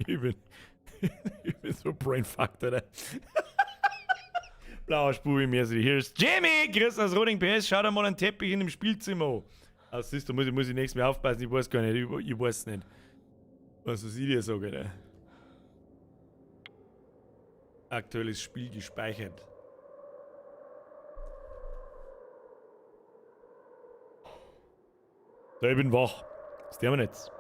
Speaker 1: ich bin so brainfucked, Alter. Blauer Spur im Mercy. Hier ist Jamie! Grüß aus Roding PS. Schau dir mal einen Teppich in dem Spielzimmer an. Also siehst du, muss ich nächstes Mal aufpassen. Ich weiß gar nicht. Ich weiß nicht. Was ich dir sage, Alter. Aktuelles Spiel gespeichert. So, ich bin wach. Das tun wir jetzt.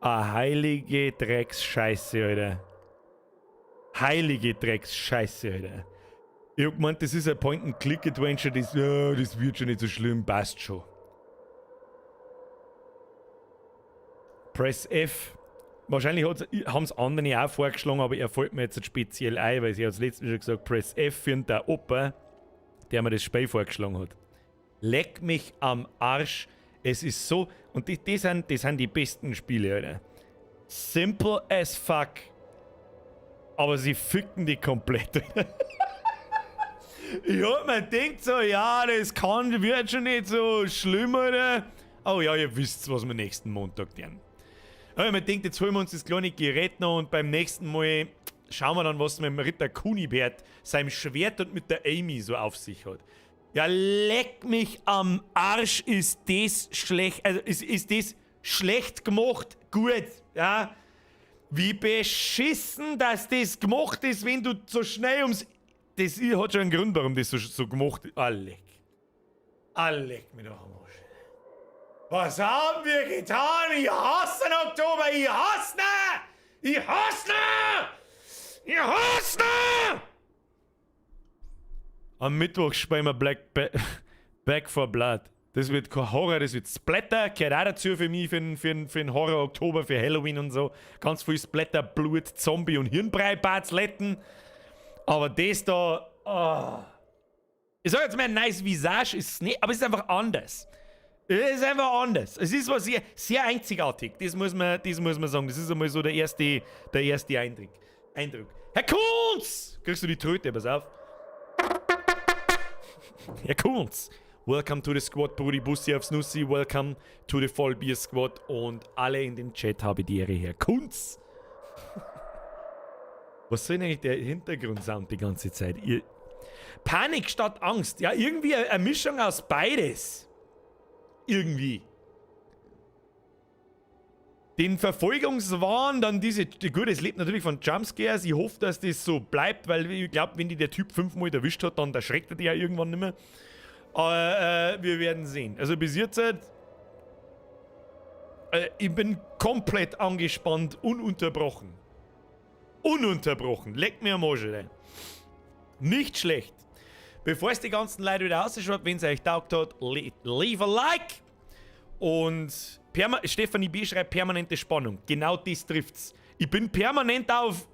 Speaker 1: Ah, heilige Drecksscheiße, Alter. Heilige Drecksscheiße, Alter. Ich hab gemeint, das ist ein Point-and-Click-Adventure, das wird schon nicht so schlimm, passt schon. Press F. Wahrscheinlich haben es andere auch vorgeschlagen, aber er fällt mir jetzt speziell ein, weil sie hat das letzte Mal schon gesagt, Press F für den Opa, der mir das Spiel vorgeschlagen hat. Leck mich am Arsch. Es ist so, und das sind die besten Spiele, Alter. Simple as fuck. Aber sie ficken die komplett. Ich hab mir gedacht so, ja, das wird schon nicht so schlimm, Alter. Oh ja, ihr wisst, was wir nächsten Montag tun. Ich hab mir gedacht, jetzt holen wir uns das kleine Gerät noch und beim nächsten Mal schauen wir dann, was mit dem Ritter Kunibert, seinem Schwert und mit der Amy so auf sich hat. Ja, leck mich am Arsch, ist das schlecht, also ist das schlecht gemacht, gut, ja. Wie beschissen, dass das gemacht ist, wenn du so schnell ums... Das hat schon einen Grund, warum das so gemacht ist. Leck mir doch am Arsch. Was haben wir getan? Ich hasse den Oktober, ich hasse ihn! Ich hasse ihn! Ich hasse ihn! Am Mittwoch spielen wir Back 4 Blood. Das wird kein Horror, das wird Splatter. Gehört auch dazu für mich, für den Horror Oktober, für Halloween und so. Ganz viel Splatter, Blut, Zombie und Hirnbrei-Barzletten. Aber das da... Oh. Ich sag jetzt mal, ein nice Visage ist es nicht, aber es ist einfach anders. Es ist einfach anders. Es ist was sehr, sehr einzigartig. Das muss man sagen. Das ist einmal so der erste Eindruck. Herr Kunz! Kriegst du die Tröte, pass auf. Herr Kunz! Welcome to the Squad, Brudi Bussi aufs Nussi. Welcome to the Vollbier Squad. Und alle in den Chat habe die Ehre, Herr Kunz. Was soll denn eigentlich der Hintergrundsound die ganze Zeit? Panik statt Angst. Ja, irgendwie eine Mischung aus beides. Irgendwie. Den Verfolgungswahn, dann gut, es lebt natürlich von Jumpscares. Ich hoffe, dass das so bleibt, weil ich glaube, wenn die der Typ 5-mal erwischt hat, dann erschreckt er die ja irgendwann nicht mehr. Aber wir werden sehen. Also bis jetzt, ich bin komplett angespannt, ununterbrochen. Ununterbrochen. Leckt mir am Arsch, ey. Nicht schlecht. Bevor es die ganzen Leute wieder ausschaut, wenn es euch taugt hat, leave a like. Und Stefanie B. schreibt permanente Spannung. Genau das trifft's. Ich bin permanent auf...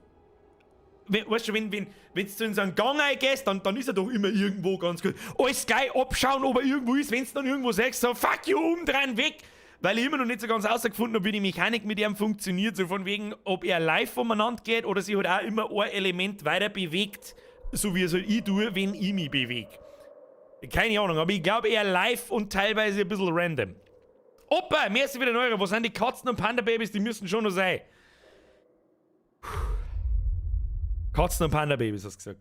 Speaker 1: Weißt du, wenn du in so einen Gang reingehst, dann ist er doch immer irgendwo ganz gut. Alles geil abschauen, ob er irgendwo ist. Wenn du dann irgendwo sagst, so fuck you, umdrehen, weg. Weil ich immer noch nicht so ganz herausgefunden habe, wie die Mechanik mit ihm funktioniert. So von wegen, ob er live umeinander geht oder sich halt auch immer ein Element weiter bewegt, so wie es halt ich tue, wenn ich mich bewege. Keine Ahnung, aber ich glaube eher live und teilweise ein bisschen random. Opa, merci wieder Euro. Wo sind die Katzen und Panda-Babys? Die müssen schon noch sein. Katzen und Panda-Babys, hast du gesagt.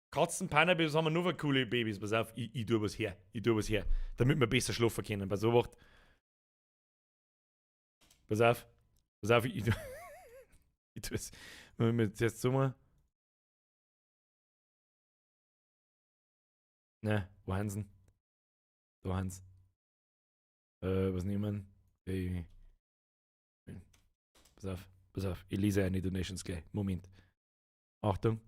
Speaker 1: Katzen, Panda-Babys haben wir nur für coole Babys. Pass auf, ich tue was her. Damit wir besser schlafen können. Pass auf, ich tue es. Ich tue es. Wenn wir jetzt so mal. Ne, wo haben sie? Da haben sie. Was nehmen wir? Pass auf. Ich lese eine Donations gleich. Moment. Achtung.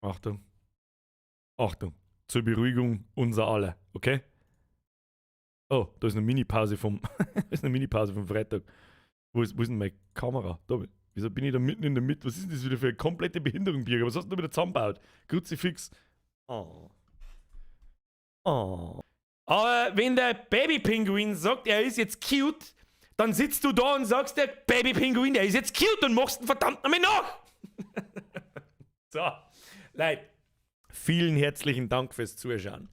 Speaker 1: Achtung. Zur Beruhigung unser aller, okay? Oh, da ist eine Mini-Pause vom Freitag. Wo ist denn meine Kamera? Da, wieso bin ich da mitten in der Mitte? Was ist denn das wieder für eine komplette Behinderung, Birger? Was hast du da wieder zusammengebaut? Kruzifix. Oh. Aber wenn der Baby-Pinguin sagt, er ist jetzt cute, dann sitzt du da und sagst, der Baby-Pinguin, der ist jetzt cute und machst ihn verdammt nochmal nach. So, Leute, vielen herzlichen Dank fürs Zuschauen.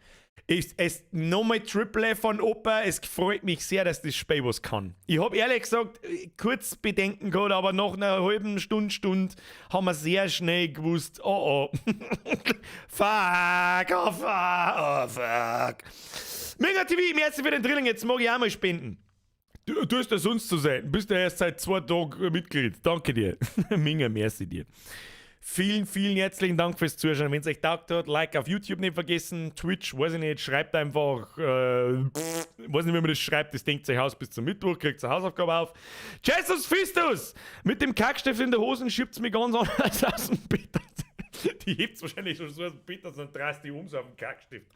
Speaker 1: Es nochmal Triple F von Opa, es freut mich sehr, dass das Spiel was kann. Ich habe ehrlich gesagt kurz Bedenken gehabt, aber nach einer halben Stunde haben wir sehr schnell gewusst, oh. Fuck. Mega TV, merci für den Drilling, jetzt mag ich auch mal spenden. Du hast ja sonst zu sein, bist ja erst seit 2 Tagen Mitglied. Danke dir. Mega merci dir. Vielen herzlichen Dank fürs Zuschauen. Wenn es euch taugt hat, Like auf YouTube nicht vergessen. Twitch, weiß ich nicht, schreibt einfach, weiß nicht, wie man das schreibt, das denkt euch aus bis zum Mittwoch, kriegt eine Hausaufgabe auf. Jesus Fistus! Mit dem Kackstift in der Hose schiebt es mich ganz anders aus dem Bett. Die hebt wahrscheinlich schon so aus dem Bett, dann dreist die so auf den Kackstift.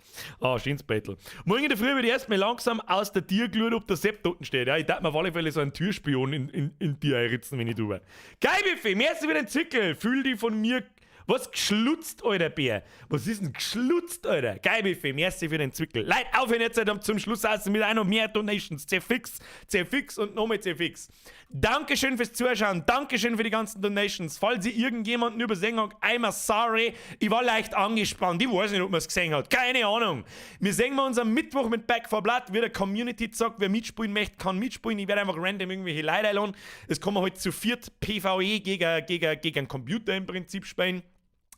Speaker 1: Schönes Battle. Morgen in der Früh würde ich erstmal langsam aus der Tür geschaut, ob der Sepp dort steht. Ja, ich darf mir auf alle Fälle so einen Türspion in Tür einritzen, wenn ich drüber. Geil, Biffy, merci für den Zickel. Fühl dich von mir. Was geschlutzt, Alter, Bär? Was ist denn geschlutzt, Alter? Geil, Biffy, merci für den Zwickel. Leute, aufhören jetzt zum Schluss aus mit einer mehr Donations. C-Fix und nochmal C-Fix. Dankeschön fürs Zuschauen. Dankeschön für die ganzen Donations. Falls ihr irgendjemanden übersehen habt, I'm sorry. Ich war leicht angespannt. Ich weiß nicht, ob man es gesehen hat. Keine Ahnung. Wir sehen uns am Mittwoch mit Back 4 Blood. Wie der Community sagt, wer mitspielen möchte, kann mitspielen. Ich werde einfach random irgendwelche Leute einladen. Es kann man halt zu viert PvE gegen einen Computer im Prinzip spielen.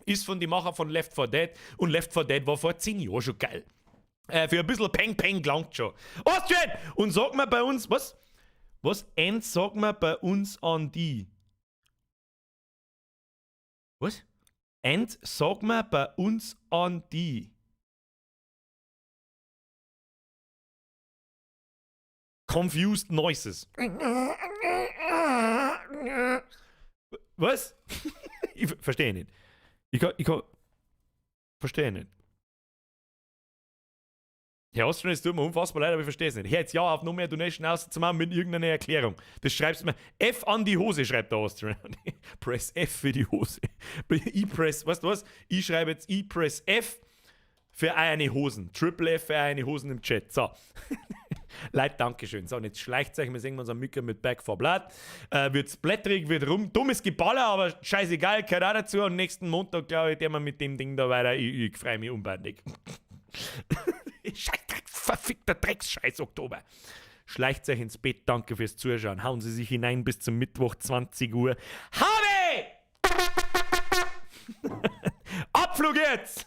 Speaker 1: Ist von den Macher von Left 4 Dead und Left 4 Dead war vor 10 Jahren schon geil. Für ein bisschen Peng gelangt schon. Austrian! Und sag mal bei uns, was? Sag mal bei uns an die. Was? Sag mal bei uns an die. Confused Noises. Was? Ich verstehe nicht. Ich kann verstehe nicht. Herr Austrian, es tut mir unfassbar leid, aber ich verstehe es nicht. Hör jetzt ja auf, noch mehr Donation auszumachen mit irgendeiner Erklärung. Das schreibst du mir. F an die Hose, schreibt der Austrian. Press F für die Hose. Weißt du was? Ich schreibe jetzt press F für eine Hosen. Triple F für eine Hosen im Chat. So. Leute, Dankeschön. So, und jetzt schleicht euch, wir sehen uns am Mittwoch mit Back 4 Blood. Wird's blättrig, wird dummes Geballer, aber scheißegal, gehört auch dazu. Und nächsten Montag, glaube ich, der wir mit dem Ding da weiter. Ich freue mich unbändig. Scheiß verfickter Drecksscheiß Oktober. Schleicht euch ins Bett, danke fürs Zuschauen. Hauen Sie sich hinein bis zum Mittwoch 20 Uhr. Habe! Abflug jetzt!